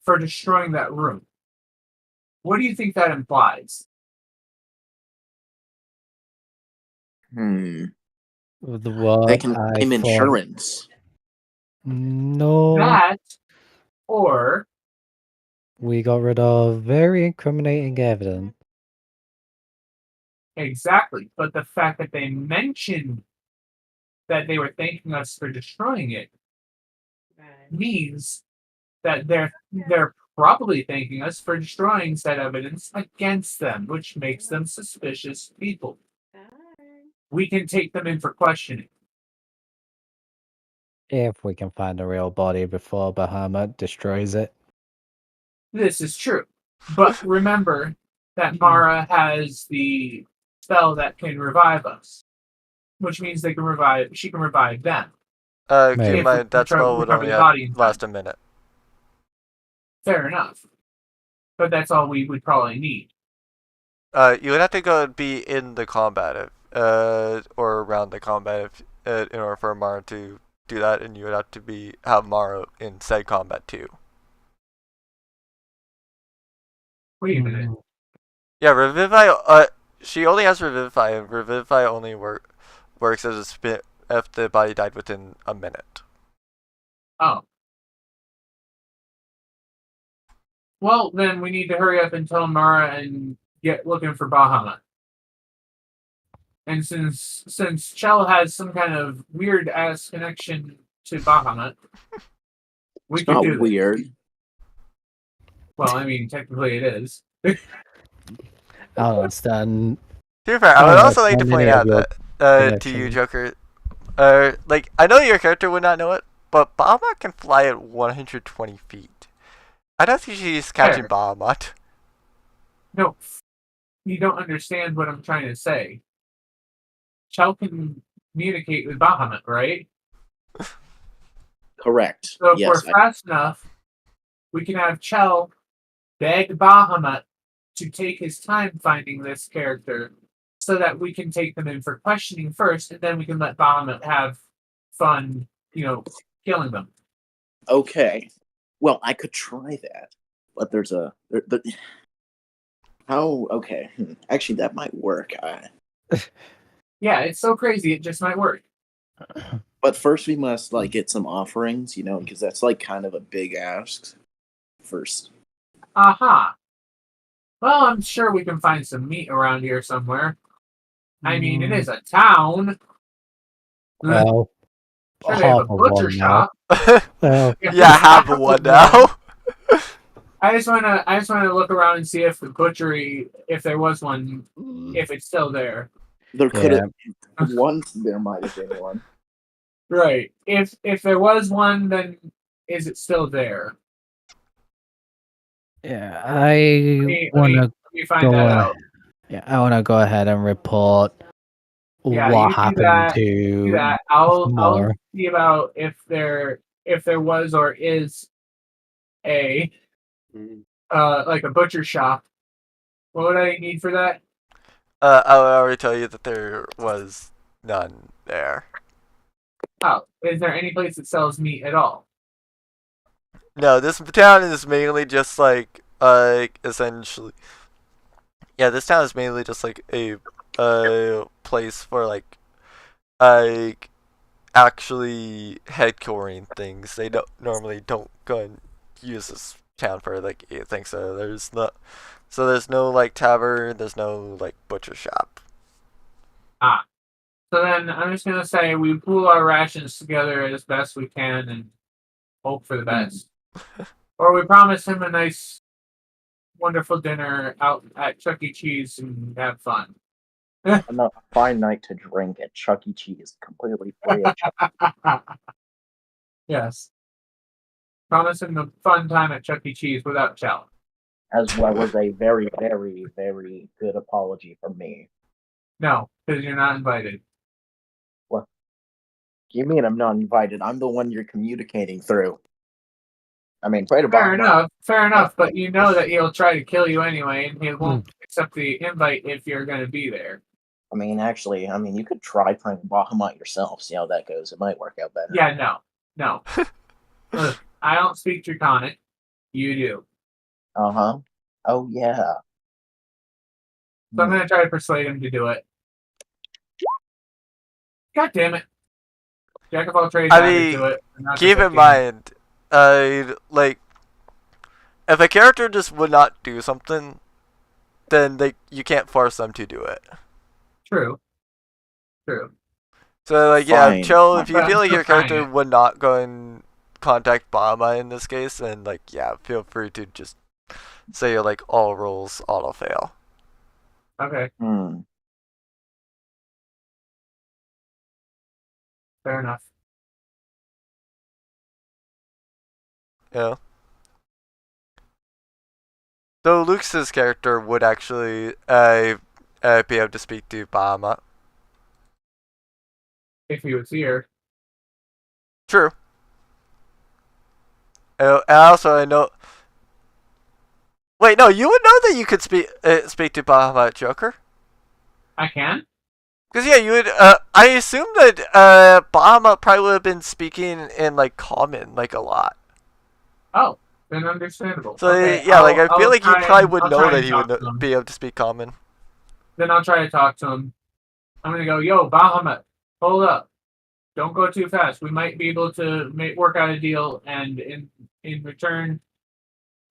for destroying that room. What do you think that implies? They can claim insurance. No. That, or we got rid of very incriminating evidence. Exactly. But the fact that they mentioned that they were thanking us for destroying it means that they're probably thanking us for destroying said evidence against them, which makes them suspicious people. We can take them in for questioning. If we can find a real body before Bahamut destroys it. This is true. But remember that Mara has the spell that can revive us. Which means she can revive them. Keep in mind, that spell would only last a minute. Fair enough. But that's all we would probably need. You would have to go and be in the combat, or around the combat, in order for Mara to do that, and you would have to have Mara in said combat too. Wait a minute. Yeah, Revivify. She only has Revivify, and Revivify only works as a spin if the body died within a minute. Oh. Well, then we need to hurry up and tell Mara and get looking for Bahamut. And since Chell has some kind of weird ass connection to Bahamut, we can do weird. This. Well, I mean, technically it is. I'll understand. To be fair, I would also like to point out that to you, Joker. I know your character would not know it, but Bahamut can fly at 120 feet. I don't think she's catching Bahamut. No, you don't understand what I'm trying to say. Chell can communicate with Bahamut, right? Correct. So if Yes. we're fast enough, we can have Chell beg Bahamut to take his time finding this character so that we can take them in for questioning first, and then we can let Bahamut have fun, killing them. Okay. Well, I could try that, but there's a... How... Okay. Actually, that might work. Yeah, it's so crazy, it just might work. But first we must, like, get some offerings, because that's, like, kind of a big ask first. Aha. Well, I'm sure we can find some meat around here somewhere. I mean, it is a town. Well, Sure, they have a butcher shop. Well, Yeah, I have one now. I just wanna look around and see if the butchery, if there was one, if it's still there. There could have once there might have been one. Right. If there was one, then is it still there? yeah, I want to Let me find that out. Yeah, I want to go ahead and report Yeah, what you do happened that, to Do that. I'll more. see about if there was or is a like a butcher shop. What would I need for that? I would already tell you that there was none there. Oh, is there any place that sells meat at all? No, this town is mainly just like essentially. Yeah, this town is mainly just like a place for like actually headquartering things. They normally don't go and use this town for like anything. So there's no like tavern. There's no like butcher shop. Ah. So then I'm just gonna say we pool our rations together as best we can and hope for the best. Or we promise him a nice, wonderful dinner out at Chuck E. Cheese and have fun. A fine night to drink at Chuck E. Cheese, completely free of Yes. Promise him a fun time at Chuck E. Cheese without Chell. as well as a very, very, very good apology from me. No, because you're not invited. What? You mean I'm not invited? I'm the one you're communicating through. I mean, Fair enough, but you know that he'll try to kill you anyway, and he won't accept the invite if you're going to be there. I mean, actually, you could try playing Bahamut yourself, see how that goes. It might work out better. Yeah, no. Look, I don't speak Draconic. You do. Uh-huh. Oh, yeah. So I'm going to try to persuade him to do it. God damn it. Jack of all trades, do it. Keep in mind, like, if a character just would not do something, then you can't force them to do it. True. So, like, yeah, Chill, if you feel like your character it. would not go and contact Bama in this case, then, like, yeah, feel free to just say, like, all rolls auto-fail. Okay. Fair enough. Yeah. So Luke's character would actually be able to speak to Bama. If he was here. True. And also, I know. Wait, no, you would know that you could speak to Bahamut Joker. I can. Because yeah, you would. I assume that Bahamut probably would have been speaking in like common like a lot. Oh, then understandable. So okay, yeah, I feel like you probably would know that he would to be able to speak common. Then I'll try to talk to him. I'm gonna go, yo, Bahamut, hold up. Don't go too fast. We might be able to work out a deal, and in return,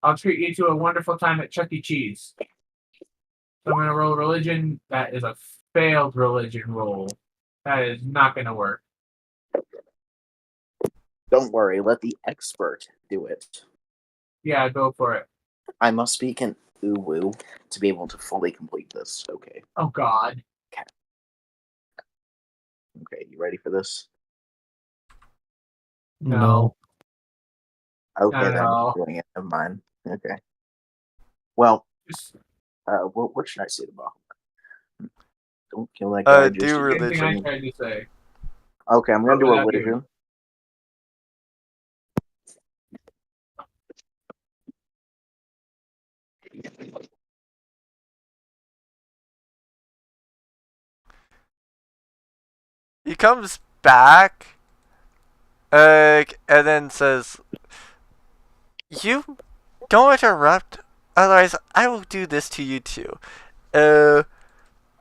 I'll treat you to a wonderful time at Chuck E. Cheese. So I'm gonna roll religion. That is a failed religion roll. That is not gonna work. Don't worry, let the expert do it. Yeah, go for it. I must speak in Uwu to be able to fully complete this. Okay. Oh God. Okay, you ready for this? No. Okay, then I'm doing it. Never mind. Okay. Well, what should I say to Bahamut? Don't kill that guy. Do just religion. Same thing I tried to say. Okay, I'm gonna do a Without doing religion. He comes back, and then says, "You don't interrupt, otherwise I will do this to you too."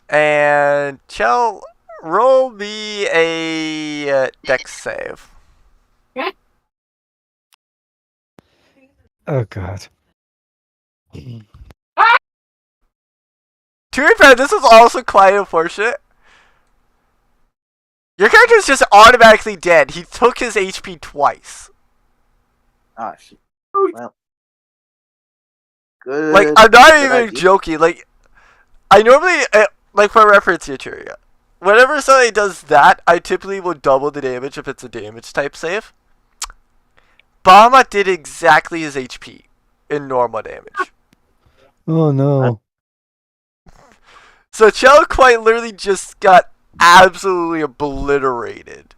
And Chell, roll me a dex save. Oh god. To be fair, this is also quite unfortunate. Your character is just automatically dead. He took his HP twice. Ah, shit. Well. Good. Like, I'm not good even idea. joking. Like, I normally, like, for reference here, Tyria, whenever somebody does that, I typically will double the damage if it's a damage type save. Bahamut did exactly his HP in normal damage. Oh no. So Chell quite literally just got absolutely obliterated.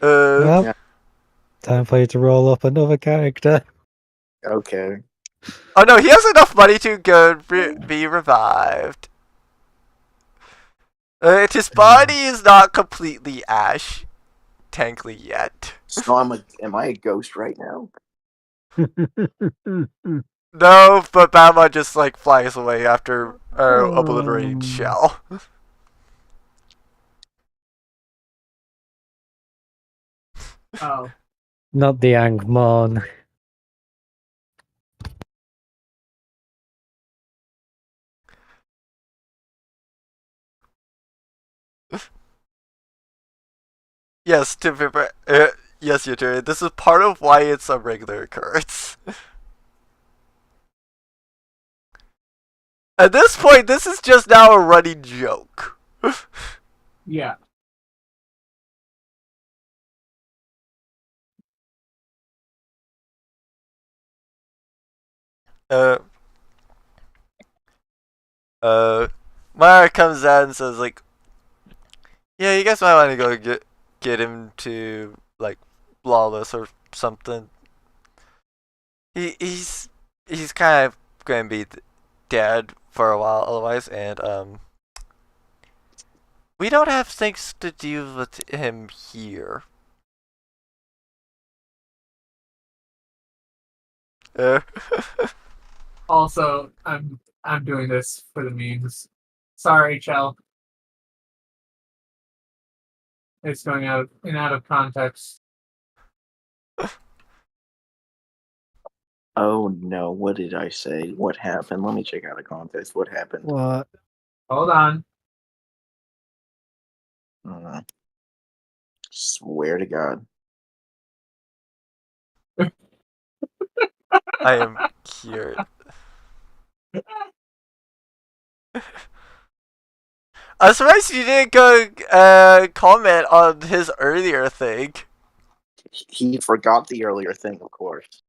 Well, Yeah. time for you to roll up another character. Okay. Oh no, he has enough money to go be revived. His body is not completely ash, technically yet. So am I a ghost right now? No, but Bama just like flies away after obliterating Shell. Oh. Not the Angmon. Yes, yes, you're doing it. This is part of why it's a regular occurrence. At this point, this is just now a running joke. Yeah. Mara comes out and says like, "Yeah, you guys might want to go get him to like Lawless or something. He's kind of gonna be dead for a while otherwise, and we don't have things to do with him here." Also, I'm doing this for the memes. Sorry, Chell. It's going out of context. Oh no, what did I say? What happened? Let me check out the context. What happened? What? Hold on. Swear to God. I am cured. I'm surprised you didn't go comment on his earlier thing. He forgot the earlier thing, of course.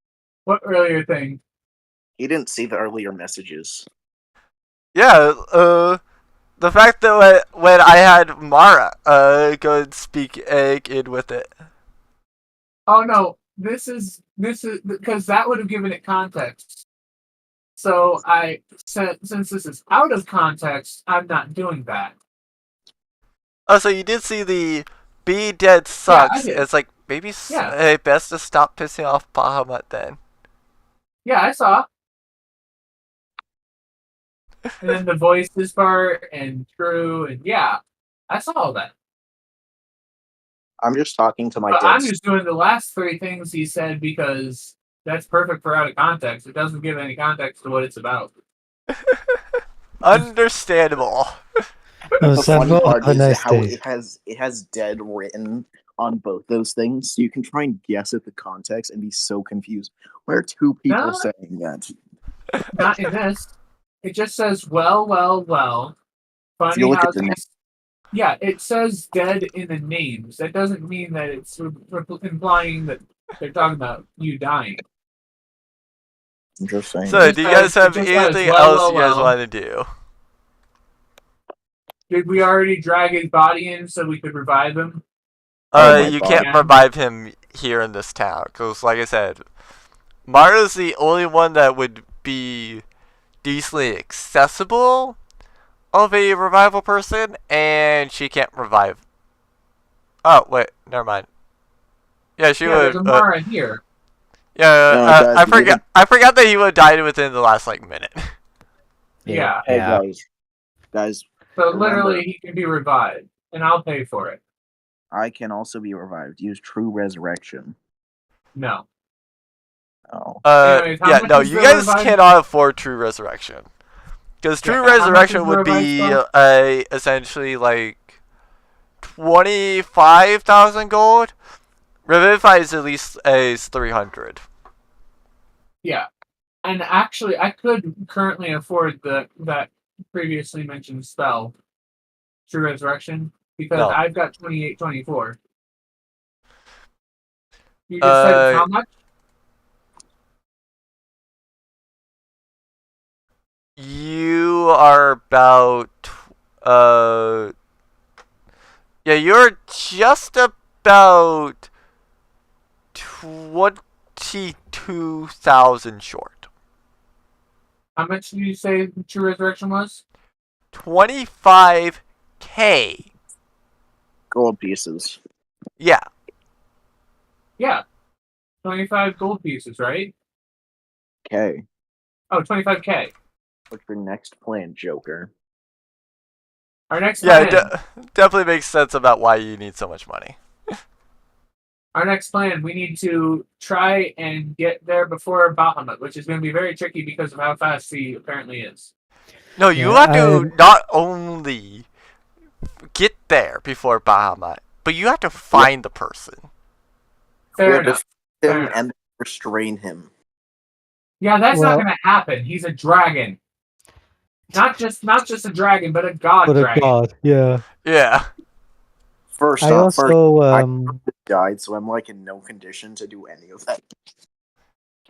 What earlier thing? He didn't see the earlier messages. Yeah, the fact that when I had Mara go and speak in with it. Oh no, this is because that would have given it context. So I said, since this is out of context, I'm not doing that. Oh, so you did see the "Be Dead Sucks." Yeah, I did. It's like maybe Yeah. best to stop pissing off Bahamut then. Yeah, I saw. And then the voices part and True and yeah, I saw all that. I'm just talking to my But dead. I'm just doing the last three things he said because that's perfect for out of context. It doesn't give any context to what it's about. Understandable. The funny Sandro, part have a is nice how day. it has dead written on both those things, so you can try and guess at the context and be so confused. Why are two people No. saying that? Not in this. It just says, well. If you Funny look how at the these... Yeah, it says dead in the names. That doesn't mean that it's implying that they're talking about you dying. Interesting. So, do you guys have anything else you guys want to do? Did we already drag his body in so we could revive him? You can't revive him here in this town, because like I said, Mara's the only one that would be decently accessible of a revival person, and she can't revive. Oh, wait, never mind. Yeah, she would. There's a Mara here. Yeah, I forgot that he would have died within the last, like, minute. Yeah. Hey, guys. So literally, he can be revived, and I'll pay for it. I can also be revived. Use True Resurrection. No. Oh. Anyways, yeah, no, you guys cannot afford True Resurrection. Because True Resurrection would be essentially like 25,000 gold. Revivify is at least 300. Yeah. And actually, I could currently afford that previously mentioned spell, True Resurrection, because I've got 2824. You just said how much? You are about you're just about 22,000 short. How much did you say True Resurrection was? 25k gold pieces. Yeah. Yeah. 25 gold pieces, right? Okay. Oh, 25k. What's your next plan, Joker? Our next plan. Yeah, definitely makes sense about why you need so much money. Our next plan, we need to try and get there before Bahamut, which is going to be very tricky because of how fast he apparently is. No, you have to not only get there before Bahamut, but you have to find the person. Fair enough. And restrain him. Yeah, that's not going to happen. He's a dragon. Not just a dragon, but a god dragon. But a god, yeah. Yeah. First I off, also I died, so I'm like in no condition to do any of that.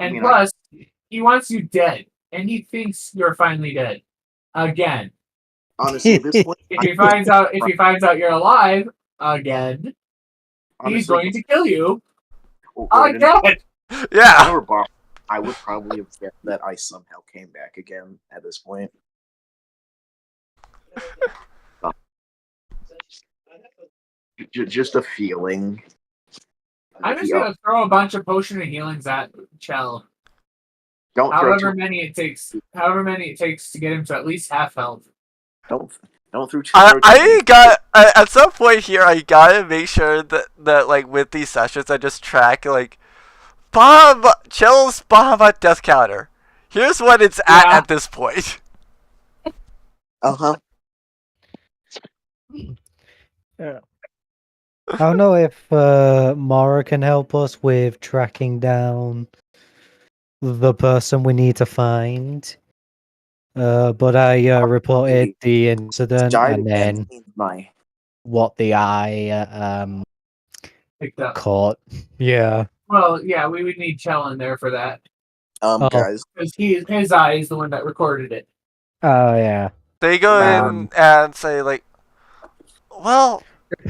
And plus, he wants you dead, and he thinks you're finally dead. Again. Honestly, at this point, if he finds out you're alive again, he's going to kill you again. Yeah. I would probably have guessed that I somehow came back again at this point. Just a feeling. I'm just gonna throw a bunch of potion of healings at Chell. However many it takes to get him to at least half health. Don't throw too. I got at some point here. I gotta make sure that like with these sessions, I just track like Chell's Bahamut death counter. Here's what it's at this point. Yeah. I don't know if Mara can help us with tracking down the person we need to find. But I reported the incident and then what the eye picked up. Caught. Yeah. Well, yeah, we would need Chell in there for that. Guys. Because his eye is the one that recorded it. Oh, yeah. They go in and say, like, well,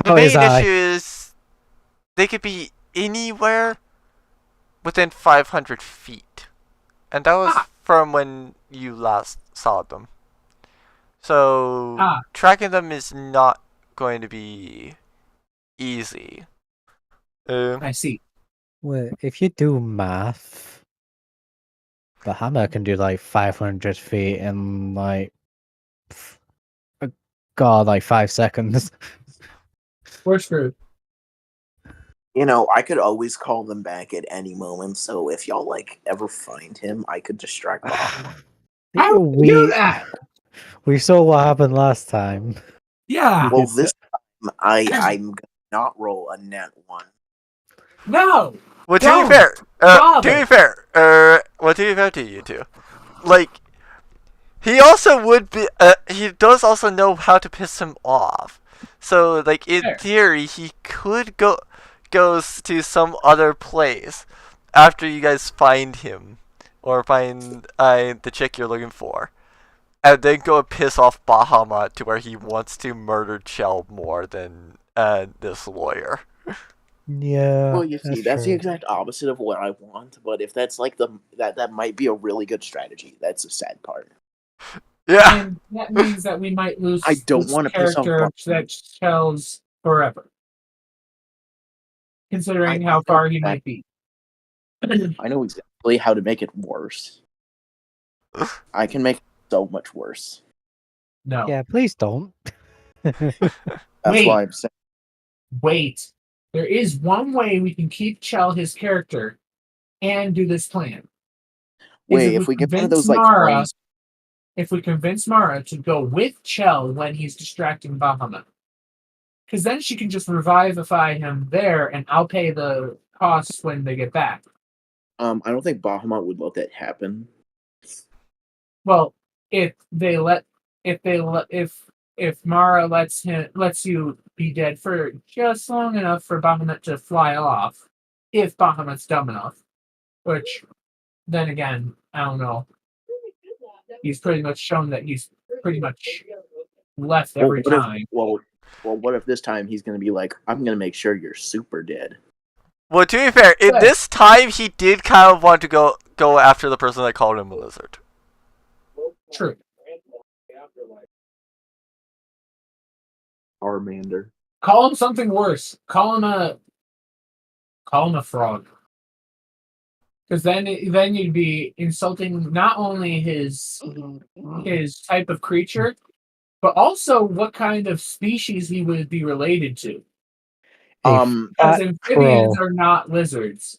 the main issue is they could be anywhere within 500 feet. And that was from when you last saw them. So, tracking them is not going to be easy. I see. Well, if you do math, the hammer can do like 500 feet in like, like 5 seconds. We're screwed. I could always call them back at any moment. So if y'all like ever find him, I could distract them. We saw what happened last time. Yeah. Well, this time I'm gonna not roll a net 1. No. Well, to be fair to you two, like, he also would be, he does also know how to piss him off. So, like, in theory, he could goes to some other place after you guys find him, or find the chick you're looking for. and then go piss off Bahamut to where he wants to murder Chell more than this lawyer. Yeah. Well, you see, that's the exact opposite of what I want. But if that's like that might be a really good strategy. That's the sad part. Yeah. And that means that we might lose I don't this want to piss off character Bahamut. that Chell's forever. Considering how far he might be. I know exactly how to make it worse. I can make it so much worse. No. Yeah, please don't. That's Wait. why I'm saying. Wait. There is one way we can keep Chell his character and do this plan. Wait, if we get one of those like Mara, if we convince Mara to go with Chell when he's distracting Bahamut. Because then she can just revivify him there and I'll pay the costs when they get back. I don't think Bahamut would let that happen. Well, if Mara lets you be dead for just long enough for Bahamut to fly off, if Bahamut's dumb enough, which then again, I don't know. He's pretty much shown that he's pretty much left every time. Well, what if this time he's going to be like, I'm going to make sure you're super dead? Well, to be fair, in this time he did kind of want to go after the person that called him a lizard. True. Armander. Call him something worse. Call him a frog. Because then you'd be insulting not only his type of creature, but also what kind of species he would be related to. Because amphibians are not lizards.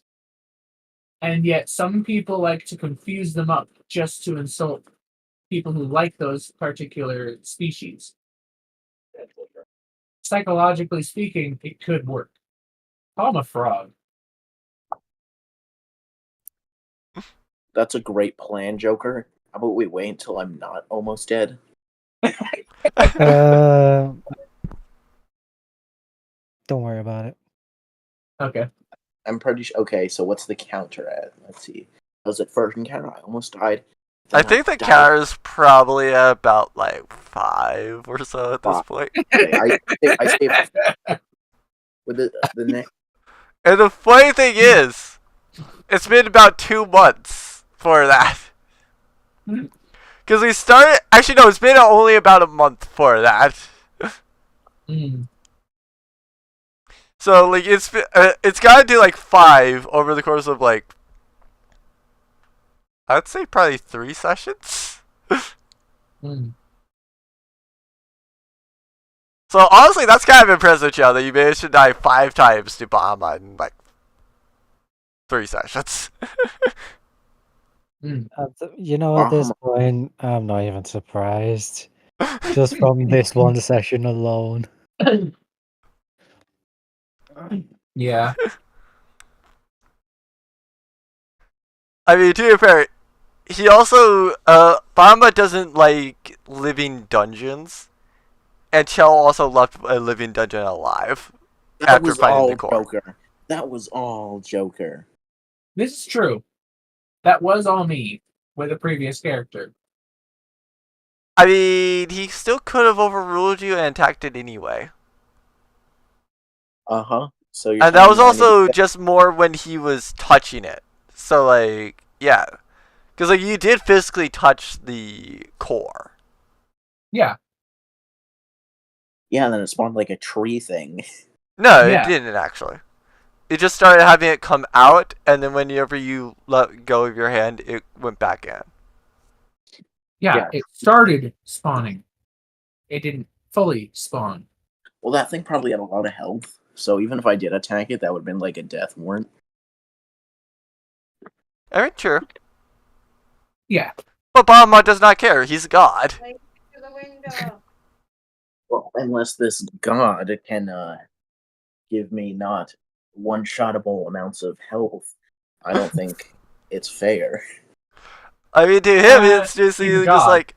And yet some people like to confuse them up just to insult people who like those particular species. Psychologically speaking, it could work. Call him a frog. That's a great plan, Joker. How about we wait until I'm not almost dead? Don't worry about it. Okay. I'm pretty sure. Okay, so what's the counter at? Let's see. Was it first encounter? I almost died. I think the counter is probably about like 5 or so at this point. Okay, I saved with the next. And the funny thing is, it's been about 2 months for that. Because we started. Actually, no, it's been only about a month for that. So like it's got to do like 5 over the course of like, I'd say probably 3 sessions. So honestly, that's kind of impressive, Joe, that you managed to die 5 times to Bahamut in like 3 sessions. You know, at this point, I'm not even surprised. Just from this one session alone. Yeah. I mean, to be fair, he also, Bahamut doesn't like living dungeons, and Chell also left a living dungeon alive after finding the core. Joker. That was all Joker. This is true. That was all me with a previous character. I mean, he still could have overruled you and attacked it anyway. So and that was also just more when he was touching it. So like, yeah, because like you did physically touch the core. Yeah. Yeah, and then it spawned like a tree thing. No, it didn't actually. It just started having it come out, and then whenever you let go of your hand, it went back in. Yeah, it started spawning. It didn't fully spawn. Well, that thing probably had a lot of health, so even if I did attack it, that would have been like a death warrant. Alright, true. Yeah. But Bahamut does not care. He's a god. To the window. Well, unless this god can give me not one-shottable amounts of health, I don't think it's fair. I mean, to him, it's just like,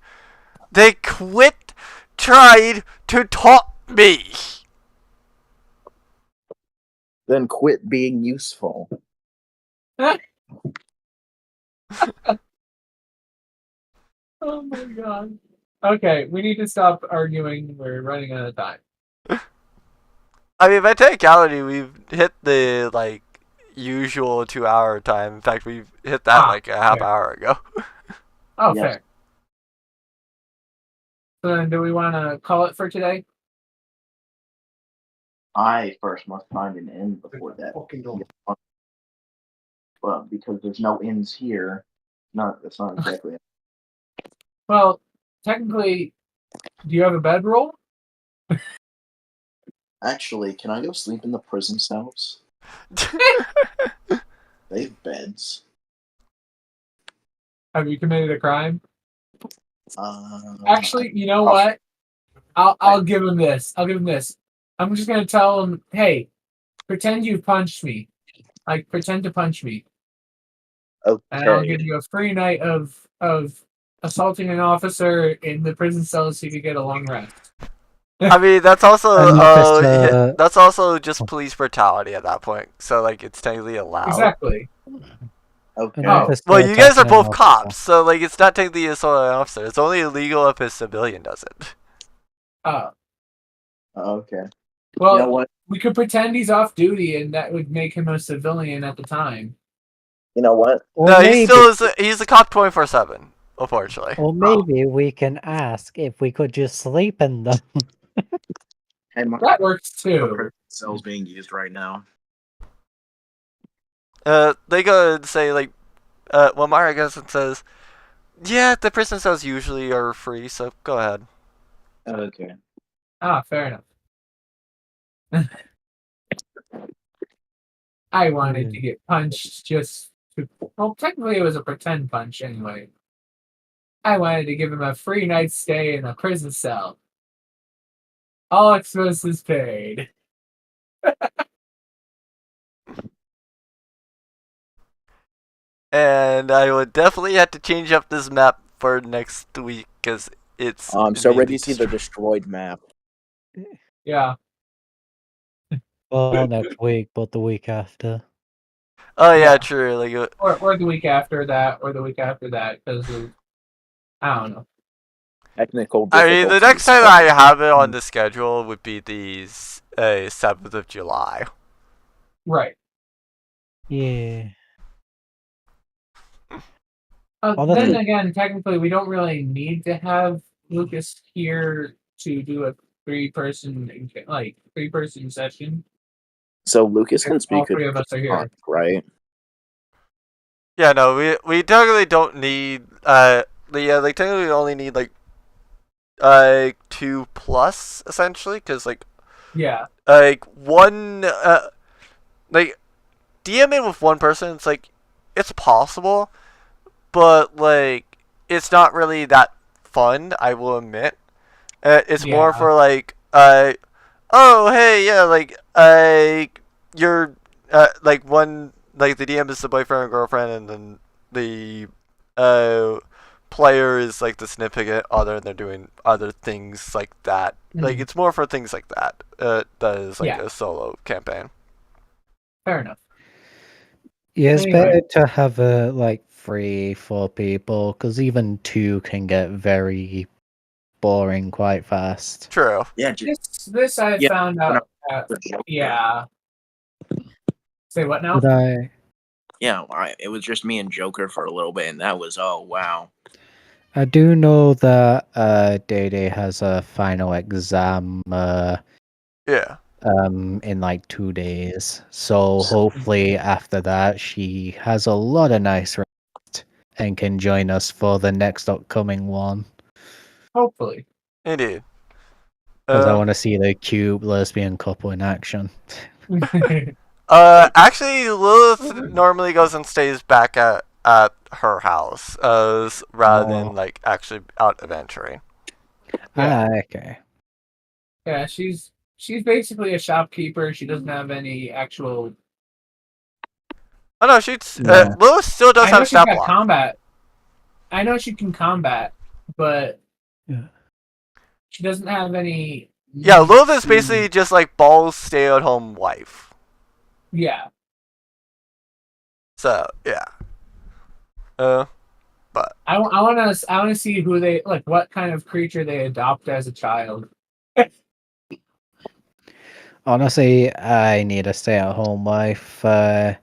they quit trying to taunt me. Then quit being useful. Oh my god. Okay, we need to stop arguing. We're running out of time. I mean, by technicality, we've hit the usual 2-hour time. In fact, we've hit that like a half hour ago. Oh, Yes. fair. So then, do we want to call it for today? I first must find an inn before that. Well, because there's no inns here. That's not exactly. Well, technically, do you have a bedroll? Actually, can I go sleep in the prison cells? They have beds. Have you committed a crime? Actually, you know what? I'll give him this. I'm just gonna tell him, hey, pretend you punched me. Like, pretend to punch me. Okay. And I'll give you a free night of assaulting an officer in the prison cell so you could get a long rest. I mean, that's also that's also just police brutality at that point. So like, it's technically allowed. Exactly. Okay. Well, you guys are both cops, so like, it's not technically assault an officer. It's only illegal if a civilian does it. Okay. Well, You know what? we could pretend he's off duty, and that would make him a civilian at the time. You know what? No, he still is. He's a cop 24/7. Unfortunately. Or maybe we can ask if we could just sleep in them. Hey, That works too. Cells being used right now. They go and say like, well, Mara goes and says, yeah, the prison cells usually are free, so go ahead. Okay. Fair enough. I wanted to get punched just to... Well, technically it was a pretend punch anyway. I wanted to give him a free night's stay in a prison cell. All expenses paid. And I would definitely have to change up this map for next week, because it's... I'm so ready to see the destroyed map. Yeah. Well, not next week, but the week after. Oh yeah, true. Like, or the week after that, or the week after that, because I don't know. Technical I mean, the next time I have it on the schedule would be the 7th of July. Right. Yeah. Then again, technically, we don't really need to have Lucas here to do a three-person session. So Lucas can speak. All three of us are here, right? Yeah, no, we technically don't need technically we only need 2+ essentially, because one DMing with one person, it's possible, but it's not really that fun, I will admit. It's more for oh hey, yeah, you're one, the DM is the boyfriend or girlfriend, and then the player is the significant other, and they're doing other things like that. It's more for things like that. That is a solo campaign. Fair enough. Yeah, it's better to have a 3-4 people, because even 2 can get very boring quite fast. True. Yeah. This I found out. Yeah. Say what now? Yeah, it was just me and Joker for a little bit, and that was wow. I do know that Day has a final exam. In 2 days. So hopefully after that she has a lot of nice rest and can join us for the next upcoming one. Hopefully. Indeed. Because I want to see the cute lesbian couple in action. Actually, Lilith normally goes and stays back at her house, rather than actually out adventuring. Okay. Yeah, she's basically a shopkeeper. She doesn't have any actual. Oh no, Lilith still does have stat block. Combat. I know she can combat, but she doesn't have any. Yeah, Lilith is basically just Ball's stay-at-home wife. Yeah. So yeah. But I I want to see who they like. What kind of creature they adopt as a child. Honestly, I need a stay-at-home wife. Or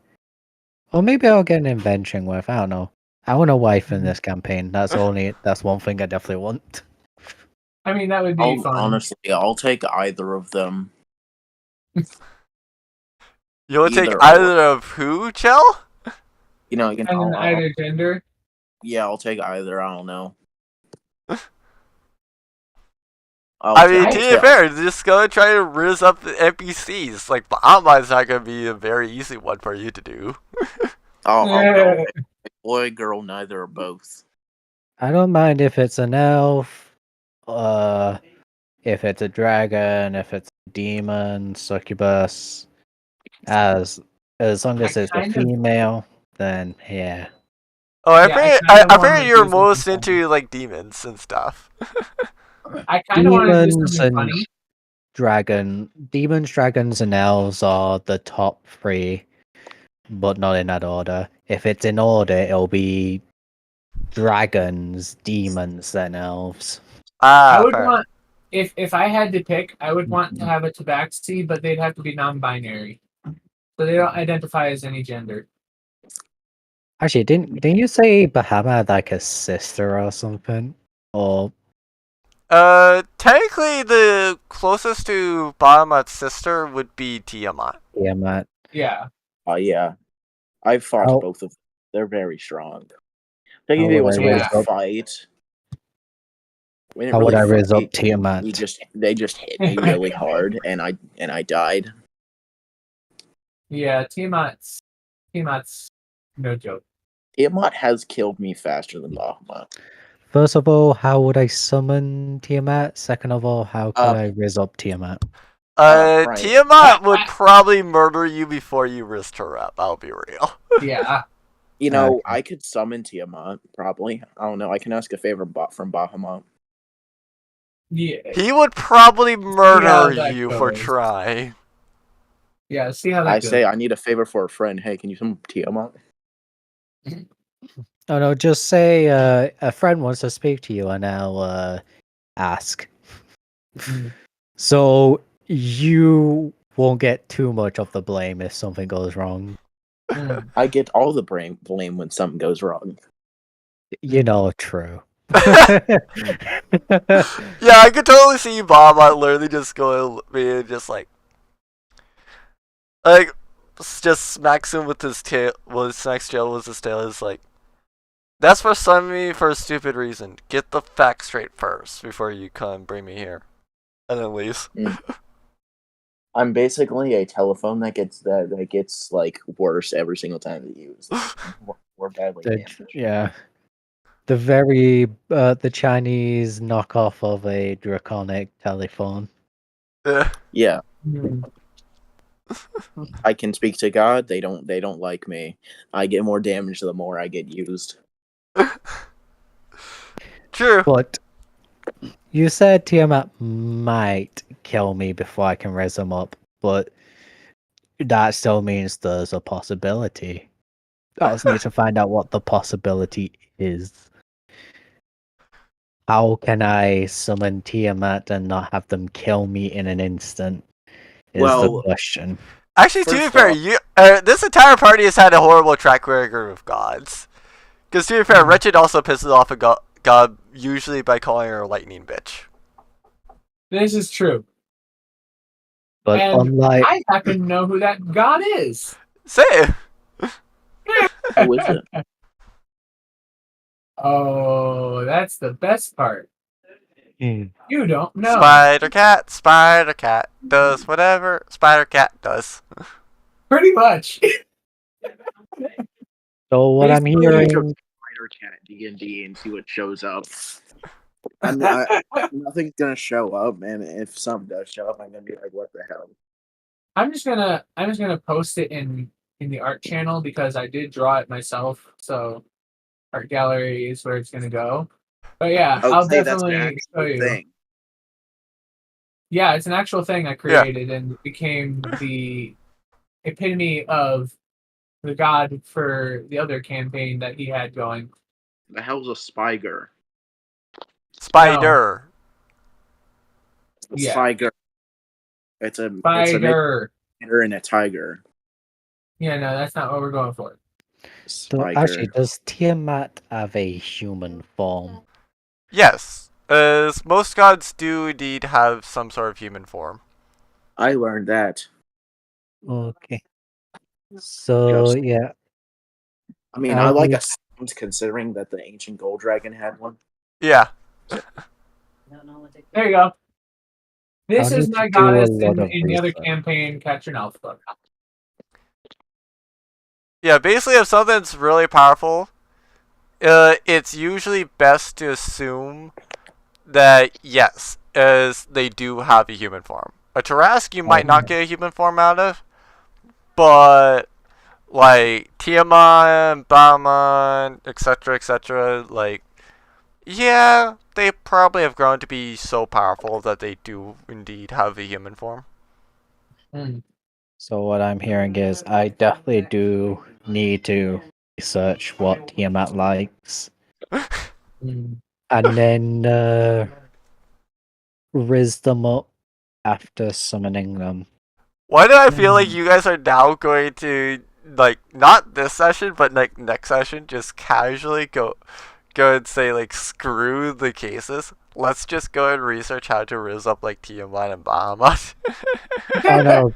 maybe I'll get an invention wife. I don't know. I want a wife in this campaign. That's one thing I definitely want. I mean, that would be fun. Honestly, I'll take either of them. You'll take either of who, Chell? You know, you know, either gender. Yeah, I'll take either. I don't know. I mean, to be fair, just go and try to riz up the NPCs. Like, Bahamut's not going to be a very easy one for you to do. I'll go boy, girl, neither or both. I don't mind if it's an elf, if it's a dragon, if it's a demon, succubus. As long as it's a female, then yeah. Oh, I figured you're most into like demons and stuff. I kind of want to do something funny. Demons, dragons, and elves are the top 3, but not in that order. If it's in order, it'll be dragons, demons, then elves. I would want, if I had to pick, I would want to have a tabaxi, but they'd have to be non-binary, so they don't identify as any gender. Actually, didn't you say Bahamut had like a sister or something? Or technically, the closest to Bahamut's sister would be Tiamat. Tiamat. Yeah. Yeah. I've fought both of them. They're very strong. Technically, it was a fight. How would I raise up Tiamat? They just hit me really hard, and I died. Yeah, Tiamat's no joke. Tiamat has killed me faster than Bahamut. First of all, how would I summon Tiamat? Second of all, how could I raise up Tiamat? Tiamat would probably murder you before you risked her up. I'll be real. Yeah. You know, I could summon Tiamat, probably. I don't know. I can ask a favor from Bahamut. Yeah. He would probably murder you for trying. Yeah, see how that goes. Say I need a favor for a friend. Hey, can you summon Tiamat? Oh no, just say a friend wants to speak to you and I'll ask. So you won't get too much of the blame if something goes wrong. I get all the blame when something goes wrong. You know, true. Yeah, I could totally see Bob literally just going and just like just smacks him with his tail. Well, smacks Joe with his tail. Is like, that's for summoning me for a stupid reason. Get the facts straight first before you come bring me here, and then leaves. I'm basically a telephone that gets like worse every single time that you use. We're badly damaged. Yeah. The Chinese knockoff of a draconic telephone. Yeah. I can speak to God. They don't like me. I get more damage the more I get used. True. But you said Tiamat might kill me before I can raise him up, but that still means there's a possibility. I just need to find out what the possibility is. How can I summon Tiamat and not have them kill me in an instant? Is the question. Actually, to be fair, this entire party has had a horrible track record with gods. Because to be fair, Wretched also pisses off a god usually by calling her a lightning bitch. This is true. But unlike... I happen to know who that god is. Say it. Who is it? Oh, that's the best part. You don't know. Spider Cat does whatever Spider Cat does. Pretty much. So what I'm hearing... Spider Cat D&D and see what shows up. Nothing's gonna show up, man. If something does show up, I'm gonna be like, "What the hell?" I'm just gonna post it in the art channel because I did draw it myself. So art gallery is where it's gonna go. But yeah, I'll definitely show you. Thing. Yeah, it's an actual thing I created and it became the epitome of the god for the other campaign that he had going. The hell's a Spiger? Spider. Yeah. Spiger. It's a Spider. and a tiger. Yeah, no, that's not what we're going for. So actually, does Tiamat have a human form? Yes, as most gods do indeed have some sort of human form. I learned that. Okay. So yeah. I mean, I like assumed considering that the ancient gold dragon had one. Yeah. There you go. This is my goddess in the other research. campaign, Catch an Elf book. Yeah, basically if something's really powerful, it's usually best to assume that, yes, as they do have a human form. A Tarrasque you might not get a human form out of, but like Tiamat, Bahamut, etc., like, yeah, they probably have grown to be so powerful that they do indeed have a human form. So what I'm hearing is I definitely do need to research what Tiamat likes. And then riz them up after summoning them. Why do I feel like you guys are now going to, like, not this session, but like next session, just casually go and say, like, screw the cases. Let's just go and research how to riz up like Tiamat and Bahamut. Oh no,